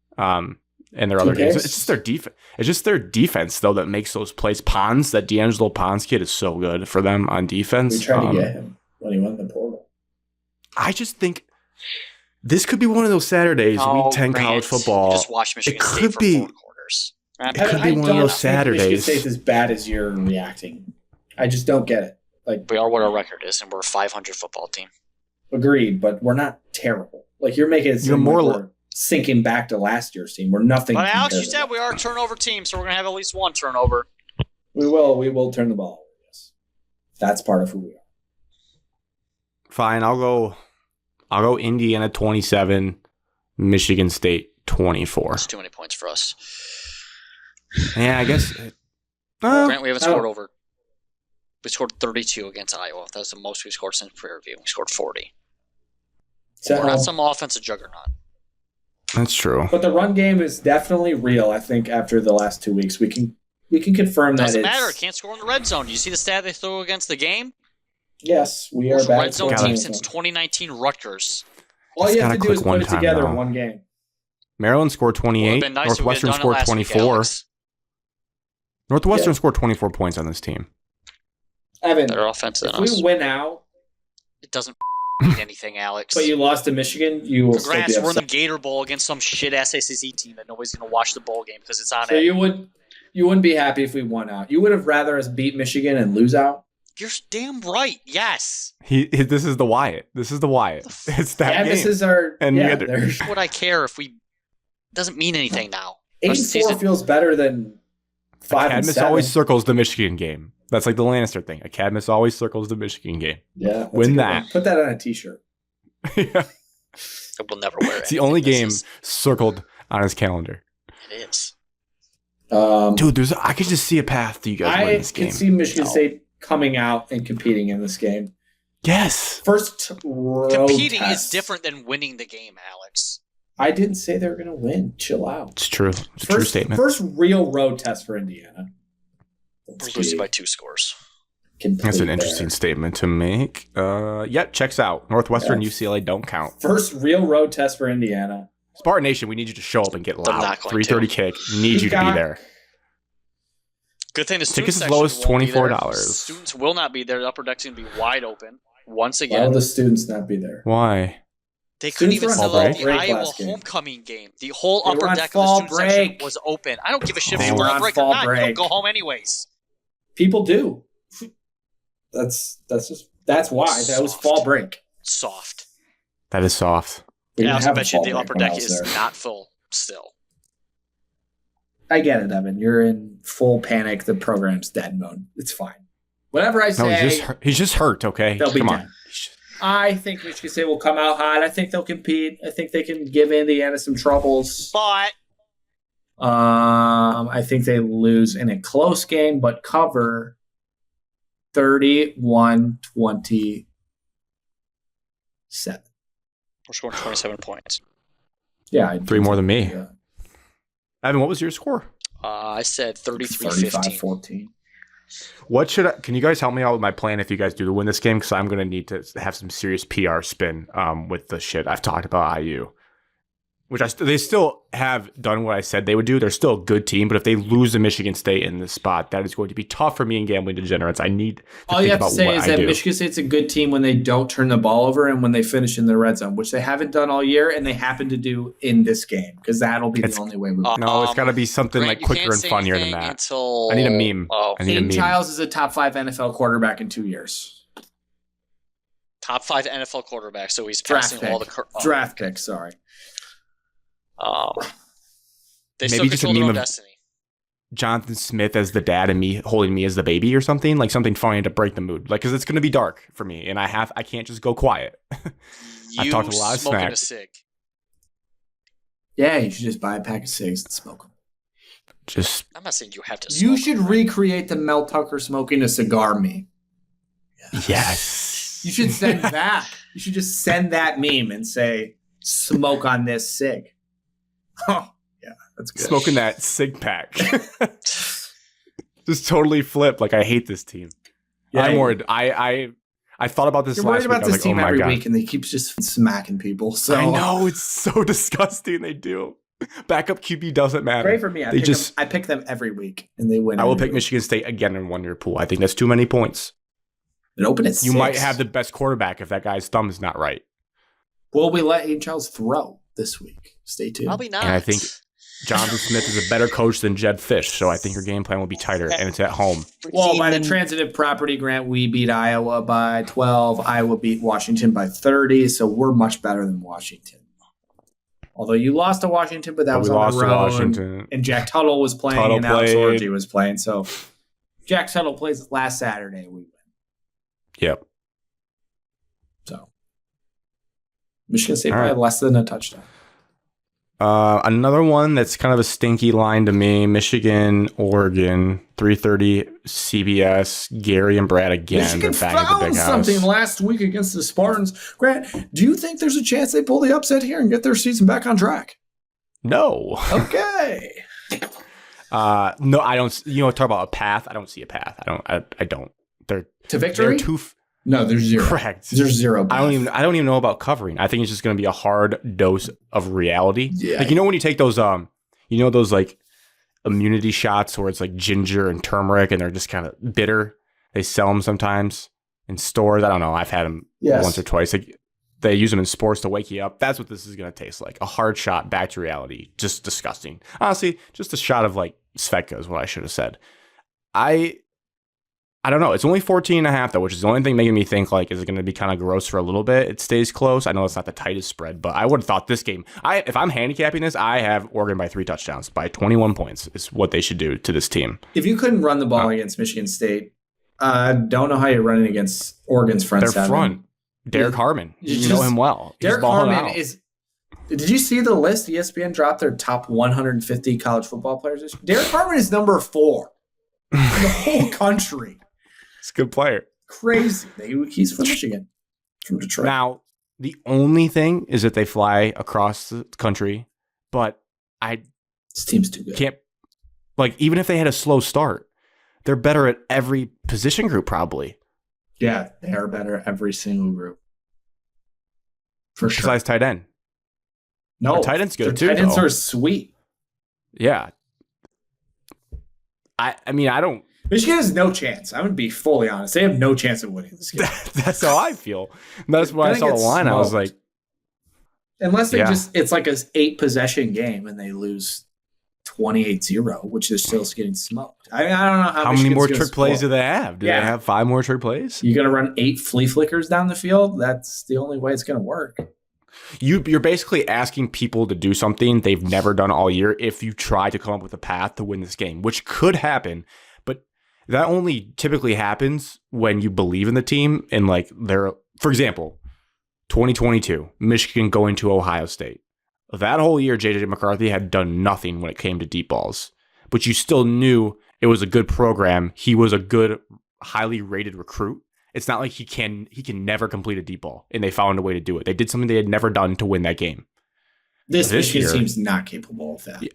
And their other games. It's just their defense. It's just their defense, though, that makes those plays. Pons, that D'Angelo Pons kid is so good for them on defense. We tried to get him when he went in the portal. I just think this could be one of those Saturdays, Week 10 college football. Just watch Michigan State for 4 quarters. It could be one of those Saturdays. Michigan State's as bad as you're reacting. I just don't get it. We are what our record is, and we're a 500 football team. Agreed, but we're not terrible. You're making it seem like we're sinking back to last year's team. We're nothing. But Alex, you said we are a turnover team, so we're going to have at least one turnover. We will turn the ball over. Yes. That's part of who we are. Fine, I'll go Indiana 27, Michigan State 24. That's too many points for us. Yeah, I guess. Grant, we haven't scored over. We scored 32 against Iowa. That was the most we scored since pre-review. We scored 40. We're not some offensive juggernaut. That's true. But the run game is definitely real. I think after the last 2 weeks, we can confirm that doesn't matter. Can't score in the red zone. Do you see the stat they threw against the game? Yes, we are bad. Red zone team since 2019 Rutgers. All you have to do is put it together in one game. Maryland scored 28. Northwestern scored 24. Northwestern scored 24 points on this team. Evan, their offense if we win out, it doesn't mean anything, Alex. But you lost to Michigan, you will Congrats, still be we're in the Gator Bowl against some shit-ass SEC team that nobody's going to watch the bowl game because it's on So you wouldn't be happy if we won out. You would have rather us beat Michigan and lose out? You're damn right, yes. This is the Wyatt. It's that game. This is our... And would I care if we... Doesn't mean anything now. 8-4 feels better than 5-7. Cadmus always circles the Michigan game. That's like the Lannister thing. A Cadmus always circles the Michigan game. Yeah. Win that. Put that on a t-shirt. Yeah. I will never wear it. It's the only game circled on his calendar. It is. Dude, I could just see a path to you guys winning this game. I can see Michigan State coming out and competing in this game. Yes. First road Competing test. is different than winning the game, Alex. I didn't say they were going to win. Chill out. It's true. It's a true statement. First real road test for Indiana. We're losing by 2 scores. That's an interesting statement to make. Checks out. Northwestern, UCLA don't count. First real road test for Indiana. Spartan Nation, we need you to show up and get loud. 3:30 kick. Need you to be there. Good thing the student tickets as low as $24. Students will not be there. The upper deck's going to be wide open once again. Why will the students not be there? Why? They couldn't even sell out the Iowa homecoming game. The whole upper deck of the student section was open. I don't give a shit if you were on break or not. You don't go home anyways. People do. That's why. That was fall break. Soft. That is soft. And I also bet you the upper deck is not full still. I get it, Evan. You're in full panic. The program's dead mode. It's fine. Whatever I say. No, he's just hurt, okay? They'll be dead. I think Michigan State will come out hot. I think they'll compete. I think they can give Indiana some troubles. But I think they lose in a close game, but cover 31-27. We're scoring 27 points. Yeah. 3 more than me. Yeah. Evan, what was your score? I said 33-15. 35-14. Can you guys help me out with my plan if you guys do win this game? Because I'm going to need to have some serious PR spin with the shit I've talked about IU. Which they still have done what I said they would do. They're still a good team, but if they lose to Michigan State in this spot, that is going to be tough for me and gambling degenerates. I need to all you have to say is that Michigan State's a good team when they don't turn the ball over and when they finish in the red zone, which they haven't done all year, and they happen to do in this game because that'll be the only way we win. No, it's got to be something Grant, like quicker and funnier than that. I need a meme. Aiden Childs is a top 5 NFL quarterback in 2 years. Top 5 NFL quarterback, so he's passing all the draft picks. Sorry. They still control their own destiny. Jonathan Smith as the dad and me holding me as the baby or something, like something funny to break the mood, like because it's going to be dark for me and I can't just go quiet. I've talked a lot of smack. A cig. Yeah, you should just buy a pack of cigs and smoke them. I'm not saying you have to. You should recreate the Mel Tucker smoking a cigar meme. Yes. You should send that. You should just send that meme and say, "Smoke on this cig." Oh, yeah, that's good. Smoking that cig pack. Just totally flip. Like, I hate this team. Yeah, I'm worried. I thought about this last week. About this team every week, and they keep just smacking people. So I know, it's so disgusting. They do. Backup QB doesn't matter. Great for me. I pick them every week, and they win. I will pick Michigan State again in 1 year pool. I think that's too many points. It opened at 6. You might have the best quarterback if that guy's thumb is not right. Will we let Aiden Childs throw this week? Stay tuned. Probably not. And I think Jonathan Smith is a better coach than Jed Fish, so I think your game plan will be tighter, and it's at home. Well, by the transitive property grant, we beat Iowa by 12. Iowa beat Washington by 30, so we're much better than Washington. Although you lost to Washington, but that was on the road. And Jack Tuttle was playing, and Alex Orgy was playing. So Jack Tuttle plays last Saturday. We win. Yep. So Michigan State by less than a touchdown. Another one that's kind of a stinky line to me: Michigan, Oregon, 3:30 CBS. Gary and Brad again. Michigan found something last week against the Spartans. Grant, do you think there's a chance they pull the upset here and get their season back on track? No. Okay. No, I don't. Talk about a path. I don't see a path. I don't. They're to victory. No, there's 0. Correct. There's 0. Path. I don't even know about covering. I think it's just going to be a hard dose of reality. Yeah. Like, when you take those those like immunity shots where it's like ginger and turmeric and they're just kind of bitter. They sell them sometimes in stores. I don't know. I've had them once or twice. Like, they use them in sports to wake you up. That's what this is going to taste like. A hard shot back to reality. Just disgusting. Honestly, just a shot of like Svedka is what I should have said. I don't know. It's only 14.5 though, which is the only thing making me think like, is it going to be kind of gross for a little bit? It stays close. I know it's not the tightest spread, but I would have thought this game. If I'm handicapping this, I have Oregon by 3 touchdowns by 21 points is what they should do to this team. If you couldn't run the ball against Michigan State, don't know how you're running against Oregon's front seven. Front. Derek Harmon. You know him well. Derek Harmon is. Did you see the list? ESPN dropped their top 150 college football players. Derek Harmon is number 4 in the whole country. He's a good player. Crazy. He's from Michigan. from Detroit. Now, the only thing is that they fly across the country, but this team's too good. Can't, like, even if they had a slow start, they're better at every position group probably. Yeah, they are better at every single group. For sure. Besides tight end. No, their tight end's good too. Tight ends are sweet. Yeah. I mean, I don't. Michigan has no chance. I'm going to be fully honest. They have no chance of winning this game. That's how I feel. That's why I saw the line. Smoked. I was like, unless they it's like an 8 possession game and they lose 28-0, which is still getting smoked. I don't know how many more trick plays do they have? Do they have 5 more trick plays? You're going to run 8 flea flickers down the field? That's the only way it's going to work. You're basically asking people to do something they've never done all year if you try to come up with a path to win this game, which could happen, but that only typically happens when you believe in the team and like for example, 2022, Michigan going to Ohio State. That whole year, J.J. McCarthy had done nothing when it came to deep balls, but you still knew it was a good program. He was a good, highly rated recruit. It's not like he can never complete a deep ball, and they found a way to do it. They did something they had never done to win that game. This Michigan team's not capable of that. Yeah,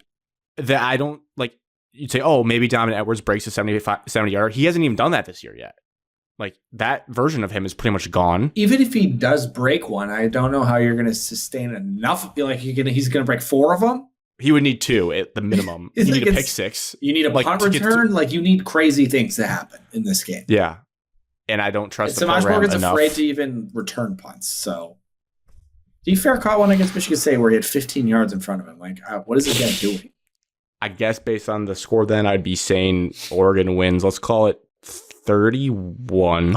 that I don't like. You'd say, oh, maybe Donovan Edwards breaks a 70-yard. He hasn't even done that this year yet. Like, that version of him is pretty much gone. Even if he does break one, I don't know how you're going to sustain enough. Like he's going to break 4 of them. He would need 2 at the minimum. You need a pick 6. You need a punt return. Like, you need crazy things to happen in this game. Yeah. And I don't trust the program enough. Morgan's afraid to even return punts. So, D. Fair caught one against Michigan State where he had 15 yards in front of him. Like, what is this guy doing? I guess based on the score, then I'd be saying Oregon wins. Let's call it 31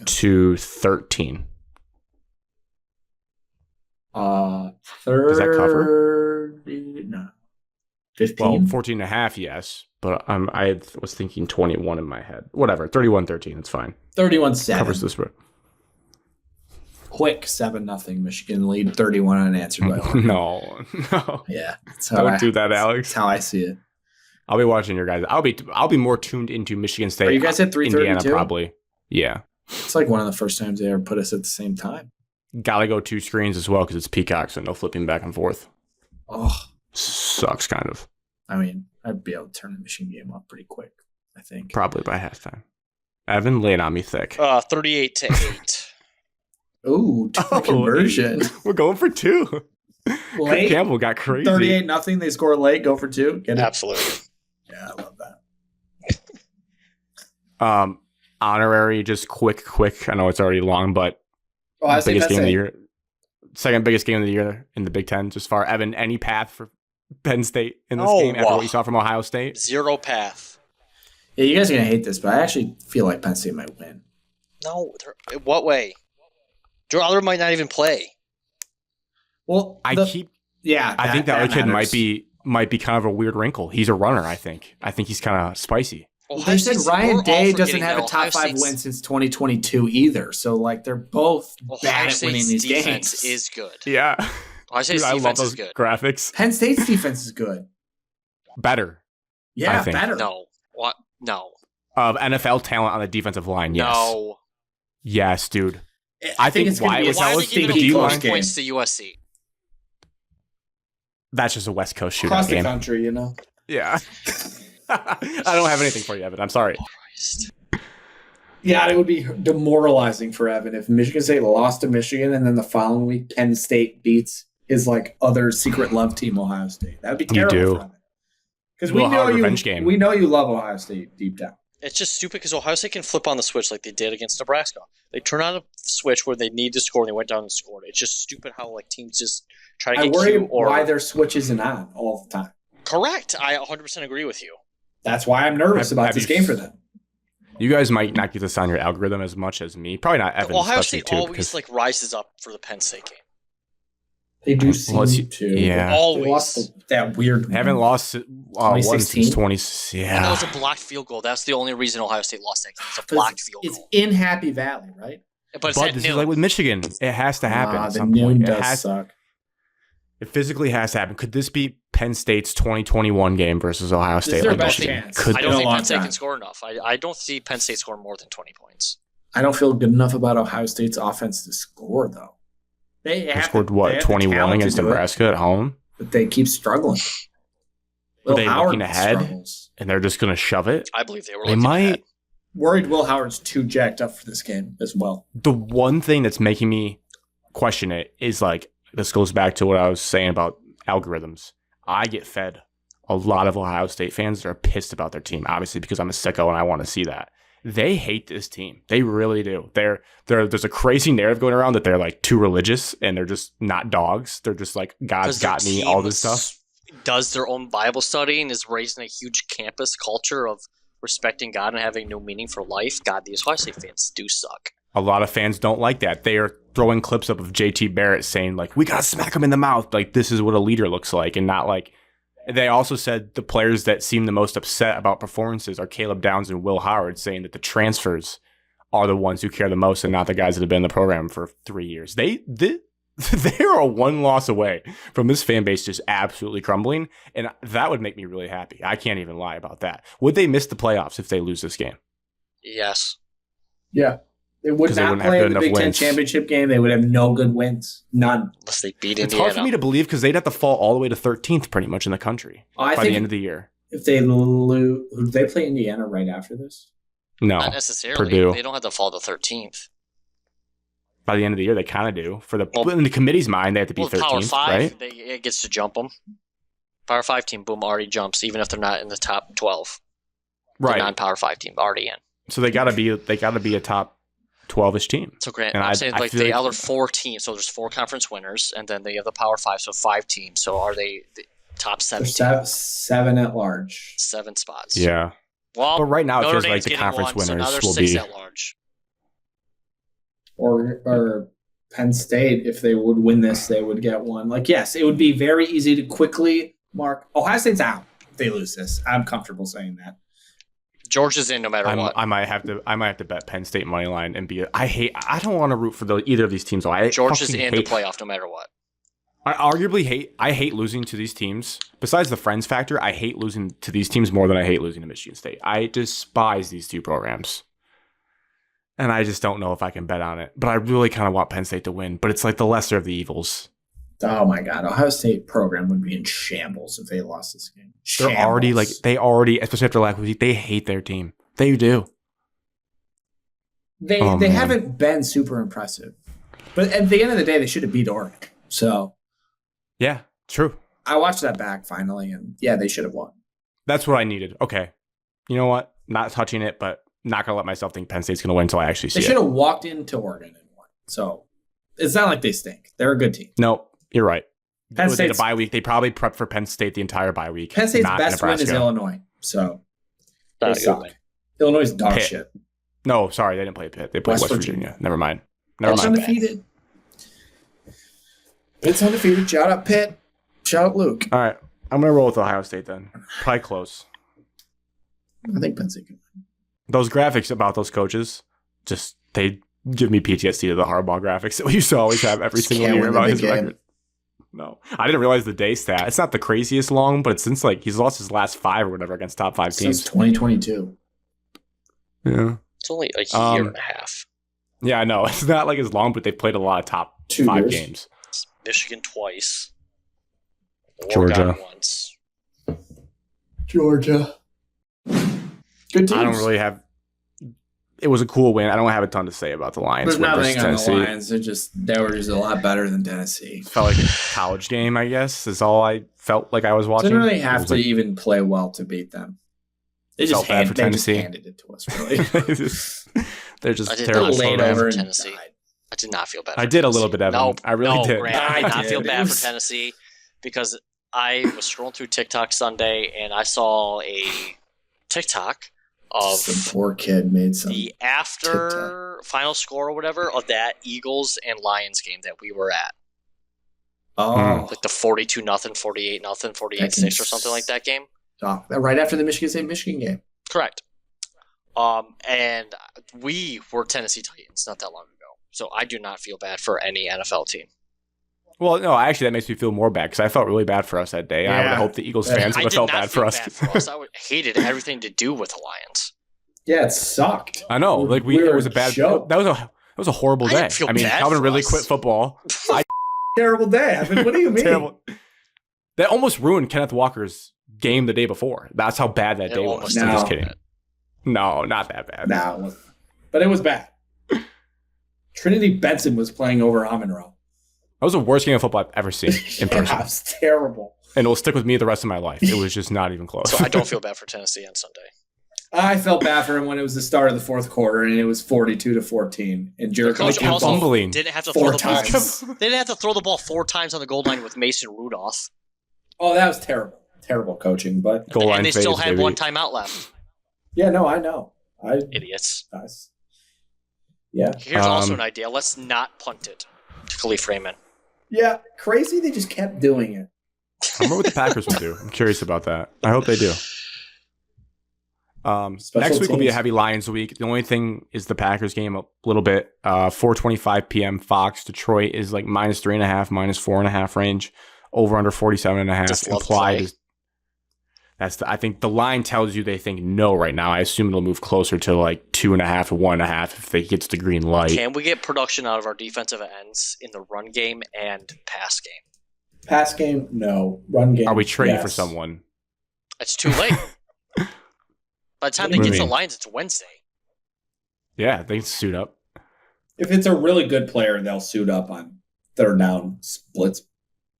to 13. Does that cover? No. 15? Well, 14 and a half, yes. But I was thinking 21 in my head. Whatever, 31-13, it's fine. 31-7. Covers the spread. Quick 7-0 Michigan lead, 31 unanswered by Oregon. No. Yeah. Don't do that, Alex. That's how I see it. I'll be watching your guys. I'll be more tuned into Michigan State. Are you guys at 3:32? Indiana, probably. Yeah. It's like one of the first times they ever put us at the same time. Gotta go 2 screens as well because it's Peacock, so no flipping back and forth. Oh. Sucks, kind of. I mean, I'd be able to turn the Michigan game off pretty quick, I think. Probably by halftime. Evan, lay it on me thick. 38-8. Ooh, conversion. We're going for 2. Late. Campbell got crazy. 38-0. They score late. Go for 2. Get it? Absolutely. Yeah, I love that. Honorary, just quick. I know it's already long, but biggest game of the year. Second biggest game of the year in the Big Ten. Just far, Evan, any path for Penn State in this game after what you saw from Ohio State? 0 path. Yeah, you guys are going to hate this, but I actually feel like Penn State might win. No. In what way? Drew Aller might not even play. Well, I think that kid might be kind of a weird wrinkle. He's a runner, I think. I think he's kind of spicy. They said Ryan Day doesn't have a top 5 win since 2022 either. So, like, they're both bad at winning these games. Defense is good. Yeah. Ohio State's defense is good. Graphics. Penn State's defense is good. Better. Yeah, better. No. What? No. Of NFL talent on the defensive line, yes. No. Yes, dude. I think it's going to be a sneaky close points to USC. That's just a West Coast shootout across the game. Country, you know. Yeah. I don't have anything for you, Evan. I'm sorry. Christ. Yeah, it would be demoralizing for Evan if Michigan State lost to Michigan and then the following week Penn State beats his like other secret love team, Ohio State. That would be terrible for Evan. Because we know you love Ohio State deep down. It's just stupid because Ohio State can flip on the switch like they did against Nebraska. They turn on a switch where they need to score and they went down and scored. It's just stupid how like teams just try to get I worry why their switch isn't on all the time. Correct. I 100% agree with you. That's why I'm nervous about this game for them. You guys might not get this on your algorithm as much as me. Probably not Evan. Ohio State always like rises up for the Penn State game. They do seem to. Yeah. Always. They lost that weird. They haven't lost 2016? since 20. Yeah. And that was a blocked field goal. That's the only reason Ohio State lost that game. It's a blocked field goal. It's in Happy Valley, right? But this is like with Michigan. It has to happen at the some noon point. does suck. It physically has to happen. Could this be Penn State's 2021 game versus Ohio State? Their best chance. I don't think Penn State can score enough. I don't see Penn State scoring more than 20 points. I don't feel good enough about Ohio State's offense to score, though. They scored, 21 against Nebraska at home? But they keep struggling. Were they looking ahead, and they're just going to shove it? I believe they were looking ahead. Worried Will Howard's too jacked up for this game as well. The one thing that's making me question it is, like, this goes back to what I was saying about algorithms. I get fed a lot of Ohio State fans that are pissed about their team, obviously because I'm a sicko and I want to see that. They hate this team. They really do. There's a crazy narrative going around that they're like too religious and they're just not dogs. They're just like, God's got me, all this stuff. Does their own Bible study and is raising a huge campus culture of respecting God and having no meaning for life. God, these Ohio State fans do suck. A lot of fans don't like that. They are throwing clips up of JT Barrett saying, like, we got to smack him in the mouth. Like, this is what a leader looks like. And not like, they also said the players that seem the most upset about performances are Caleb Downs and Will Howard, saying that the transfers are the ones who care the most and not the guys that have been in the program for 3 years. They are one loss away from this fan base just absolutely crumbling, and that would make me really happy. I can't even lie about that. Would they miss the playoffs if they lose this game? Yes. Yeah. They would not play in the Big Ten championship game. They would have no good wins. None. Unless they beat Indiana. It's hard for me to believe because they'd have to fall all the way to 13th pretty much in the country by the end of the year. If they lose, would they play Indiana right after this? No. Not necessarily. Purdue. They don't have to fall to 13th. By the end of the year, they kind of do. In the committee's mind, they have to be 13th, Power 5, right? It gets to jump them. Power 5 team, boom, already jumps, even if they're not in the top 12. Right. The non-Power 5 team, already in. So they gotta be a top 12-ish team. So Grant, I'm saying like the other 4 teams. So there's 4 conference winners, and then they have the Power 5, so 5 teams. So are they the top 7 teams? 7 at large. 7 spots. Yeah. Well, but right now Notre it feels like Dame's the conference one, winners so will 6 be at large. Or Penn State, if they would win this, they would get one. Like, yes, it would be very easy to quickly mark Ohio State's out if they lose this. I'm comfortable saying that. Georgia's in no matter what. I might have to bet Penn State money line and be. I don't want to root for either of these teams. Georgia's in the playoff no matter what. I hate losing to these teams. Besides the friends factor, I hate losing to these teams more than I hate losing to Michigan State. I despise these two programs. And I just don't know if I can bet on it. But I really kind of want Penn State to win. But it's like the lesser of the evils. Oh, my God. Ohio State program would be in shambles if they lost this game. They're already, especially after last week, they hate their team. They do. They haven't been super impressive. But at the end of the day, they should have beat Oregon. So. Yeah, true. I watched that back finally, and yeah, they should have won. That's what I needed. Okay. You know what? Not touching it, but not going to let myself think Penn State's going to win until I actually see it. They should have walked into Oregon and won. So it's not like they stink. They're a good team. No, you're right. Penn State's a bye week. They probably prepped for Penn State the entire bye week. Penn State's best win is Illinois. So they suck. Illinois is dog shit. No, sorry, they didn't play Pitt. They played West Virginia. Never mind. It's undefeated. It's undefeated. Shout out Pitt. Shout out Luke. All right. I'm going to roll with Ohio State then. Probably close. I think Penn State can win. Those graphics about those coaches, they give me PTSD to the Harbaugh graphics that we used to always have every single year about his record. No. I didn't realize the day stat. It's not the craziest long, but it's since he's lost his last 5 or whatever against top 5 teams. Since 2022. Yeah. It's only a year and a half. Yeah, I know. It's not like as long, but they've played a lot of top 5 games. It's Michigan twice. Georgia once. Georgia. Good teams. I don't really have. It was a cool win. I don't have a ton to say about the Lions. There's nothing on the Lions. They were just a lot better than Tennessee. Felt like a college game, I guess, is all I felt like I was watching. Didn't really have to even play well to beat them. They just handed it to us, really. They're just terrible. Laid over Tennessee. I did not feel bad. I did a little bit, Evan. I really did. I did not feel bad for Tennessee because I was scrolling through TikTok Sunday and I saw a TikTok of some poor kid made some the after TikTok. Final score or whatever of that Eagles and Lions game that we were at. Oh, like the 42-0, 48-0, 48-6 or something like that game. Oh, right after the Michigan game. Correct. And we were Tennessee Titans not that long ago, so I do not feel bad for any NFL team. Well, no, actually, that makes me feel more bad because I felt really bad for us that day. Yeah. I would hope the Eagles fans would have felt bad for us. I hated everything to do with the Lions. Yeah, it sucked. I know. Like it was a bad show. That was a horrible day. I mean, Calvin really quit football. Terrible day. I mean, what do you mean? Terrible. That almost ruined Kenneth Walker's game the day before. That's how bad that day was. No. I'm just kidding. No, not that bad. No, but it was bad. Trinity Benson was playing over Amon-Ra. That was the worst game of football I've ever seen in person. It was terrible. And it will stick with me the rest of my life. It was just not even close. So I don't feel bad for Tennessee on Sunday. I felt bad for him when it was the start of the fourth quarter and it was 42-14. And Jericho didn't have to throw the ball. They didn't have to throw the ball 4 times on the goal line with Mason Rudolph. Oh, that was terrible. Terrible coaching, but goal line and they still had 1 timeout left. Yeah, no, I know. Idiots. Yeah. Here's also an idea. Let's not punt it to Khalif Raymond. Yeah, crazy. They just kept doing it. I wonder what the Packers will do. I'm curious about that. I hope they do. Next week will be a heavy Lions week. The only thing is the Packers game a little bit. 4:25 p.m. Fox. Detroit is like -3.5, -4.5 range. Over under 47.5. Implied is. I think the line tells you they think no right now. I assume it'll move closer to like 2.5 or 1.5 if they gets the green light. Can we get production out of our defensive ends in the run game and pass game? Pass game, no. Run game, are we trading for someone? It's too late. By the time they get to the Lions, it's Wednesday. Yeah, they can suit up. If it's a really good player, they'll suit up on third down splits.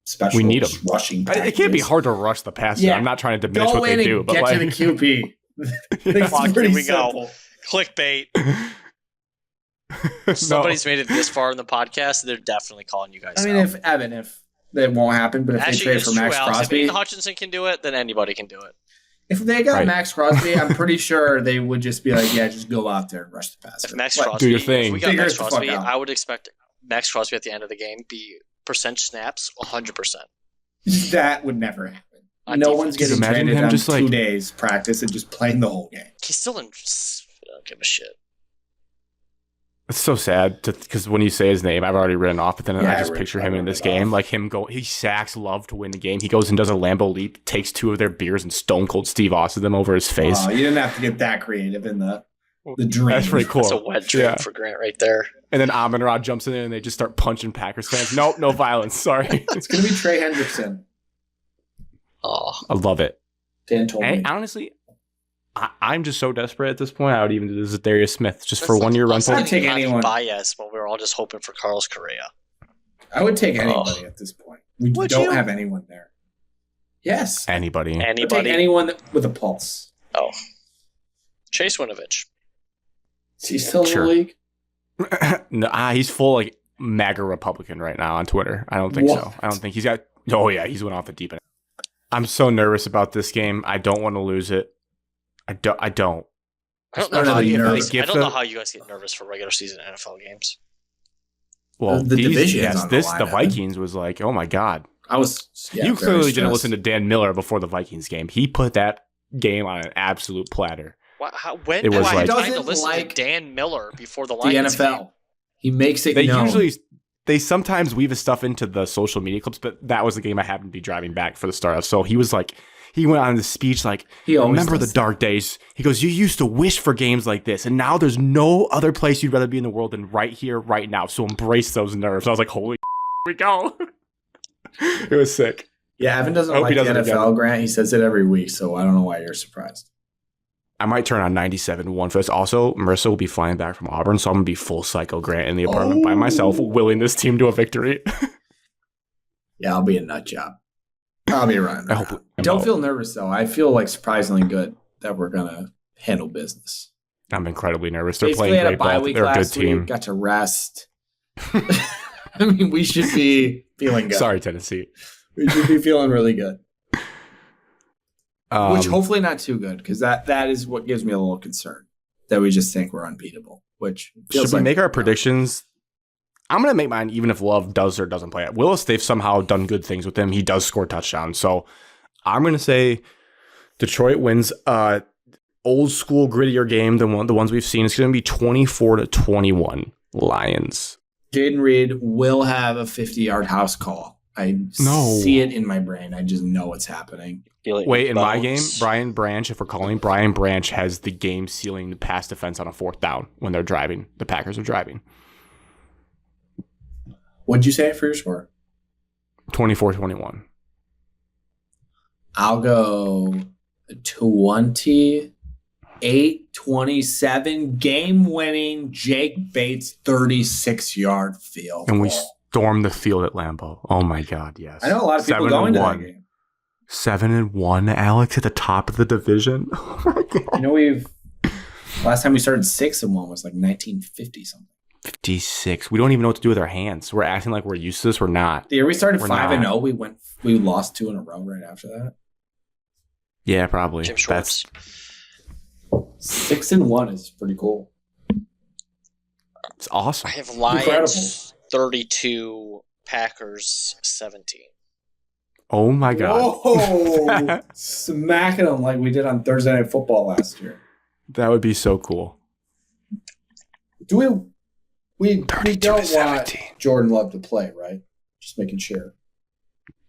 Special we need them. Rushing packages. It can't be hard to rush the passer. Yeah. I'm not trying to diminish what they do. But get to the QP. It's pretty simple. Go. Clickbait. Somebody's made it this far in the podcast, they're definitely calling you guys out. If that won't happen, but if they trade for Max Crosby. If Hutchinson can do it, then anybody can do it. If they got Max Crosby, I'm pretty sure they would just be like, yeah, just go out there and rush the passer. If Max Crosby, do your thing. If we got Max Crosby, I would expect Max Crosby at the end of the game be percent snaps 100%. That would never happen. No one's getting traded on just 2 days practice and just playing the whole game. He's still in. I don't give a shit. It's so sad because when you say his name, I've already written off, but then I just picture him in this game. Like him he sacks Love to win the game. He goes and does a Lambeau leap, takes 2 of their beers and Stone Cold Steve Austin them over his face. Oh, you didn't have to get that creative in the dream. That's pretty cool. That's a wet dream for Grant right there. And then Amon-Ra jumps in there and they just start punching Packers fans. Nope, no violence. Sorry. It's going to be Trey Hendrickson. Oh, I love it. Dan told me. Honestly, I'm just so desperate at this point. I would even do this with Darius Smith just for 1 year rental. I'd take anyone. Bias, but we were all just hoping for Carlos Correa. I would take anybody at this point. We don't have anyone there. Yes. Anybody. I'd take anyone with a pulse. Oh. Chase Winovich. Is he still in the league? No, he's full like MAGA Republican right now on Twitter. I don't think so. I don't think he's got. Oh yeah, he's went off the deep end. I'm so nervous about this game. I don't want to lose it. I don't. I don't know how you guys get nervous for regular season NFL games. Well, the division. Yes, the Vikings was like, oh my god. You clearly didn't listen to Dan Miller before the Vikings game. He put that game on an absolute platter. When it was I trying to listen to Dan Miller before the Lions NFL game? He makes it known. They sometimes weave his stuff into the social media clips, but that was the game I happened to be driving back for the start of. So he was like, he went on this speech like, remember the dark days. He goes, you used to wish for games like this, and now there's no other place you'd rather be in the world than right here, right now. So embrace those nerves. I was like, holy we go. It was sick. Yeah, Evan doesn't like the NFL, Grant. He says it every week, so I don't know why you're surprised. I might turn on 97.1 for this. Also, Marissa will be flying back from Auburn, so I'm going to be full Psycho Grant in the apartment by myself, willing this team to a victory. Yeah, I'll be a nut job. I'll be running around. Don't feel nervous, though. I feel like surprisingly good that we're going to handle business. I'm incredibly nervous. They're playing great ball. They're a good team. Got to rest. I mean, we should be feeling good. Sorry, Tennessee. We should be feeling really good. Which hopefully not too good, because that is what gives me a little concern, that we just think we're unbeatable. Which should we make our predictions? I'm going to make mine even if Love does or doesn't play it. Willis, they've somehow done good things with him. He does score touchdowns. So I'm going to say Detroit wins old school, grittier game than the ones we've seen. It's going to be 24-21 Lions. Jaden Reed will have a 50-yard house call. I see it in my brain. I just know it's happening. Wait, in my game, Brian Branch, if we're calling, Brian Branch has the game-sealing pass defense on a 4th down when they're driving. The Packers are driving. What'd you say for your score? 24-21. I'll go 28-27. Game-winning Jake Bates 36-yard field. And we stormed the field at Lambeau. Oh, my God, yes. I know a lot of people going to that game. 7-1, Alex, at the top of the division. Oh, my God. You know, last time we started 6-1 was like 1950 something. 56. We don't even know what to do with our hands. We're acting like we're used to this. We're not. The year we started 5-0, we lost 2 in a row right after that. Yeah, probably. Jim Schwartz. 6-1 is pretty cool. It's awesome. I have Lions 32, Packers 17. Oh my God. Whoa! Smacking them like we did on Thursday Night Football last year. That would be so cool. Do we don't want Jordan Love to play, right? Just making sure.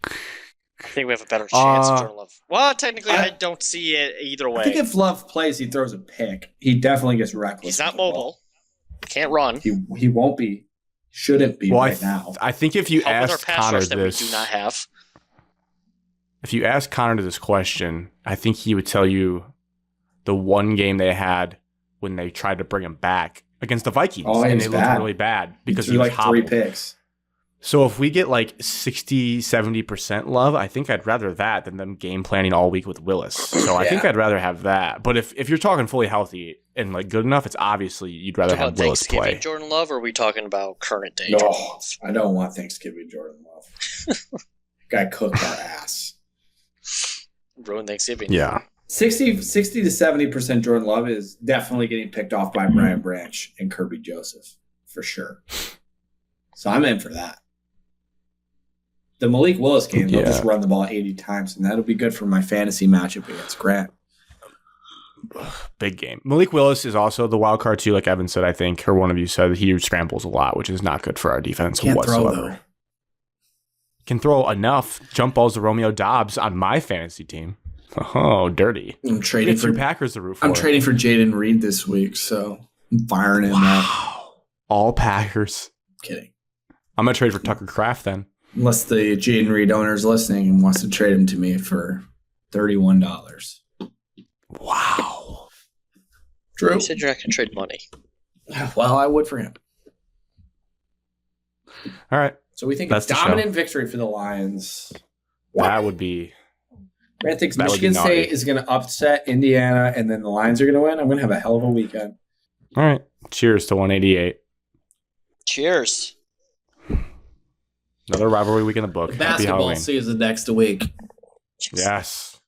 I think we have a better chance of Jordan Love. Well, technically, I don't see it either way. I think if Love plays, he throws a pick. He definitely gets reckless. He's not mobile. Can't run. He won't be. Shouldn't be now. I think if you ask Connor this, that we do not have. If you ask Connor this question, I think he would tell you the one game they had when they tried to bring him back against the Vikings, and it looked really bad because he was like hobbled. 3 picks. So if we get like 60-70% Love, I think I'd rather that than them game planning all week with Willis. So I think I'd rather have that. But if you're talking fully healthy and like good enough, it's obviously you'd rather have Willis play. Thanksgiving Jordan Love, or are we talking about current day? No, I don't want Thanksgiving Jordan Love. Guy cooked our ass. Ruin Thanksgiving. Yeah. 60 to 70% Jordan Love is definitely getting picked off by Brian Branch and Kirby Joseph for sure. So I'm in for that. The Malik Willis game, they'll just run the ball 80 times, and that'll be good for my fantasy matchup against Grant. Big game. Malik Willis is also the wild card too, like Evan said, I think, or one of you said he scrambles a lot, which is not good for our defense whatsoever. Can throw enough jump balls to Romeo Dobbs on my fantasy team. Oh, dirty. I'm trading for Packers to root for. I'm trading for Jaden Reed this week, so I'm firing him up. All Packers. Kidding. I'm going to trade for Tucker Kraft then. Unless the Jaden Reed owner is listening and wants to trade him to me for $31. Wow. Drew? You said you're not going to trade money. Well, I would for him. All right. So we think a dominant victory for the Lions. That would be... Grant thinks Michigan State is going to upset Indiana, and then the Lions are going to win. I'm going to have a hell of a weekend. All right. Cheers to 188. Cheers. Another rivalry week in the book. Basketball season next week. Yes.